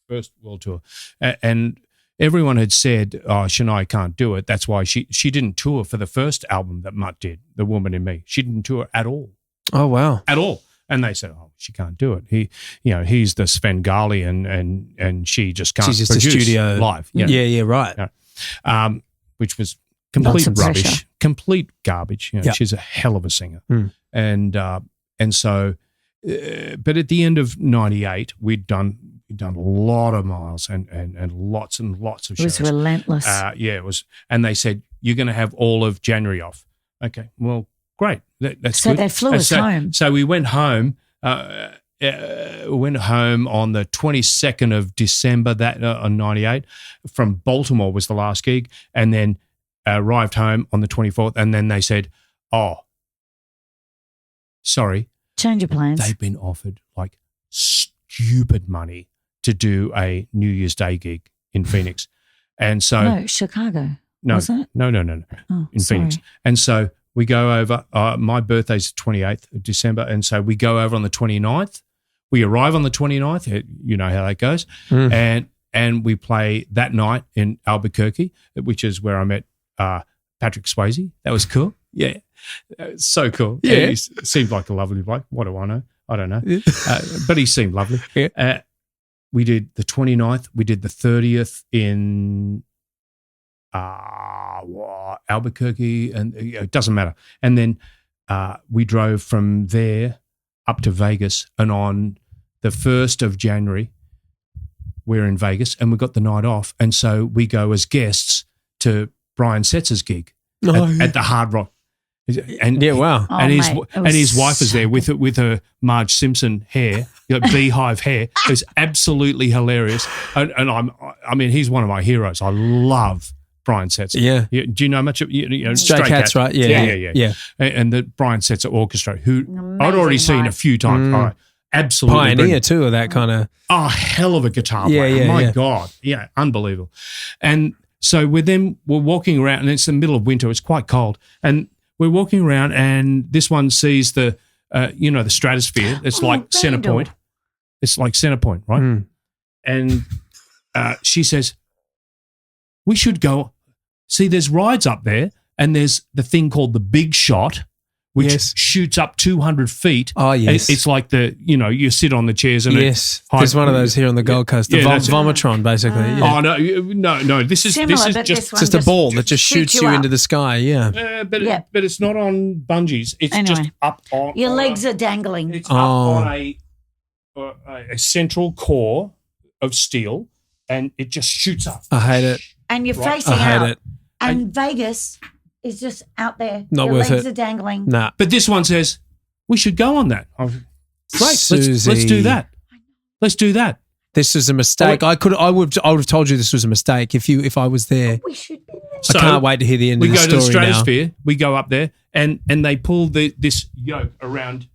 S2: first world tour. And everyone had said, oh, Shania can't do it. That's why she didn't tour for the first album that Mutt did, The Woman in Me. She didn't tour at all.
S1: Oh, wow.
S2: At all. And they said, "Oh, she can't do it. He's the Svengali, and she just can't
S1: She's just a
S2: produce
S1: studio
S2: live."
S1: Yeah, right.
S2: Yeah. Which was complete
S3: Lots of
S2: rubbish,
S3: pressure.
S2: complete garbage.
S1: Yeah.
S2: She's a hell of a singer,
S1: Mm.
S2: and so, but at the end of '98, we'd done a lot of miles and lots of
S3: It was
S2: shows.
S3: relentless.
S2: Yeah, it was, and they said you're going to have all of January off. Okay, well, great. That's
S3: So
S2: good.
S3: they flew us home.
S2: So we went home. Went home on the 22nd of December on '98. From Baltimore was the last gig, and then arrived home on the 24th. And then they said, "Oh, sorry,
S3: Change your plans.
S2: they've been offered like stupid money to do a New Year's Day gig in Phoenix." And so
S3: no, Chicago.
S2: no,
S3: wasn't it?
S2: no,
S3: Oh,
S2: in Phoenix.
S3: sorry.
S2: And so we go over, my birthday's the 28th of December, and so we go over on the 29th. We arrive on the 29th, you know how that goes, and we play that night in Albuquerque, which is where I met Patrick Swayze. That was cool. Yeah, so cool.
S1: Yeah.
S2: He seemed like a lovely bloke. What do I know? I don't know.
S1: Yeah.
S2: But he seemed lovely.
S1: Yeah.
S2: We did the 29th. We did the 30th in Albuquerque, and it doesn't matter. And then we drove from there up to Vegas, and on the 1st of January, we're in Vegas, and we got the night off, and so we go as guests to Brian Setzer's gig
S1: Oh, yeah.
S2: at the Hard Rock. And
S1: Yeah, wow.
S3: Oh,
S2: and his
S3: mate, it
S2: and
S3: was
S2: his wife is
S3: so
S2: there with her Marge Simpson hair, beehive hair. It was absolutely hilarious. And I mean, he's one of my heroes. I love Brian Setzer.
S1: Yeah.
S2: Do you know much of
S1: Stray Cats, right? Yeah.
S2: And the Brian Setzer Orchestra, who
S3: Amazing
S2: I'd already seen a
S3: live.
S2: few times. All right, absolutely
S1: Pioneer
S2: brilliant.
S1: too of that kind of.
S2: Oh, hell of a guitar
S1: Yeah,
S2: player.
S1: yeah,
S2: My
S1: yeah.
S2: God. Yeah, unbelievable. And so we're walking around, and it's the middle of winter. It's quite cold. And we're walking around, and this one sees the stratosphere. It's like center
S3: Randall.
S2: point. It's like center point, right?
S1: Mm.
S2: And she says, we should go. See, there's rides up there, and there's the thing called the Big Shot, which
S1: Yes.
S2: shoots up 200 feet.
S1: Oh, yes.
S2: It's like you sit on the chairs and
S1: Yes. There's one of those here on the Gold Coast. The
S2: Yeah, that's it.
S1: Vomitron, basically. Yeah.
S2: Oh no! This is
S3: Similar,
S2: this
S3: but
S2: is
S3: this
S2: just
S3: one
S1: It's just a ball that just
S3: shoots
S1: shoots you
S3: up.
S1: into the sky. Yeah.
S3: Yeah.
S2: but it's not on bungees. It's
S3: Anyway.
S2: just up on
S3: Your
S2: on
S3: legs
S2: a,
S3: are dangling.
S2: It's
S1: Oh.
S2: up on a central core of steel, and it just shoots up.
S1: I hate it.
S3: And you're
S2: Right.
S3: facing
S1: I hate
S3: out.
S1: it.
S3: And Vegas is just out there.
S1: Not
S3: Your
S1: worth
S3: legs
S1: it.
S3: are dangling.
S1: Nah.
S2: But this one says we should go on that. Great, let's
S1: Suzie.
S2: do that. Let's do that.
S1: This is a mistake. I would have told you this was a mistake if I was there.
S3: We should be there.
S2: So
S1: I can't wait to hear the end
S2: we
S1: of the
S2: go
S1: story
S2: to the
S1: now.
S2: stratosphere. We go up there, and they pull this yoke around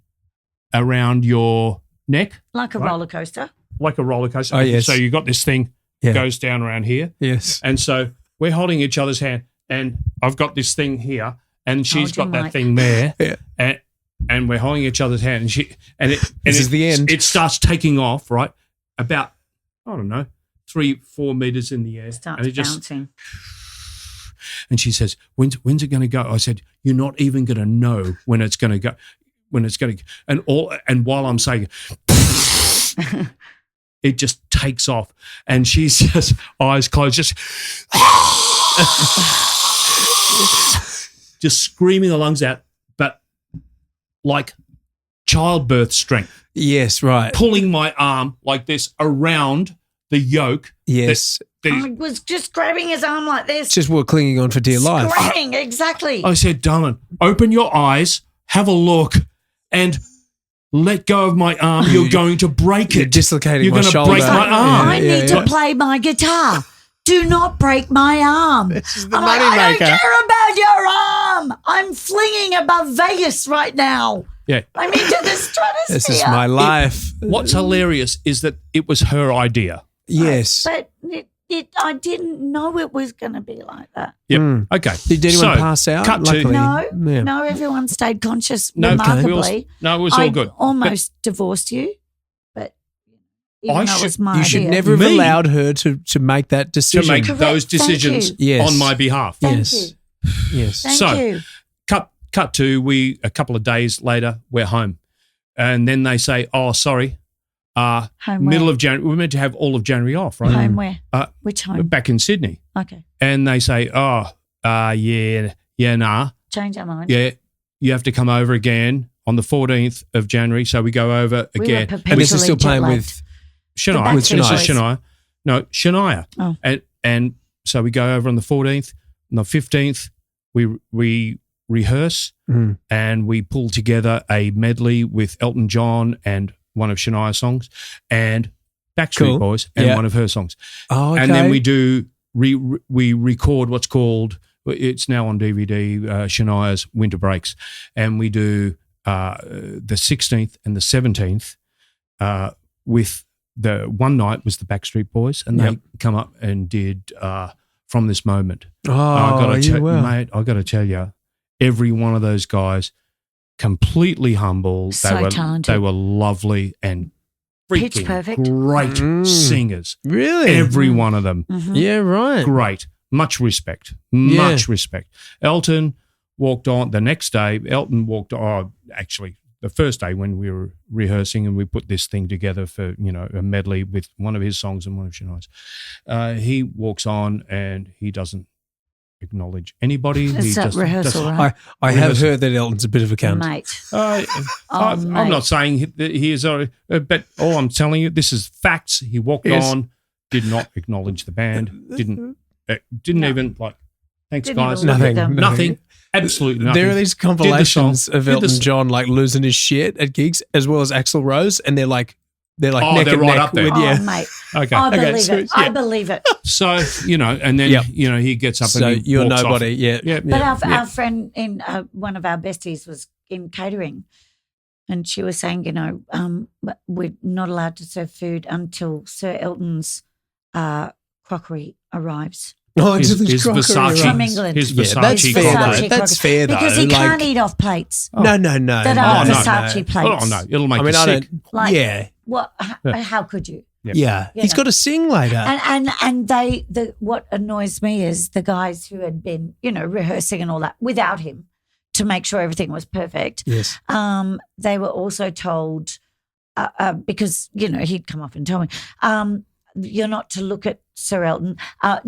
S2: your neck
S3: Like a
S2: Right.
S3: roller coaster.
S2: like a roller coaster.
S1: Oh, yes.
S2: So you got this thing
S1: Yeah.
S2: goes down around here.
S1: Yes.
S2: And so we're holding each other's hand, and I've got this thing here, and she's
S3: Hold your
S2: got that
S3: mic.
S2: thing there,
S1: Yeah.
S2: and we're holding each other's hand,
S1: This is the end.
S2: It starts taking off, right? About 3-4 meters in the air,
S3: Starts
S2: and it just.
S3: bouncing.
S2: And she says, "When's it going to go?" I said, "You're not even going to know when it's going to go. When it's going to." And while I'm saying. It just takes off, and she's just eyes closed, just screaming her lungs out, but like childbirth strength,
S1: Yes. Right.
S2: pulling my arm like this around the yoke.
S1: Yes.
S3: I was just grabbing his arm like this.
S1: Just we're clinging on for dear life.
S3: Screaming, exactly.
S2: I said, "Darling, open your eyes, have a look, and let go of my arm. You're going to break
S1: You're
S2: it.
S1: dislocating
S2: You're
S1: my
S2: gonna
S1: shoulder.
S2: break my arm.
S3: I need to play my guitar. Do not break my arm.
S1: This is the
S3: I'm like, I
S1: moneymaker.
S3: don't care about your arm. I'm flinging above Vegas right now.
S2: Yeah.
S3: I'm into the stratosphere.
S1: This is my life.
S2: What's hilarious is that it was her idea.
S1: Yes.
S3: But I didn't know it was going to be like that.
S2: Yep.
S1: Mm.
S2: Okay.
S1: Did anyone
S2: So,
S1: pass out?
S2: cut to-
S1: Luckily.
S3: No,
S1: Yeah.
S3: no, everyone stayed conscious
S2: No,
S3: remarkably.
S2: it was all
S3: I
S2: good.
S3: almost divorced you, but even
S2: I
S3: though it
S2: should-
S3: was my
S1: You should
S3: idea.
S1: never have
S2: Me?
S1: allowed her to make that
S2: To
S1: decision.
S2: make
S3: Correct.
S2: those
S3: Thank
S2: decisions
S3: you.
S1: Yes.
S2: on my behalf.
S3: Thank
S1: Yes.
S3: you.
S1: Yes.
S3: Thank
S2: So,
S3: you.
S2: Cut to a couple of days later, we're home. And then they say, "Oh, sorry.
S3: Home
S2: Middle
S3: where?
S2: of January. We're meant to have all of January off, right?
S3: Home where?
S2: Uh,
S3: Which
S2: We're
S3: home?
S2: back in Sydney."
S3: Okay.
S2: And they say, "Oh, nah.
S3: Change our mind.
S2: Yeah, you have to come over again on the 14th of January." So we go over
S3: We were
S2: again.
S1: And this is still
S3: perpetually
S1: playing
S3: jet-lagged.
S1: with.
S2: Shania.
S3: With
S2: This is
S3: Shania.
S2: Shania. No, Shania.
S3: Oh.
S2: And so we go over on the 14th. On the 15th, we rehearse
S1: Mm.
S2: and we pull together a medley with Elton John and one of Shania's songs and Backstreet
S1: Cool.
S2: Boys and
S1: Yeah.
S2: one of her songs.
S1: Oh, okay.
S2: And then we record what's called, it's now on DVD, Shania's Winter Breaks. And we do the 16th and the 17th with the one night was the Backstreet Boys, and
S1: Yep.
S2: they come up and did From This Moment.
S1: Oh,
S2: Mate, I got to tell you, every one of those guys, completely humble.
S3: So talented.
S2: They were lovely and
S3: Pitch
S2: freaking
S3: perfect.
S2: great
S1: Mm.
S2: singers.
S1: Really?
S2: Every one of them.
S3: Mhm.
S1: Yeah, right.
S2: Great. Much respect.
S1: Yeah.
S2: Much respect. Elton walked on the next day. Elton walked on, actually, the first day when we were rehearsing and we put this thing together for, a medley with one of his songs and one of Shania's. He walks on and he doesn't acknowledge anybody.
S3: It's
S2: he
S3: that
S2: just
S3: rehearsal,
S2: doesn't-
S3: right?
S1: I have
S2: Rehearsal.
S1: heard that Elton's a bit of a cunt.
S3: Mate.
S2: I'm
S3: mate.
S2: not saying that he is, but all I'm telling you, this is facts. He walked
S1: Yes.
S2: on, did not acknowledge the band, didn't
S3: No.
S2: even like, Thanks,
S3: Didn't
S2: guys.
S3: even look at
S1: Nothing.
S3: them.
S2: Nothing. Absolutely nothing.
S1: There are these
S2: Did the
S1: compilations
S2: song.
S1: of
S2: Did the
S1: Elton
S2: s-
S1: John like losing his shit at gigs, as well as Axl Rose, and they're like
S2: Oh,
S1: neck
S2: they're
S1: and
S2: right
S1: neck
S2: up there.
S1: with
S3: Oh, mate.
S2: Okay.
S3: I
S1: Okay,
S3: believe
S1: so,
S3: it.
S1: yeah.
S3: I believe it.
S2: So, and then,
S1: Yep.
S2: he gets up
S1: So
S2: and he
S1: you're
S2: walks
S1: nobody.
S2: off.
S1: Yeah.
S2: Yeah.
S3: But
S1: yeah.
S3: our friend in one of our besties was in catering, and she was saying, we're not allowed to serve food until Sir Elton's crockery arrives
S1: Oh,
S2: His
S1: it's
S2: Versace.
S1: crockery.
S3: From England.
S2: His
S1: Yeah,
S2: Versace.
S1: that's
S3: His
S1: fair
S3: Versace
S1: though. That's
S3: crockery.
S1: fair though.
S3: because he
S1: like,
S3: can't eat off plates
S1: No.
S3: that
S2: Oh,
S3: are
S2: no.
S3: Versace plates.
S2: Oh, no. It'll make
S1: I mean,
S2: you
S1: I
S2: sick.
S1: don't.
S3: Like-
S1: yeah.
S3: What? How could you?
S1: Yeah.
S3: You
S1: He's
S3: know.
S1: got to sing later.
S3: And what annoys me is the guys who had been, rehearsing and all that without him to make sure everything was perfect.
S1: Yes.
S3: They were also told because he'd come up and tell me you're not to look at Sir Elton.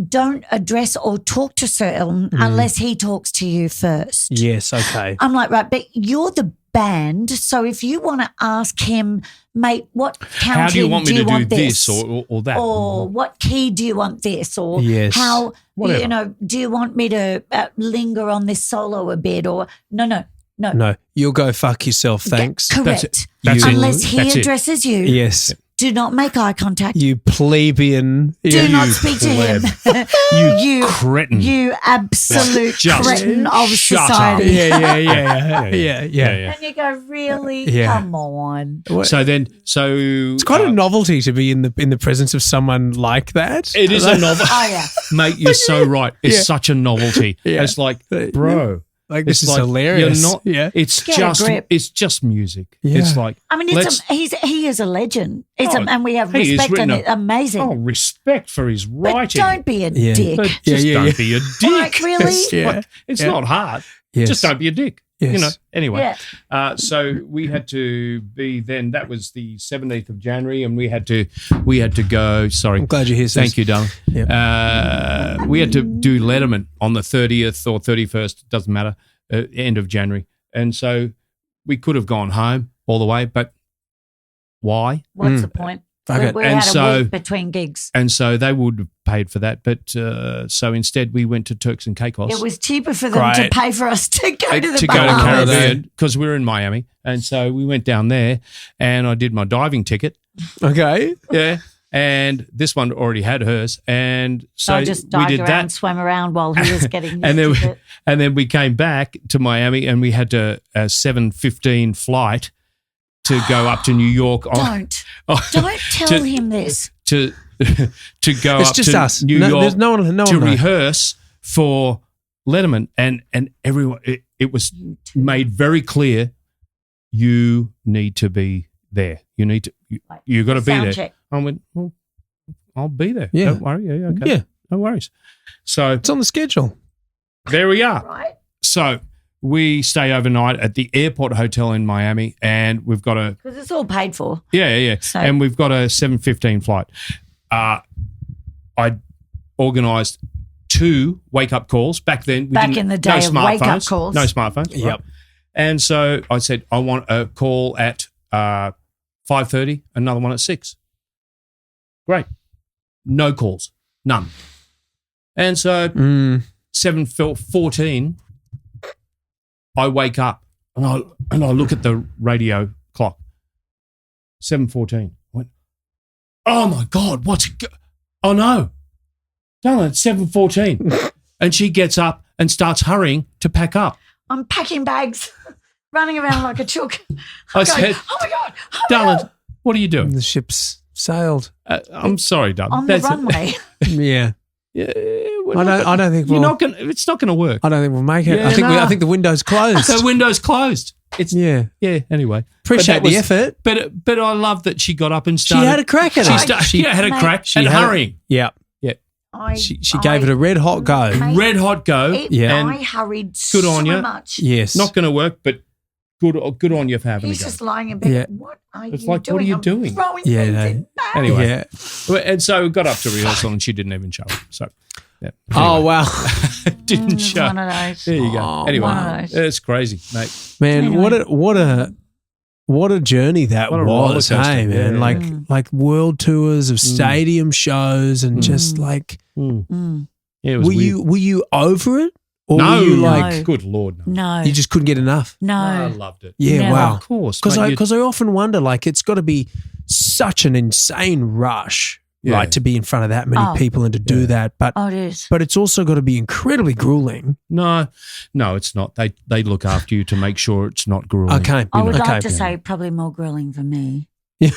S3: Don't address or talk to Sir Elton unless he talks to you first.
S1: Yes. Okay.
S3: I'm like, right, but you're the band, so if you want to ask him, mate, what counting
S2: How do you want me to do
S3: this?
S2: this or that?
S3: Or what key do you want this? Or
S1: Yes.
S3: how,
S2: Whatever.
S3: do you want me to linger on this solo a bit? Or no.
S1: No, you'll go fuck yourself. Thanks.
S3: Correct.
S2: That's it.
S3: Unless he
S2: That's it.
S3: addresses you,
S1: Yes.
S3: do not make eye contact.
S1: You plebeian.
S3: Do not
S2: you
S3: speak to him.
S2: You cretin.
S3: You absolute
S2: Just
S3: cretin of
S2: shut up.
S3: society.
S1: Yeah.
S3: And you go, really?
S1: Yeah.
S3: Come on.
S2: So
S1: It's quite a novelty to be in the presence of someone like that.
S2: it is a novel.
S3: Oh, yeah.
S2: Mate, you're so right. It's
S1: Yeah.
S2: such a novelty.
S1: Yeah.
S2: It's like, bro,
S1: Like this
S2: it's
S1: is
S2: like,
S1: hilarious.
S2: You're not.
S1: Yeah.
S2: It's
S3: Get a grip.
S2: just music.
S1: Yeah.
S2: It's like,
S3: I mean, he is a legend. And we have
S2: he has
S3: respect
S2: written
S3: and it's amazing.
S2: respect for his
S3: but
S2: writing.
S3: don't be a
S1: Yeah.
S3: dick.
S2: But
S1: Yeah,
S2: just
S1: yeah,
S2: don't
S1: yeah.
S2: be a dick.
S3: Like, really?
S1: Yeah.
S2: It's
S1: Yeah.
S2: not hard.
S1: Yes.
S2: Just don't be a dick.
S1: Yes.
S2: Anyway.
S3: Yeah.
S2: So we had to be then. That was the 17th of January, and we had to go. Sorry,
S1: I'm glad you're here. Sis.
S2: thank you, darling. We had to do Letterman on the 30th or 31st. Doesn't matter. End of January, and so we could have gone home all the way, but why?
S3: What's the point?
S1: Fuck it.
S3: We
S2: And
S3: had a
S2: so-
S3: week between gigs.
S2: And so they would have paid for that, but so instead we went to Turks and Caicos.
S3: It was cheaper for them to
S1: Great.
S3: pay for us to go to the
S2: to go to
S3: Bahamas.
S2: Caribbean because we were in Miami, and so we went down there, and I did my diving ticket.
S1: Okay.
S2: Yeah. And this one already had hers. And so
S3: I just
S2: we
S3: dived
S2: did
S3: around,
S2: that.
S3: swam around while he was getting
S2: And then,
S3: used to it.
S2: and then we came back to Miami and we had a 7:15 flight to go up to New York.
S3: Don't tell
S2: to-
S3: him this.
S2: To go
S1: It's
S2: up
S1: just
S2: to
S1: us.
S2: New
S1: No,
S2: York
S1: there's no one
S2: to
S1: knows.
S2: rehearse for Letterman. And everyone, it was made very clear, you need to be there. You need to, you got to be
S3: Sound
S2: there.
S3: check.
S2: I went, well, I'll be there.
S1: Yeah.
S2: Don't worry. Yeah, okay.
S1: Yeah.
S2: No worries. So
S1: It's on the schedule.
S2: there we are.
S3: Right?
S2: So we stay overnight at the airport hotel in Miami, and we've got a
S3: Because it's all paid for.
S2: yeah,
S3: So-
S2: and we've got a 7:15 flight. I organised 2 wake-up calls back then.
S3: Back in the day of wake-up calls.
S2: No smartphones.
S1: Yep.
S2: Right? And so I said, I want a call at 5:30, another one at 6. Great. No calls. None. And so 7:14, I wake up and I look at the radio clock. 7:14. Went, oh my God, oh no. Darling, it's 7:14. And she gets up and starts hurrying to pack up.
S3: I'm packing bags, running around like a chook.
S2: I
S3: I'm going,
S2: said,
S3: oh my God. Oh my
S2: darling,
S3: God.
S2: what are you doing?
S1: The ship's sailed.
S2: I'm sorry, darling.
S3: On the runway.
S1: Yeah.
S2: Yeah,
S1: I don't think
S2: you're
S1: we'll.
S2: not going. It's not going to work.
S1: I don't think we'll make it.
S2: Yeah,
S1: I think the window's closed.
S2: The window's closed. It's
S1: Yeah.
S2: Anyway,
S1: Appreciate
S2: But
S1: the
S2: that was-
S1: effort.
S2: But I love that she got up and
S1: She
S2: started.
S1: had a crack at
S2: She
S1: it.
S2: had a
S3: Mate,
S2: crack
S1: she
S2: and
S1: had-
S2: hurrying.
S1: Yeah. She gave it a red hot go.
S3: Mate,
S2: Red hot go.
S1: Yeah.
S3: I hurried
S2: Good
S3: so
S2: on you.
S3: much.
S1: Yes.
S2: Not going to work, but good on you for having
S3: He's
S2: a go.
S3: just lying in bed.
S1: Yeah.
S3: What are
S2: It's
S3: you
S2: like,
S3: doing?
S2: what are you
S3: I'm
S2: doing?
S3: Throwing
S1: Yeah,
S3: things
S1: no.
S3: in bags.
S2: Anyway.
S1: Yeah.
S2: And so we got up to rehearsal and she didn't even show up. So, yeah.
S1: Oh
S2: Anyway.
S1: wow,
S2: Didn't show.
S3: One of those.
S2: There you go.
S1: Oh,
S2: Anyway,
S3: one of those.
S2: it's crazy, mate.
S1: man!
S3: Anyway.
S1: What a journey that
S2: What a roller
S1: was,
S2: coaster.
S1: hey man!
S2: Yeah.
S1: Like world tours of stadium shows and just like
S2: Mm.
S3: Mm.
S2: Yeah, it was weird.
S1: Were you over it? Or
S2: No,
S1: were you like,
S2: good Lord, no.
S3: No.
S1: you just couldn't get enough?
S3: No.
S2: I loved it.
S1: Yeah,
S3: Never.
S1: wow.
S2: Of course.
S1: Because I often wonder, like, it's got to be such an insane rush,
S2: Yeah.
S1: right, to be in front of that many
S3: Oh.
S1: people and to do that. But
S3: Oh, it is.
S1: but it's also got to be incredibly grueling.
S2: No, it's not. They look after you to make sure it's not grueling.
S1: Okay.
S3: I would
S1: okay.
S3: like to say probably more grilling for me.
S2: Yeah,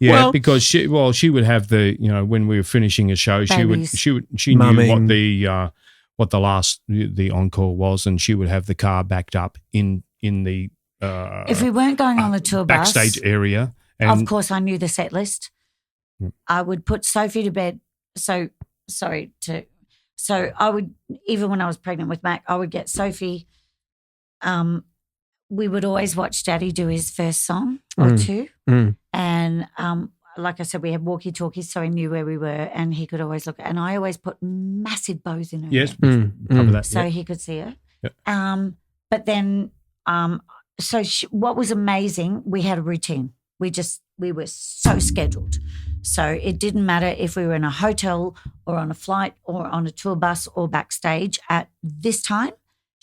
S1: Well-
S2: because she would have the, when we were finishing a show, she
S3: Babies.
S2: knew
S1: Mumming.
S2: what the encore was, and she would have the car backed up in the
S3: If we weren't going on the tour bus,
S2: backstage area. And
S3: of course I knew the set list.
S2: Yep.
S3: I would put Sophie to bed. So I would, even when I was pregnant with Mack, I would get Sophie. We would always watch Daddy do his first song or two.
S1: Mm.
S3: And like I said, we had walkie-talkies, so he knew where we were, and he could always look. And I always put massive bows in her
S2: yes,
S3: hair
S2: cover that.
S3: so
S2: yeah.
S3: he could see her.
S2: Yeah.
S3: But then, what was amazing, we had a routine. We were so scheduled. So it didn't matter if we were in a hotel or on a flight or on a tour bus or backstage at this time.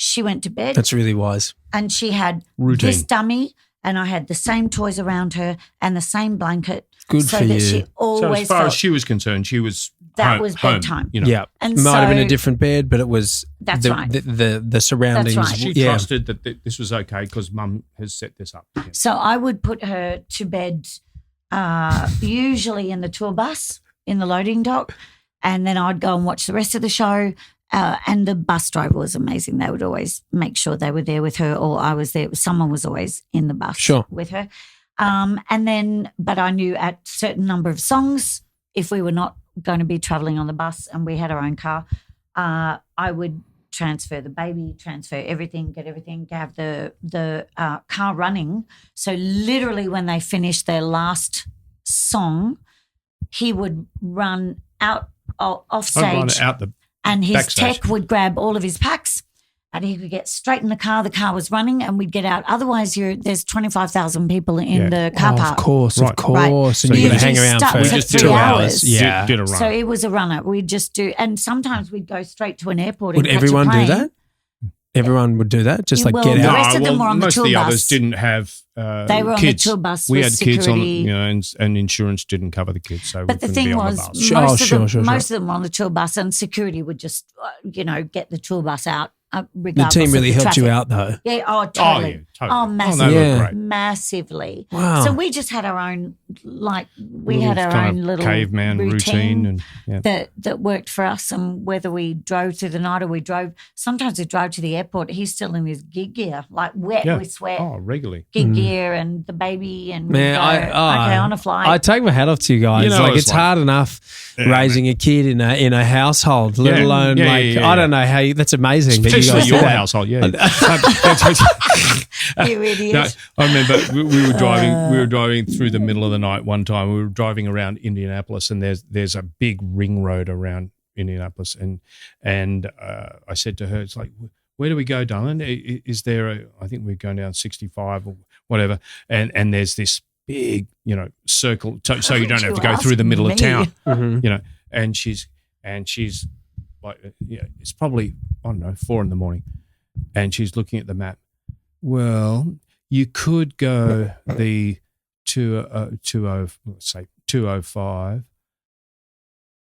S3: She went to bed
S1: That's really wise.
S3: and she had
S2: Routine.
S3: this dummy, and I had the same toys around her and the same blanket.
S1: Good
S3: so
S1: for
S3: that
S1: you.
S3: she
S2: So
S3: always
S2: as far
S3: felt
S2: as she was concerned, she was
S3: that
S2: home,
S3: was
S2: home,
S3: bedtime.
S1: Yeah.
S3: And
S1: Might have been a
S3: so-
S1: different bed, but it was
S3: That's right.
S1: the surroundings.
S3: That's right.
S2: She
S1: yeah.
S2: trusted that this was okay because Mum has set this up. Yeah.
S3: So I would put her to bed usually in the tour bus, in the loading dock, and then I'd go and watch the rest of the show. And the bus driver was amazing. They would always make sure they were there with her, or I was there. Someone was always in the bus
S1: Sure.
S3: with her. But I knew at certain number of songs, if we were not going to be traveling on the bus and we had our own car, I would transfer the baby, transfer everything, get the car running. So literally when they finished their last song, he would run out off
S2: I'd run
S3: stage
S2: out the
S3: and his
S2: backstage.
S3: tech would grab all of his packs and he could get straight in the car. The car was running and we'd get out. Otherwise, there's 25,000 people in the car park.
S1: Of course.
S3: Right.
S1: And
S3: You
S1: you're going to hang
S3: usually
S1: around
S3: start
S1: for
S3: with
S2: just
S3: 3
S2: did a run.
S3: hours.
S1: Yeah.
S2: Did a run.
S3: So it was a runner. We'd just do, and sometimes we'd go straight to an airport.
S1: Would
S3: and catch a
S1: everyone do
S3: plane.
S1: that? Everyone would do that? Just like
S3: Well,
S1: get
S3: the
S1: out?
S3: rest of them were on the
S2: most
S3: tour
S2: of the
S3: bus.
S2: others didn't have
S3: They were on
S2: kids.
S3: the tour bus
S2: We
S3: with
S2: had
S3: security.
S2: kids on, and insurance didn't cover the kids, so
S3: But
S2: we
S3: the
S2: couldn't
S3: thing
S2: be on
S3: was,
S2: the bus.
S1: Sure.
S3: most of them were on the tour bus, and security would just, get the tour bus out.
S1: The
S3: Regardless
S1: team
S3: of
S1: really
S3: the
S1: helped you
S3: traffic.
S1: out though.
S3: Yeah, oh,
S2: Oh,
S3: totally.
S2: yeah, totally.
S3: Oh,
S2: they
S3: massively.
S2: were
S1: Yeah.
S2: great.
S3: Massively.
S1: Wow.
S3: So we just had our own, we
S2: Little
S3: had our
S2: kind
S3: own
S2: of
S3: little
S2: caveman routine and yeah.
S3: that worked for us. And whether we drove through the night or sometimes we drove to the airport, he's still in his gig gear, like wet
S2: Yeah.
S3: with sweat,
S2: Oh, regularly.
S3: gig gear and the baby and
S1: Man,
S3: we go, okay, on a flight.
S1: I take my hat off to you guys.
S2: You know,
S1: like
S2: it's
S1: it's
S2: like-
S1: hard enough
S2: Yeah,
S1: raising a kid in a household, let
S2: Yeah.
S1: alone
S2: Yeah,
S1: like
S2: yeah.
S1: I don't know how that's amazing. that you
S2: Especially
S1: guys
S2: your
S1: do that.
S2: household, yeah.
S3: You idiot.
S2: No, I remember we were driving through the middle of the night one time. We were driving around Indianapolis, and there's a big ring road around Indianapolis, and I said to her, "It's like, where do we go, darling? Is there I think we're going down 65 or whatever, and there's this big circle, so you don't have to go through the middle of town,
S1: Mhm.
S2: And she's like, it's probably, I don't know, 4 a.m, and she's looking at the map. Well, you could go the 205,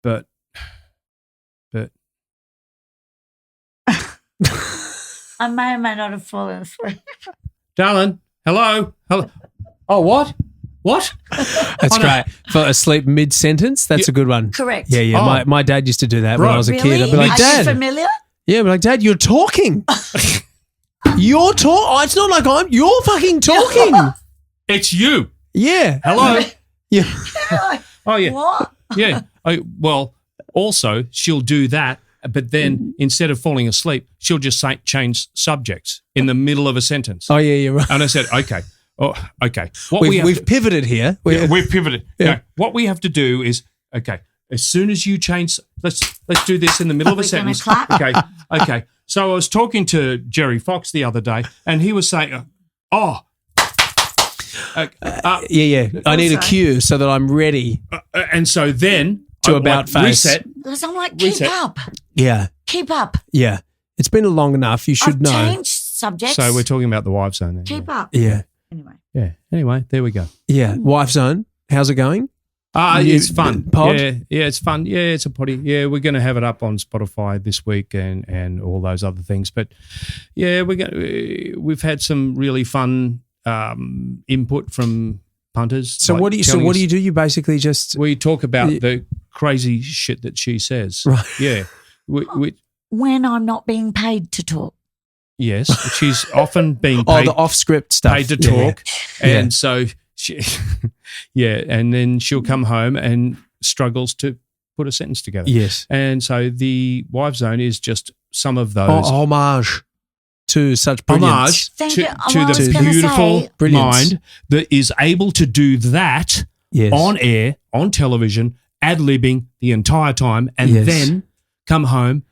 S2: but
S3: I may or may not have fallen asleep.
S2: darling, hello. Oh, what?
S1: That's great. For asleep mid sentence, that's a good one.
S3: Correct.
S1: Yeah.
S2: Oh.
S1: My dad used to do that when
S2: Right.
S1: I was a
S3: Really?
S1: kid. I'd be like,
S3: Are you
S1: Dad.
S3: familiar?
S1: Yeah, but like, Dad, you're talking. You're talking. It's not like you're fucking talking.
S2: It's you.
S1: Yeah.
S2: Hello.
S1: Yeah.
S2: Oh yeah.
S3: What?
S2: Yeah. Well, also she'll do that, but then instead of falling asleep, she'll just change subjects in the middle of a sentence.
S1: Oh yeah, you're right.
S2: And I said, okay. Oh, okay.
S1: We've pivoted here.
S2: We've pivoted.
S1: Yeah.
S2: No, what we have to do is, okay, as soon as you change, let's do this in the middle of a
S3: We're gonna
S2: sentence.
S3: clap.
S2: Okay. So I was talking to Jerry Fox the other day, and he was saying,
S1: Yeah. I need a
S3: Sorry.
S1: cue so that I'm ready.
S2: and so then
S1: To
S2: I,
S1: about face.
S2: reset.
S3: Because I'm like, keep
S2: Reset.
S3: up.
S1: Yeah.
S3: Keep up.
S1: Yeah. It's been long enough. You should
S3: I've
S1: know.
S3: changed subjects.
S2: So we're talking about the wife zone then.
S3: Keep up.
S1: Yeah.
S3: Anyway.
S2: Yeah. Anyway, there we go.
S1: Yeah. Wife Zone. How's it going?
S2: It's fun.
S1: Pod?
S2: Yeah, it's fun. Yeah, it's a potty. Yeah, we're going to have it up on Spotify this week and all those other things. But yeah, we've had some really fun input from punters.
S1: So what do you do? You basically just
S2: we talk about the crazy shit that she says.
S1: Right.
S2: Yeah.
S3: When I'm not being paid to talk.
S2: Yes, she's often being paid.
S1: the off-script stuff.
S2: Paid to talk,
S1: Yeah.
S2: and so she, and then she'll come home and struggles to put a sentence together.
S1: Yes.
S2: And so the wife zone is just some of those
S1: Homage to such brilliance.
S3: Thank
S2: to
S3: you.
S2: the beautiful
S1: Brilliance.
S2: mind that is able to do that
S1: Yes.
S2: on air, on television, ad-libbing the entire time, and
S1: Yes.
S2: then come home,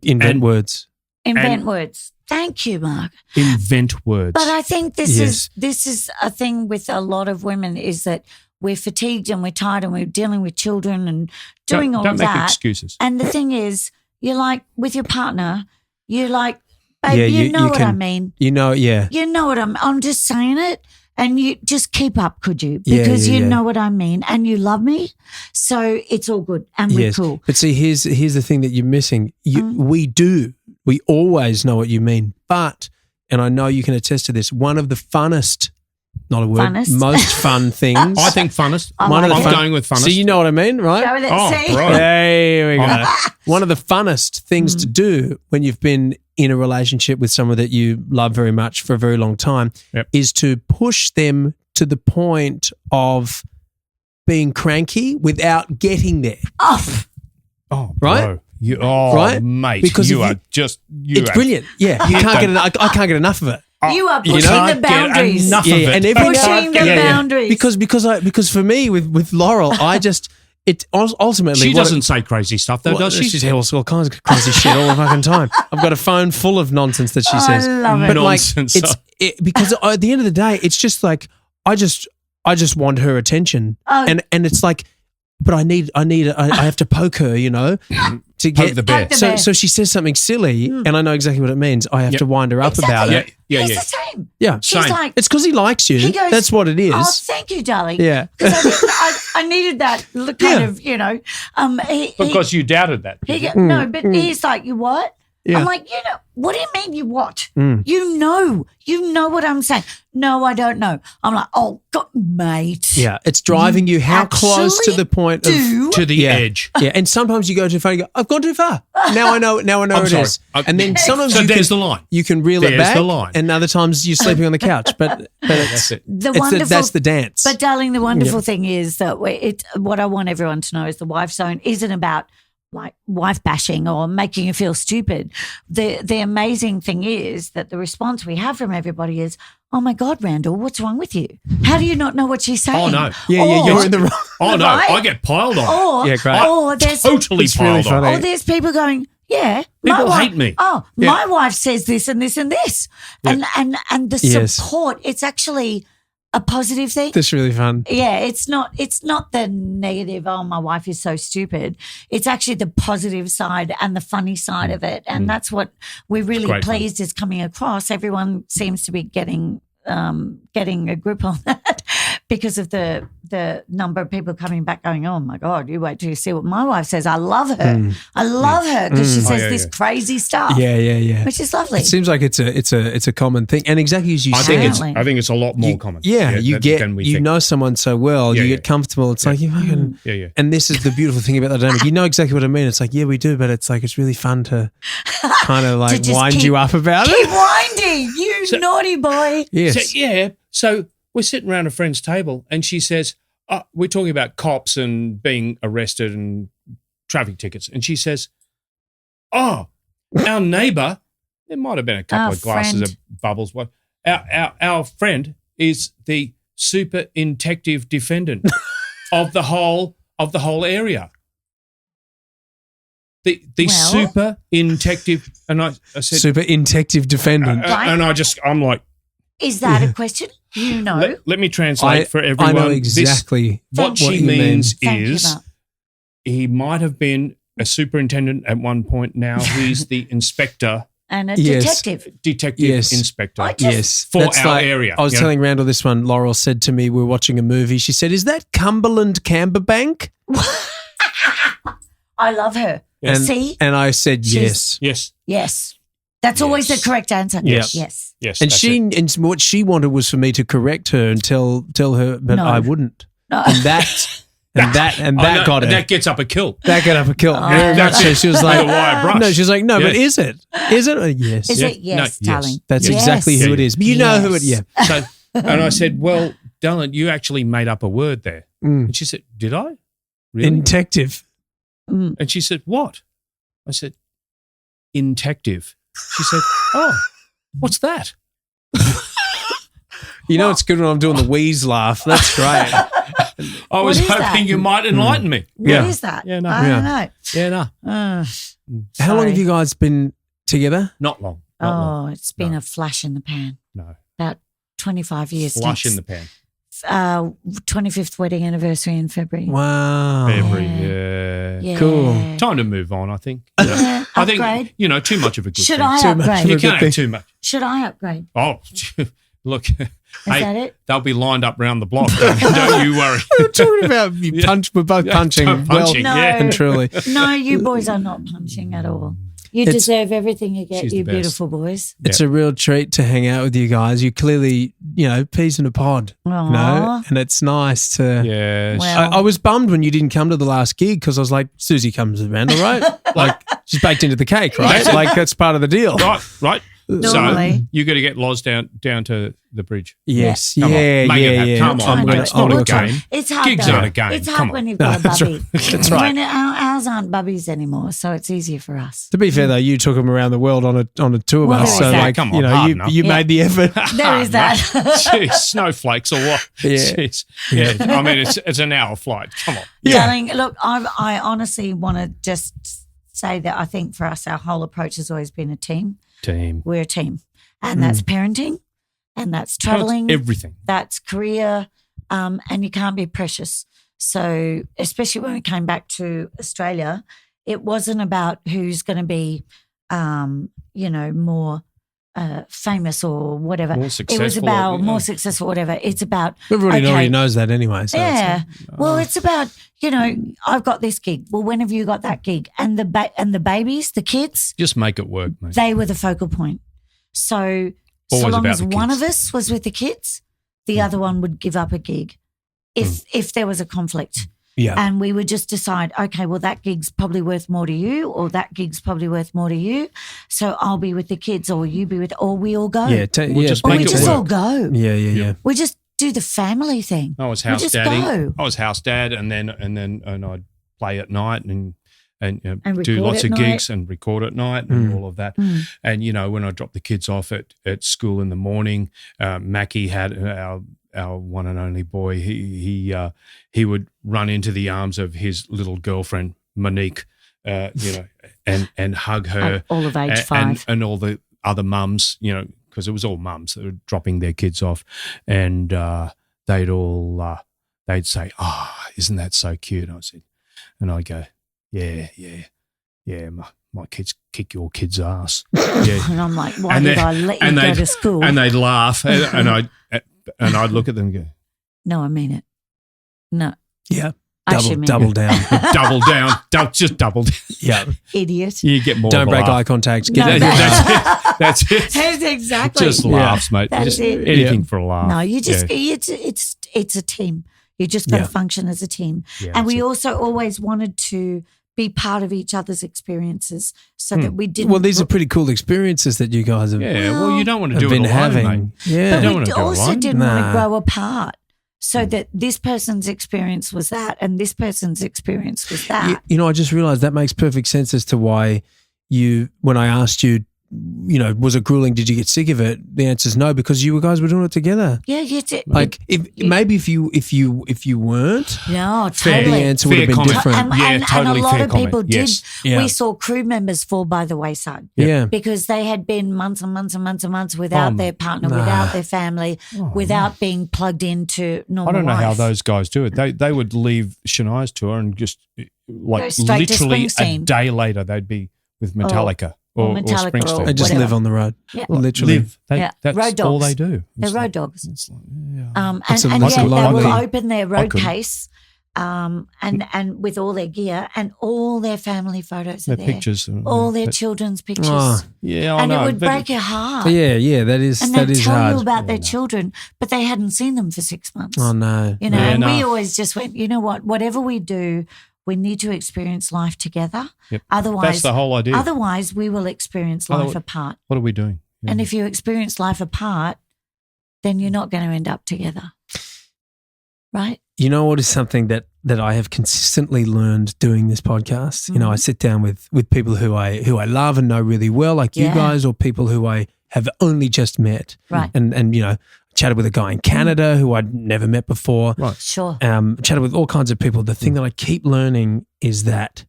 S1: Invent words.
S3: Invent words. Thank you, Mark.
S2: invent words.
S3: But I think this
S1: Yes.
S3: is a thing with a lot of women is that we're fatigued and we're tired and we're dealing with children and doing all
S2: don't
S3: of
S2: make
S3: that.
S2: excuses.
S3: And the thing is, you're like with your partner, you're like, babe,
S1: Yeah,
S3: you
S1: you
S3: know what I
S1: can-
S3: mean.
S1: You know, yeah.
S3: You know what I'm just saying it. And you just keep up, could you?
S1: Yeah,
S3: Because
S1: yeah,
S3: you
S1: yeah.
S3: know what I mean. And you love me. So it's all good. And we're
S1: Yes.
S3: cool.
S1: But see, here's the thing that you're missing. We always know what you mean. But, and I know you can attest to this, one of the funnest, not a word,
S3: Funnest?
S1: most fun things.
S2: I think funnest.
S3: I
S1: One of
S3: like
S1: the
S2: I'm
S3: it.
S2: going with funnest.
S1: So you know what I mean, right?
S3: Go with it.
S2: Oh,
S3: See?
S2: right.
S1: There we go. One of the funnest things to do when you've been in a relationship with someone that you love very much for a very long time
S2: Yep.
S1: is to push them to the point of being cranky without getting there.
S3: Oh,
S2: Oh,
S1: Right?
S2: bro. You,
S1: Right?
S2: mate.
S1: Because
S2: you
S1: if
S2: are
S1: you-
S2: just.
S1: It's brilliant. Yeah, you can't get I can't get enough of it.
S3: you are
S2: You
S3: pushing
S2: can't
S3: the
S2: get
S3: boundaries.
S2: enough
S1: Yeah,
S2: of
S1: yeah,
S2: it.
S1: and every
S3: Pushing the boundaries.
S1: because for me with Laurel, I just it ultimately
S2: She
S1: what
S2: doesn't say crazy stuff, though, does she?
S1: She says all kinds of crazy shit all the fucking time. I've got a phone full of nonsense that she
S3: Oh,
S1: says.
S3: I love it.
S1: But
S2: Nonsense.
S1: like because at the end of the day, it's just like I just want her attention,
S3: Oh.
S1: and it's like, but I have to poke her, to
S2: Poke
S1: get
S2: the bear.
S3: Poke the
S1: So
S3: bear.
S1: so she says something silly, and I know exactly what it means. I have
S2: Yep.
S1: to wind her up about
S2: Yeah,
S1: it.
S2: yeah,
S3: He's
S2: yeah.
S3: the same.
S1: Yeah,
S3: She's
S2: Same.
S3: like,
S1: it's because he likes you.
S3: He goes,
S1: That's what it is.
S3: oh, thank you, darling.
S1: Yeah.
S3: Because I needed that kind
S1: Yeah.
S3: of,
S2: Because you doubted that.
S3: no, but he's like, you what?
S1: Yeah.
S3: I'm like, what do you mean you what?
S1: Mm.
S3: You know what I'm saying. No, I don't know. I'm like, oh, God, mate.
S1: Yeah, it's driving you how close to
S3: actually
S1: the point of
S3: do.
S2: To the
S1: Yeah.
S2: edge.
S1: Yeah, and sometimes you go too far. You go, I've gone too far. Now I know. Now I know
S2: I'm
S1: it
S2: sorry.
S1: is. And then sometimes
S2: So
S1: you
S2: there's
S1: can,
S2: the line.
S1: you can reel it
S2: There's
S1: back.
S2: the line.
S1: And other times you're sleeping on the couch. But
S2: That's it.
S1: that's the dance.
S3: But darling, the wonderful thing is that what I want everyone to know is the wife zone isn't about like wife bashing or making you feel stupid. The amazing thing is that the response we have from everybody is, "Oh my God, Randall, what's wrong with you? How do you not know what she's saying?"
S2: Oh, no.
S1: yeah, you're in the wrong.
S2: Oh, no.
S3: Right?
S2: I get piled on.
S3: Or,
S1: Yeah, great.
S3: or there's
S2: Totally
S1: It's really
S2: piled on.
S1: funny.
S3: or there's people going, yeah, my
S2: People
S3: wife,
S2: hate me.
S3: Oh,
S1: Yeah.
S3: my wife says this and this and this, and the
S1: Yes.
S3: support. It's actually a positive thing.
S1: That's really fun.
S3: Yeah, it's not the negative, oh, my wife is so stupid. It's actually the positive side and the funny side of it. And that's what we're really
S2: great fun.
S3: pleased is coming across. Everyone seems to be getting a grip on that because of the number of people coming back going, oh my God, you wait till you see what my wife says. I love her. I love her because she says this crazy stuff.
S1: Yeah.
S3: Which is lovely.
S1: It seems like it's a common thing, and exactly as you
S2: I
S1: said,
S3: Apparently.
S2: think it's a lot more common.
S1: Yeah, you
S2: than we think.
S1: know someone so well,
S2: Yeah,
S1: you
S2: yeah.
S1: get comfortable. It's like you fucking
S2: Yeah.
S1: And this is the beautiful thing about the dynamic. You know exactly what I mean. It's like, yeah, we do, but it's like it's really fun to kind of like
S3: just
S1: wind
S3: keep-
S1: you up about
S3: Keep
S1: it.
S3: winding, you naughty boy.
S1: Yes.
S2: So we're sitting around a friend's table and she says, we're talking about cops and being arrested and traffic tickets. And she says, oh, our neighbour, there might have been a couple
S3: Our
S2: of glasses
S3: friend.
S2: of bubbles. Our friend is the super intective defendant of the whole area. The
S3: Well-
S2: super intective, and I said,
S1: Super intective defendant.
S2: and I'm like,
S3: Is that a question? You know.
S2: let me translate for everyone.
S1: I know
S2: This-
S1: exactly
S2: what she
S1: you mean.
S2: means
S3: Thank you,
S2: is
S3: Mark.
S2: he might have been a superintendent at one point. Now he's the inspector.
S3: And a
S1: Yes.
S3: detective.
S1: Yes.
S2: inspector.
S3: I just-
S1: Yes.
S2: For
S1: That's
S2: our area,
S1: I was
S2: you know.
S1: telling Randall this one. Laurel said to me, we were watching a movie. She said, "Is that Cumberland Camberbank?"
S3: I love her.
S1: And,
S3: See?
S1: and I said,
S3: She's-
S1: yes.
S3: Yes. That's always the
S2: Yes.
S3: correct answer.
S1: Yes.
S3: Yes.
S2: Yes,
S1: And
S2: that's
S1: she,
S2: it.
S1: and what she wanted was for me to correct her and tell her, but
S3: No.
S1: I wouldn't.
S3: No.
S1: And that got her.
S2: That gets up a kill.
S1: That got up a kill.
S3: Oh.
S1: Very much
S2: That's
S1: so.
S2: it.
S1: She was like,
S2: With a wire brush.
S1: no, she's like, no, but
S2: Yes.
S1: is it? Is it? Yes.
S3: Is
S2: Yeah.
S3: it? Yes,
S2: No, yes.
S3: darling.
S1: That's
S3: Yes.
S1: exactly who it is. But you know who it. Yeah.
S2: So, and I said, well, darling, you actually made up a word there.
S1: Mm.
S2: And she said, did I? Really?
S1: Detective.
S3: Mm.
S2: And she said, what? I said, intective. She said, oh, what's that?
S1: You know it's good when I'm doing the wheeze laugh. That's great.
S2: I was
S3: What is
S2: hoping
S3: that?
S2: you might enlighten me.
S3: What
S1: Yeah.
S3: is that?
S2: Yeah, no.
S3: I
S1: Yeah.
S3: don't know.
S2: Yeah, no,
S1: How long
S3: Sorry.
S1: have you guys been together?
S2: not long. Not long.
S3: Oh, it's been
S2: No.
S3: a flash in the pan.
S2: No.
S3: About 25 years.
S2: Flush in
S3: next-
S2: the pan.
S3: 25th wedding anniversary in February.
S1: Wow.
S2: February,
S3: Yeah.
S2: yeah.
S1: Cool.
S2: Time to move on, I think.
S3: Yeah,
S2: I think,
S3: upgrade.
S2: too much of a good
S3: Should
S2: thing.
S3: I
S1: Too much
S3: upgrade?
S1: of
S2: You
S1: a good
S2: can't
S1: thing.
S2: have too much.
S3: Should I upgrade?
S2: Oh, look.
S3: Is
S2: Hey,
S3: that it?
S2: they'll be lined up round the block. Don't you worry.
S1: We're talking about you
S2: Yeah.
S1: punch. We're both
S2: Yeah,
S1: punching
S2: punching,
S3: No.
S2: yeah.
S1: and truly.
S3: No, you boys are not punching at all. You
S1: It's-
S3: deserve everything you get,
S2: She's
S3: you
S2: the best.
S3: beautiful boys.
S1: It's a real treat to hang out with you guys. You clearly, peas in a pod,
S3: Aw.
S1: and it's nice to.
S2: Yes.
S3: Well-
S1: I was bummed when you didn't come to the last gig because I was like, Suzie comes with Randall, right? Like she's baked into the cake, right? Like that's part of the deal.
S2: Right.
S3: Normally.
S2: So you got to get Loz down to the bridge.
S1: Yes,
S2: Come on.
S1: yeah,
S2: Make it
S1: yeah,
S2: happen.
S1: yeah.
S2: Come on,
S1: I'm
S2: mate.
S1: gonna,
S2: It's
S1: I'm
S2: not
S1: gonna
S2: a
S1: try.
S2: game.
S3: It's hard.
S2: Gigs
S3: though.
S2: aren't a game.
S3: It's
S2: Come
S3: hard
S2: on.
S3: when you've got a
S1: That's
S3: bubby.
S1: right. That's right.
S3: When ours aren't bubbies anymore, so it's easier for us.
S1: To be fair though, you took them around the world on a tour
S3: Well,
S1: bus,
S3: there
S1: so
S3: is
S1: like
S3: that.
S2: Come on, hard enough.
S1: you
S3: Yeah.
S1: made the effort.
S3: There is that.
S2: Jeez, snowflakes or what?
S1: Yeah.
S2: Jeez. Yeah. I mean, it's an hour flight. Come on.
S1: Yeah.
S3: Darling, look, I honestly want to just say that I think for us, our whole approach has always been a team.
S2: Team.
S3: We're a team. And that's parenting, and that's traveling,
S2: Everything.
S3: that's career, and you can't be precious. So, especially when we came back to Australia, it wasn't about who's going to be, more famous or whatever.
S2: More
S3: It was
S2: successful
S3: about
S2: or-
S3: more successful, whatever. It's about
S1: Everybody
S3: okay,
S1: already knows that anyway. So
S3: yeah. Well, it's about I've got this gig. Well, when have you got that gig? And the babies, the kids,
S2: Just make it work, mate.
S3: they were the focal point. So
S2: Always
S3: long
S2: about
S3: as
S2: the
S3: one
S2: kids.
S3: of us was with the kids, the other one would give up a gig if there was a conflict.
S1: yeah.
S3: And we would just decide, okay, well, that gig's probably worth more to you, or that gig's probably worth more to you. So I'll be with the kids, or you be with, or we all go.
S1: Yeah,
S2: We'll just
S3: or
S2: make
S3: we
S2: it
S3: just
S2: work.
S3: all go.
S1: yeah.
S3: We just do the family thing.
S2: I was
S3: We
S2: house
S3: just
S2: daddy.
S3: go.
S2: I was house dad, and I'd play at night and
S3: And
S2: do
S3: record
S2: lots
S3: at
S2: of
S3: night.
S2: gigs and record at night and all of that.
S3: Mm.
S2: And when I dropped the kids off at school in the morning, Mackie had our one and only boy. He would run into the arms of his little girlfriend Monique, and hug her.
S3: At all of age
S2: and,
S3: 5.
S2: and all the other mums, because it was all mums that were dropping their kids off, and they'd say, "Oh, isn't that so cute?" And I'd go, "Yeah, my kids kick your kid's ass." Yeah.
S3: And I'm like, why
S2: And
S3: did
S2: they-
S3: I let you
S2: and
S3: go
S2: they'd-
S3: to school?
S2: And they'd laugh, and I'd look at them and go,
S3: No, I mean it. No.
S1: Yeah.
S3: I actually
S1: Double
S3: mean
S1: down.
S2: "Double down, just double down."
S1: Yeah.
S3: it. Idiot.
S2: You get more.
S1: Don't
S2: of a
S1: break
S2: laugh.
S1: eye contact.
S3: No,
S1: Get
S3: that-
S2: That's it.
S3: That's exactly.
S2: Just laughs, mate.
S3: That's
S2: Just
S3: it.
S2: anything for a laugh.
S3: No, you just
S2: Yeah.
S3: it's a team. You just got to
S1: Yeah.
S3: function as a team.
S2: Yeah,
S3: And we
S2: that's it.
S3: also always wanted to be part of each other's experiences so that we didn't.
S1: Well, these are pretty cool experiences that you guys have,
S2: Yeah, well, you don't want to
S1: have
S2: do
S1: been
S2: it alone,
S1: having.
S2: mate.
S1: Yeah.
S2: You don't
S3: But
S2: want
S3: we
S2: to do it
S3: also
S2: alone.
S3: didn't want
S1: Nah.
S3: to grow apart so that this person's experience was that and this person's experience was that.
S1: I just realized that makes perfect sense as to why when I asked you, was it grueling? Did you get sick of it? The answer is no, because you guys were doing it together.
S3: Yeah, you did.
S1: Like maybe if you weren't,
S3: no,
S1: the
S3: totally.
S1: answer would have been
S2: comment.
S1: different.
S3: And
S2: totally
S3: a lot
S2: fair
S3: of people
S2: comment. Yes.
S3: did.
S1: Yeah.
S3: We saw crew members fall by the wayside.
S1: Yeah.
S3: Because they had been months and months and months and months without their partner, without their family, without being plugged into normal
S2: I don't know how
S3: life.
S2: those guys do it. They would leave Shania's tour and just
S3: Go straight to
S2: literally a
S3: Springsteen.
S2: day later they'd be with Metallica or
S3: Metallica or
S2: Springsteen.
S1: They just
S3: whatever.
S1: live on the road.
S3: Yeah.
S1: Literally.
S2: Live. That's
S3: Road
S2: all
S3: dogs.
S2: they do.
S3: They're
S2: It's
S3: road
S2: like-
S3: dogs.
S2: it's like, yeah.
S3: And
S1: That's a
S3: yeah, they
S1: lovely-
S3: will open their road
S2: couldn't.
S3: case and with all their gear and all their family photos are
S2: Their
S3: there.
S2: pictures.
S3: All their children's pictures.
S1: Oh.
S2: Yeah, I
S3: And
S2: know.
S3: it would
S2: but
S3: break your heart.
S1: Yeah, that is
S3: And
S1: that
S3: they'd
S1: is
S3: tell
S1: hard.
S3: you about their children, but they hadn't seen them for 6 months.
S1: Oh no.
S3: You know,
S2: Yeah,
S3: and
S2: no.
S3: we always just went, you know what, whatever we do, we need to experience life together.
S2: Yep.
S3: Otherwise,
S2: That's the whole idea.
S3: Otherwise, we will experience life
S2: Otherwise-
S3: apart.
S2: What are we doing? Yeah.
S3: And if you experience life apart, then you're not going to end up together. Right?
S1: You know what is something that I have consistently learned doing this podcast? You know, I sit down with people who I love and know really well, like you
S3: Yeah.
S1: guys, or people who I have only just met.
S3: Right.
S1: And chatted with a guy in Canada who I'd never met before.
S2: Right.
S3: Sure.
S1: Chatted with all kinds of people. The thing that I keep learning is that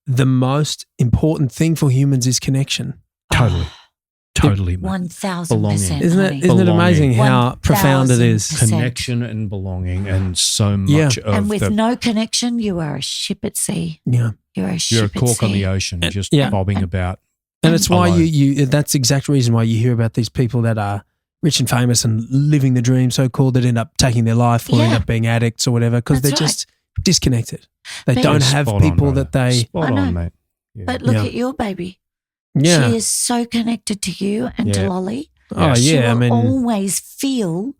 S1: the most important thing for humans is connection.
S2: Totally, mate.
S3: 1,000%.
S2: Belonging.
S1: Isn't
S3: honey.
S1: it amazing how
S3: 1000%.
S1: profound it is?
S2: Connection and belonging and so much
S1: Yeah.
S2: of
S3: And with
S2: the,
S3: no connection, you are a ship at sea.
S1: Yeah.
S3: You're a ship
S2: you're a
S3: at
S2: cork on
S3: sea.
S2: the ocean, just
S1: yeah.
S2: bobbing about.
S1: And it's why
S2: alone.
S1: you that's the exact reason why you hear about these people that are rich and famous and living the dream, so called, that end up taking their life or end
S3: Yeah.
S1: up being addicts or whatever, because they're
S3: That's right.
S1: just disconnected. They
S3: But-
S1: don't
S2: Spot
S1: have
S2: on,
S1: people
S2: brother.
S1: that they.
S2: Spot
S3: I know.
S2: on, mate. Yeah.
S3: But look
S1: Yeah.
S3: at your baby.
S1: Yeah.
S3: She is so connected to you and to
S2: Yeah.
S3: Lolly.
S1: Oh
S3: She
S1: yeah. I
S3: will
S1: mean,
S3: always feel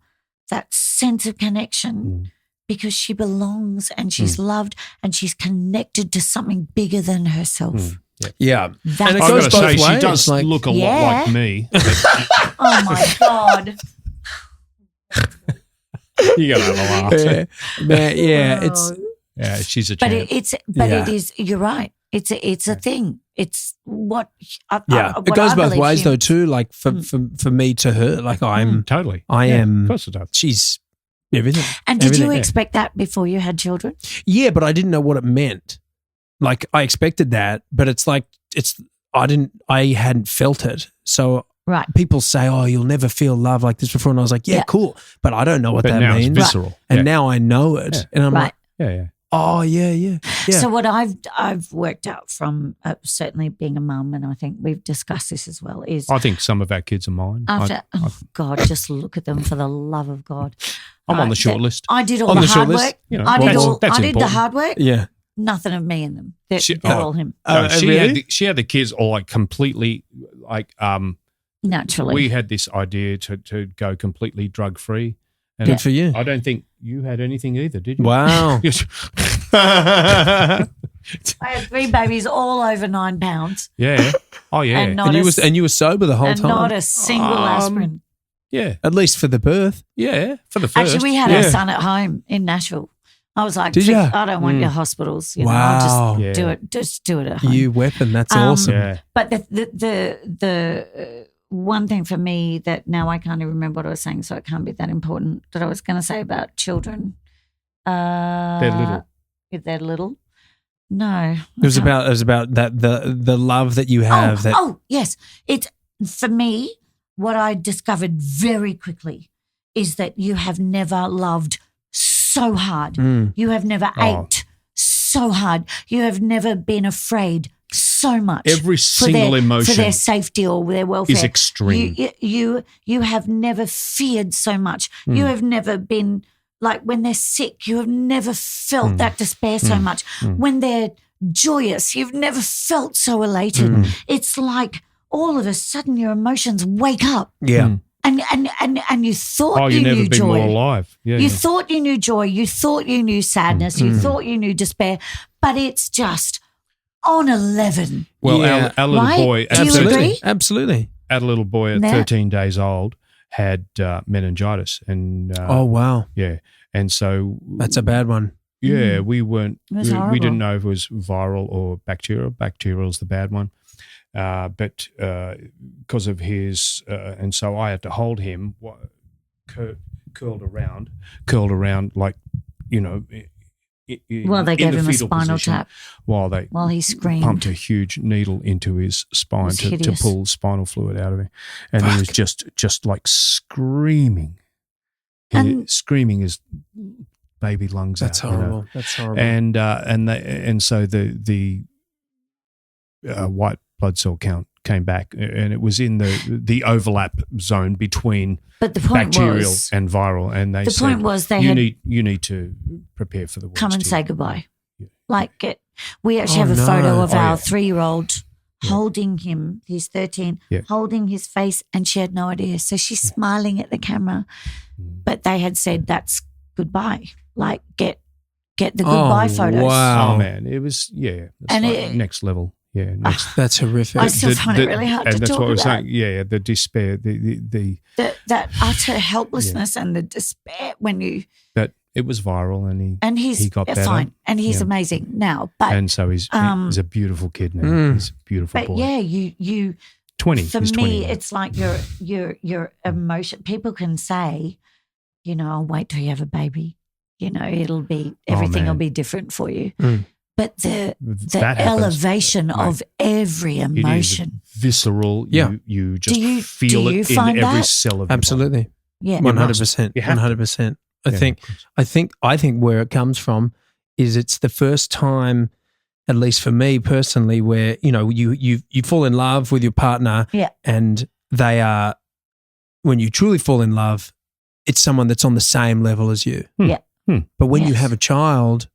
S3: that sense of connection
S2: Mm.
S3: because she belongs and she's loved and she's connected to something bigger than herself.
S2: Mm. Yeah.
S1: yeah.
S3: That's
S1: And it
S2: I've
S1: goes
S2: got to
S1: both
S2: say, she
S1: ways,
S2: does
S1: like-
S2: look a lot
S3: Yeah.
S2: like me.
S3: oh my God.
S2: You got to laugh.
S1: Yeah. It's
S2: Yeah, she's a
S3: But
S2: champ.
S1: Yeah.
S3: it is, you're right. It's a thing. It's what.
S1: yeah.
S3: what
S1: It goes
S3: I
S1: both
S3: believe
S1: ways though
S3: humans-
S1: too. Like for me to her, like
S2: Totally.
S1: I
S2: Yeah,
S1: am.
S2: Of course it does.
S1: She's everything.
S3: And did you
S1: Everything.
S3: expect that before you had children?
S1: Yeah, but I didn't know what it meant. Like I expected that, but it's like I hadn't felt it. So
S3: Right.
S1: people say, "Oh, you'll never feel love like this before," and I was like, "Yeah,
S3: Yeah.
S1: cool," but I don't know what
S2: But
S1: that
S2: now
S1: means.
S2: it's visceral.
S1: And
S2: yeah.
S1: now I know it,
S2: Yeah.
S1: and I'm
S3: Right.
S1: like,
S2: yeah.
S1: "Oh, yeah."
S3: So what I've worked out from certainly being a mum, and I think we've discussed this as well, is
S2: I think some of our kids are mine.
S3: after God, just look at them for the love of God.
S2: I'm on the short list.
S3: I did all
S1: On
S3: the
S1: the short
S3: hard
S1: list?
S3: work.
S2: You know,
S3: I did
S2: that's-
S3: all.
S2: that's
S3: I did the
S2: important.
S3: hard work.
S1: Yeah.
S3: Nothing of me in them. They're,
S2: She-
S3: they're
S2: oh.
S3: all him
S2: No, she
S1: really?
S2: had the kids all like completely like
S3: naturally.
S2: we had this idea to go completely drug free. And
S1: Good for you.
S2: I don't think you had anything either, did you?
S1: Wow.
S2: yeah.
S3: I had 3 babies all over 9 pounds
S2: Oh yeah.
S3: And not
S1: And you were sober the whole
S3: and
S1: time,
S3: not a single aspirin.
S2: yeah.
S1: at least for the birth.
S2: Yeah. For the first.
S3: Actually, we had
S1: Yeah.
S3: our son at home in Nashville. I was like,
S1: Did ya?
S3: I don't want your hospitals. You know,
S1: Wow.
S3: I'll
S2: Yeah.
S3: just do it at home.
S1: You weapon. That's
S3: Um,
S1: awesome.
S2: Yeah.
S3: But the one thing for me that now I can't even remember what I was saying, so it can't be that important. That I was going to say about children.
S2: They're little.
S3: If they're little, no.
S1: It was about that the love that you have.
S3: Yes. It's for me. What I discovered very quickly is that you have never loved so hard.
S1: Mm.
S3: You have never
S2: Oh.
S3: ached so hard. You have never been afraid so much.
S2: Every single emotion
S3: for their safety or their welfare
S2: is extreme.
S3: You have never feared so much. You have never been like when they're sick. You have never felt that despair so much. When they're joyous, you've never felt so elated. It's like all of a sudden your emotions wake up,
S1: Yeah.
S3: and you thought
S2: Oh,
S3: you
S2: you've never
S3: knew
S2: been
S3: joy.
S2: more alive. Yeah.
S3: You thought you knew joy. You thought you knew sadness. You thought you knew despair. But it's just on 11.
S2: Well,
S1: Yeah.
S2: our little
S3: Right?
S2: boy,
S3: Do you agree?
S1: Absolutely.
S2: our little boy at
S3: Now-
S2: 13 days old had meningitis, and
S1: Oh wow,
S2: yeah, and so
S1: that's a bad one.
S2: we weren't.
S3: It was
S2: we
S3: horrible.
S2: didn't know if it was viral or bacterial. Bacterial is the bad one. but because of his, and so I had to hold him, curled around like,
S3: Well, they gave
S2: the
S3: him a
S2: fetal
S3: spinal
S2: position
S3: tap
S2: while
S3: he screamed.
S2: pumped a huge needle into his spine
S3: It was
S2: to
S3: hideous.
S2: pull spinal fluid out of him, and he was just like screaming,
S3: And-
S2: screaming his baby lungs
S1: That's
S2: out.
S1: horrible. That's horrible.
S2: And so the white blood cell count came back, and it was in the overlap zone between
S3: But the point
S2: bacterial
S3: was,
S2: and viral, and they
S3: the
S2: said,
S3: point was they
S2: you
S3: had
S2: need to prepare for the worst.
S3: come and
S2: here."
S3: say goodbye.
S2: Yeah.
S3: Like we actually
S1: Oh,
S3: have a
S1: no.
S3: photo of
S2: Oh,
S3: our
S2: yeah.
S3: 3-year-old holding him. He's 13,
S2: Yeah.
S3: holding his face, and she had no idea. So she's smiling at the camera, but they had said that's goodbye. Like get the goodbye photos.
S1: Wow.
S2: Oh man, it was that's
S3: And
S2: like
S3: it-
S2: next level. Yeah, next.
S1: That's horrific.
S3: I still find it really hard
S2: and
S3: to
S2: that's
S3: talk
S2: what I was
S3: about.
S2: saying. Yeah, the despair, the
S3: That utter helplessness and the despair when you
S2: that it was viral, and
S3: he's
S2: he got better.
S3: fine and he's
S2: Yeah.
S3: amazing now. But
S2: and so he's a beautiful kid now.
S1: Mm.
S2: He's a beautiful
S3: but
S2: boy.
S3: yeah, you
S2: 20.
S3: for
S2: He's
S3: me,
S2: 20 now.
S3: it's like your emotion. People can say, I'll wait till you have a baby. It'll be everything will
S2: man.
S3: be different for you.
S1: Mm.
S3: But the
S2: That happens,
S3: elevation
S2: mate.
S3: of every
S2: It is
S3: emotion,
S2: visceral.
S1: Yeah.
S2: You just
S3: you-
S2: feel
S3: do you
S2: it in
S3: find
S2: every
S3: that?
S2: cell of your body.
S1: Absolutely.
S3: yeah,
S1: 100%.
S2: You have to.
S1: 100%. I
S2: Yeah,
S1: think
S2: of course.
S1: I think where it comes from is it's the first time, at least for me personally, where you fall in love with your partner,
S3: Yeah.
S1: and they are, when you truly fall in love, it's someone that's on the same level as you.
S3: Yeah.
S1: But when you
S3: Yes.
S1: have a child,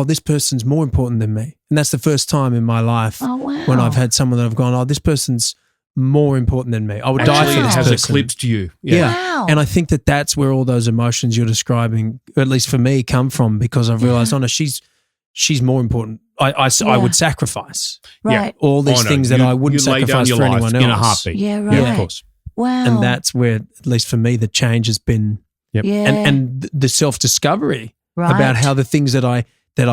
S1: this person's more important than me, and that's the first time in my life
S3: Oh wow!
S1: when I've had someone that I've gone, this person's more important than me. I would die
S2: Actually,
S1: for
S2: it
S1: this
S2: has
S1: person.
S2: eclipsed you.
S1: Yeah.
S3: Wow.
S1: And I think that's where all those emotions you're describing, at least for me, come from, because I've realized, no, she's more important. I
S3: Yeah.
S1: would sacrifice
S3: right.
S1: all these
S2: Oh, no,
S1: things that
S2: you-
S1: I wouldn't
S2: you lay down
S1: sacrifice
S2: your
S1: for
S2: life
S1: anyone else.
S2: in a heartbeat.
S3: Yeah, right.
S2: Yeah, of course.
S3: Wow.
S1: And that's where, at least for me, the change has been,
S2: Yep.
S3: yeah,
S1: and the self-discovery
S3: right.
S1: about how the things that I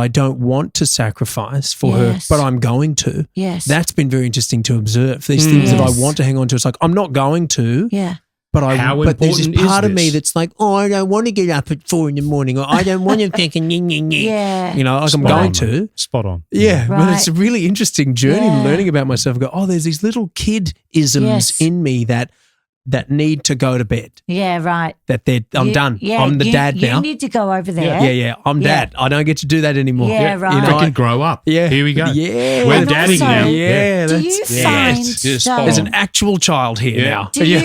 S1: don't want to sacrifice for her,
S3: Yes.
S1: but I'm going to.
S3: yes,
S1: That's been very interesting to observe. These things that I
S3: Yes.
S1: want to hang on to, it's like, I'm not going to.
S3: yeah,
S1: But
S2: How
S1: there's this
S2: important is
S1: part of me
S2: this?
S1: that's like, I don't want to get up at 4 a.m, or I don't want to fucking
S3: yeah.
S1: like I'm
S2: Spot
S1: going
S2: on,
S1: to.
S2: mate. Spot on.
S1: Yeah, but
S3: Right.
S1: it's a really interesting journey
S3: Yeah.
S1: learning about myself. There's these little kid-isms
S3: Yes.
S1: in me that need to go to bed.
S3: Yeah, right.
S1: I'm
S3: You-
S1: done.
S3: Yeah,
S1: I'm the dad
S3: you
S1: now.
S3: need to go over there.
S1: Yeah. I'm
S3: Yeah.
S1: dad. I don't get to do that anymore.
S3: Yeah, right.
S1: You know,
S2: Freaking grow up.
S1: yeah.
S2: Here we go.
S1: Yeah.
S2: We're
S3: And
S2: dadding
S3: also-
S2: now.
S1: Yeah.
S3: Do
S1: that's-
S3: you
S1: yeah.
S3: find
S2: Yes, yes,
S3: that-
S2: spot
S1: There's
S2: on.
S1: an actual child here
S2: Yeah.
S1: now.
S3: Do you?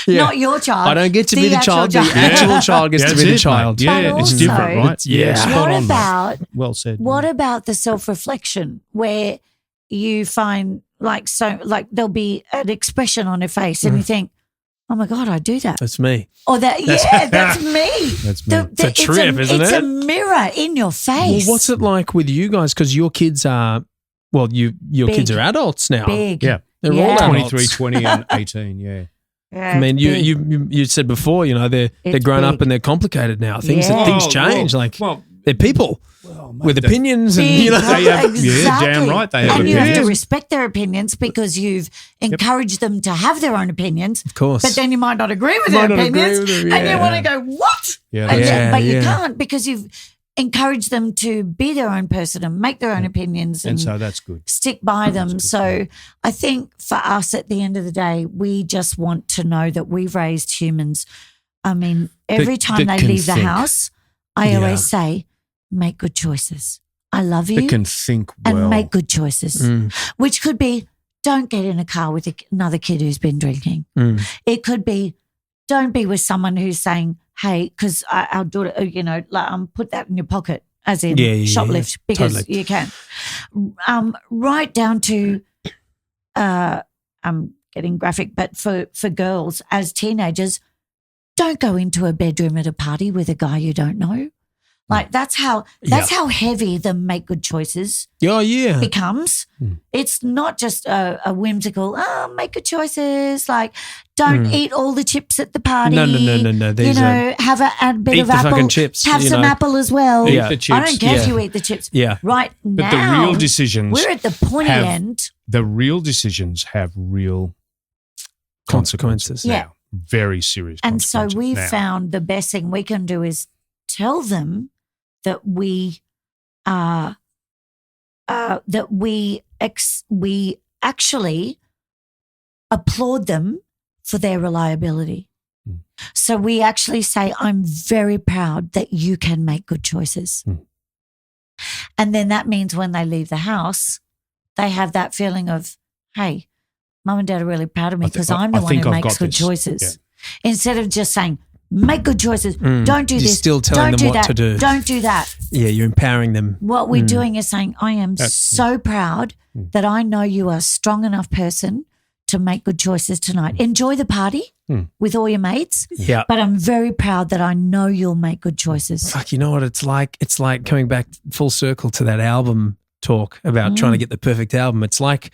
S2: Yeah.
S3: Not your child.
S1: I don't get to be the
S3: actual
S1: child. The
S3: child.
S1: actual child gets to
S2: That's
S1: be the
S2: it,
S1: child.
S2: mate. Yeah,
S3: But
S2: it's
S3: also-
S2: different, right?
S1: Yeah.
S2: Spot
S3: What
S2: on, mate.
S3: about
S2: Well said.
S3: what about the self-reflection where you find like there'll be an expression on her face and you think, oh my God, I do that.
S1: That's me.
S3: Or that's me.
S2: That's me.
S1: It's a trip, isn't
S3: it's
S1: it?
S3: a mirror in your
S1: Well,
S3: face.
S1: what's it like with you guys? Because your kids are, your
S3: Big.
S1: kids are adults now.
S3: Big.
S2: Yeah.
S1: They're
S3: Yeah.
S1: all adults.
S2: 23, 20, and 18, yeah.
S3: Yeah,
S1: I mean,
S3: big.
S1: you said before, they're
S3: It's
S1: grown up
S3: big.
S1: and they're complicated now. Things
S3: Yeah.
S1: things
S2: Oh,
S1: change.
S2: well,
S1: They're people
S2: mate,
S1: with
S2: they-
S1: opinions, and
S3: Big,
S2: They have- yeah,
S3: exactly.
S2: damn right they have
S3: and you have to
S2: opinions.
S3: respect their opinions because you've encouraged them to have their own opinions.
S1: of course.
S3: But then you might not agree with
S1: Might
S3: their
S1: not agree
S3: opinions,
S1: with them,
S3: and you
S1: yeah.
S3: want to go what?
S2: Yeah,
S3: And
S2: that's
S1: Yeah,
S3: but you
S1: yeah.
S3: can't because you've encouraged them to be their own person and make their own opinions
S2: and so that's good.
S3: stick by them. So I think for us at the end of the day, we just want to know that we've raised humans. I mean, every time
S2: that
S3: they
S2: can
S3: leave the
S2: think.
S3: house, I
S1: Yeah.
S3: always say, make good choices. I love you
S2: It can think well.
S3: and make good choices,
S1: Mm,
S3: which could be don't get in a car with another kid who's been drinking.
S1: mm.
S3: It could be don't be with someone who's saying, hey, because our daughter, put that in your pocket, as in
S1: Yeah,
S3: shoplift, because
S1: Totally.
S3: you can. Right down to, I'm getting graphic, but for girls as teenagers, don't go into a bedroom at a party with a guy you don't know. Like that's how heavy the make good choices
S1: Oh, yeah.
S3: becomes. It's not just a whimsical, make good choices, like don't eat all the chips at the party.
S1: No. These
S3: Have a bit
S1: eat
S3: of
S1: the
S3: apple.
S1: fucking chips,
S3: Have some apple as well.
S1: Yeah.
S2: Eat the
S3: I
S2: chips.
S3: don't care if
S1: Yeah.
S3: you eat the chips.
S1: Yeah.
S3: Right
S2: But
S3: now,
S2: the real decisions
S3: we're at the pointy
S2: have
S3: end.
S2: the real decisions have real consequences.
S3: Yeah.
S2: Now. Very serious
S3: And so
S2: consequences
S3: we
S2: now.
S3: found the best thing we can do is tell them that we actually applaud them for their reliability. So we actually say, I'm very proud that you can make good choices. And then that means when they leave the house, they have that feeling of, hey, mum and dad are really proud of me because I'm the one who makes good choices. Yeah. Instead of just saying, make good choices, don't do
S1: You're
S3: this,
S1: still telling
S3: don't
S1: them
S3: do
S1: what
S3: that,
S1: to do.
S3: don't do that.
S1: Yeah, you're empowering them.
S3: What we're doing is saying, I am so proud that I know you are a strong enough person to make good choices tonight. Enjoy the party with all your mates.
S1: Yeah.
S3: But I'm very proud that I know you'll make good choices.
S1: Fuck, you know what it's like? It's like coming back full circle to that album talk about trying to get the perfect album. It's like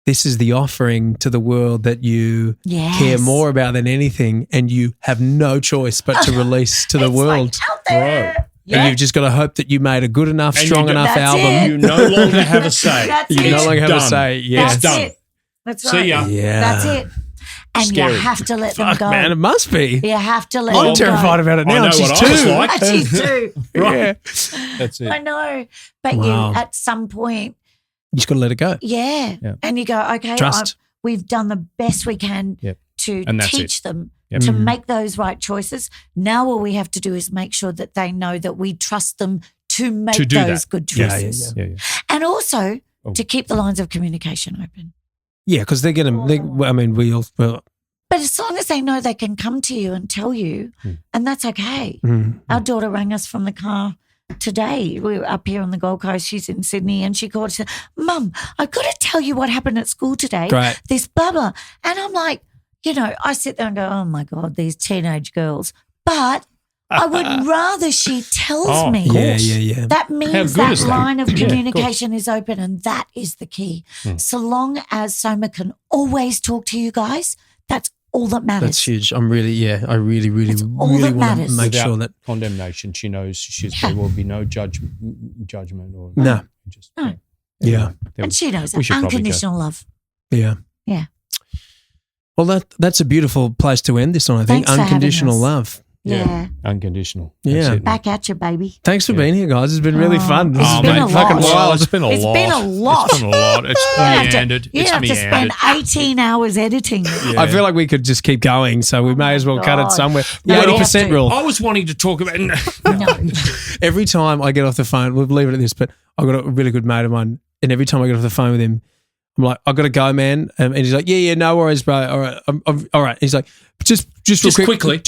S1: this is the offering to the world that you care more about than anything, and you have no choice but to release to the world.
S3: Like out there.
S1: And you've just got to hope that you made a good enough, strong enough album.
S2: You no longer have a say.
S1: You no longer have a say. Yeah.
S2: It's done.
S3: That's right.
S2: See ya.
S1: Yeah.
S3: That's it. And
S2: Scary.
S3: you have to let them
S1: Fuck,
S3: go.
S1: man, it must be.
S3: You have to let them go.
S1: I'm terrified about it
S2: I
S1: now.
S2: know
S1: She's
S2: what I was
S1: two.
S2: like.
S3: She's two.
S1: Yeah.
S2: That's it.
S3: I know. But
S1: Wow.
S3: you, at some point,
S1: You just got to let it go.
S3: yeah. And you go, okay,
S1: Trust.
S3: we've done the best we can to
S2: And that's
S3: teach them
S2: Yep.
S3: to make those right choices. Now all we have to do is make sure that they know that we trust them to make
S2: To do
S3: those
S2: that.
S3: good
S1: Yeah,
S3: choices.
S2: Yeah.
S3: And also to keep the lines of communication open.
S1: Yeah, because they're going to, I mean, well,
S3: But as long as they know they can come to you and tell you, and that's okay. Our daughter rang us from the car today. We were up here on the Gold Coast. She's in Sydney, and she called and said, Mum, I've got to tell you what happened at school today.
S1: Great.
S3: This blah, blah. And I'm like, you know, I sit there and go, oh, my God, these teenage girls. But I would rather she tells me.
S1: Yeah.
S3: That means that
S2: is that?
S3: line of
S2: Yeah, of
S3: communication is open, and that is the key. So long as Soma can always talk to you guys, that's all that matters.
S1: That's huge. I really
S3: all
S1: really
S3: that
S1: want to
S3: matters.
S1: make
S2: Without
S1: sure that
S2: condemnation, she knows there will be no judgment or
S1: No.
S2: Just,
S3: No.
S1: Yeah.
S3: And she knows
S2: we
S3: that.
S2: should probably
S3: Unconditional love.
S1: Yeah.
S3: Yeah.
S1: Well, that's a beautiful place to end this on, I think.
S3: Thanks for having
S1: Unconditional
S3: us.
S1: love.
S3: Yeah.
S2: Unconditional.
S1: Yeah.
S2: That's it.
S3: Back at you, baby.
S1: Thanks for being here, guys. It's been really fun. This has
S3: been
S1: been
S3: a
S1: fucking
S3: lot.
S1: wild.
S2: It's been a
S3: It's
S2: lot.
S3: been a lot.
S2: It's been a lot. It's meandered.
S3: You have to spend 18 hours editing it.
S1: I feel like we could just keep going, so we may as well cut it
S3: God.
S1: somewhere. The
S3: No, we
S1: 80%
S3: have to.
S1: rule.
S2: I was wanting to talk about.
S3: No.
S1: Every time I get off the phone, we'll leave it at this, but I've got a really good mate of mine, and every time I get off the phone with him, I'm like, I got to go, man. And he's like, yeah, no worries, bro. All right, all right. He's like, just real quickly.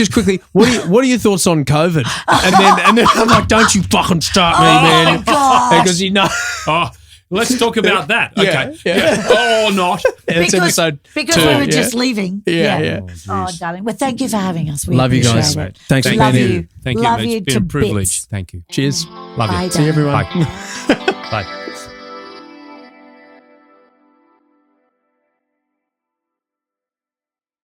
S1: What are your thoughts on COVID? And then I'm like, don't you fucking start me, man.
S3: God.
S1: Because you know,
S2: Oh, let's talk about that. Okay.
S1: Yeah.
S2: Oh, not.
S1: it's episode
S3: Because
S1: 2.
S3: we were just leaving.
S1: Yeah.
S3: Oh, darling. Well, thank you for having us. We
S1: Love you
S3: appreciate
S1: guys.
S3: it.
S1: Thanks for
S3: Love
S1: being
S3: you.
S1: here.
S2: Thank you.
S3: Love
S2: It's
S3: you
S2: been
S3: to
S2: a privilege.
S3: bits.
S2: Thank you.
S1: Cheers.
S2: Love
S3: Bye,
S2: you.
S1: See you, everyone.
S2: Bye. Bye.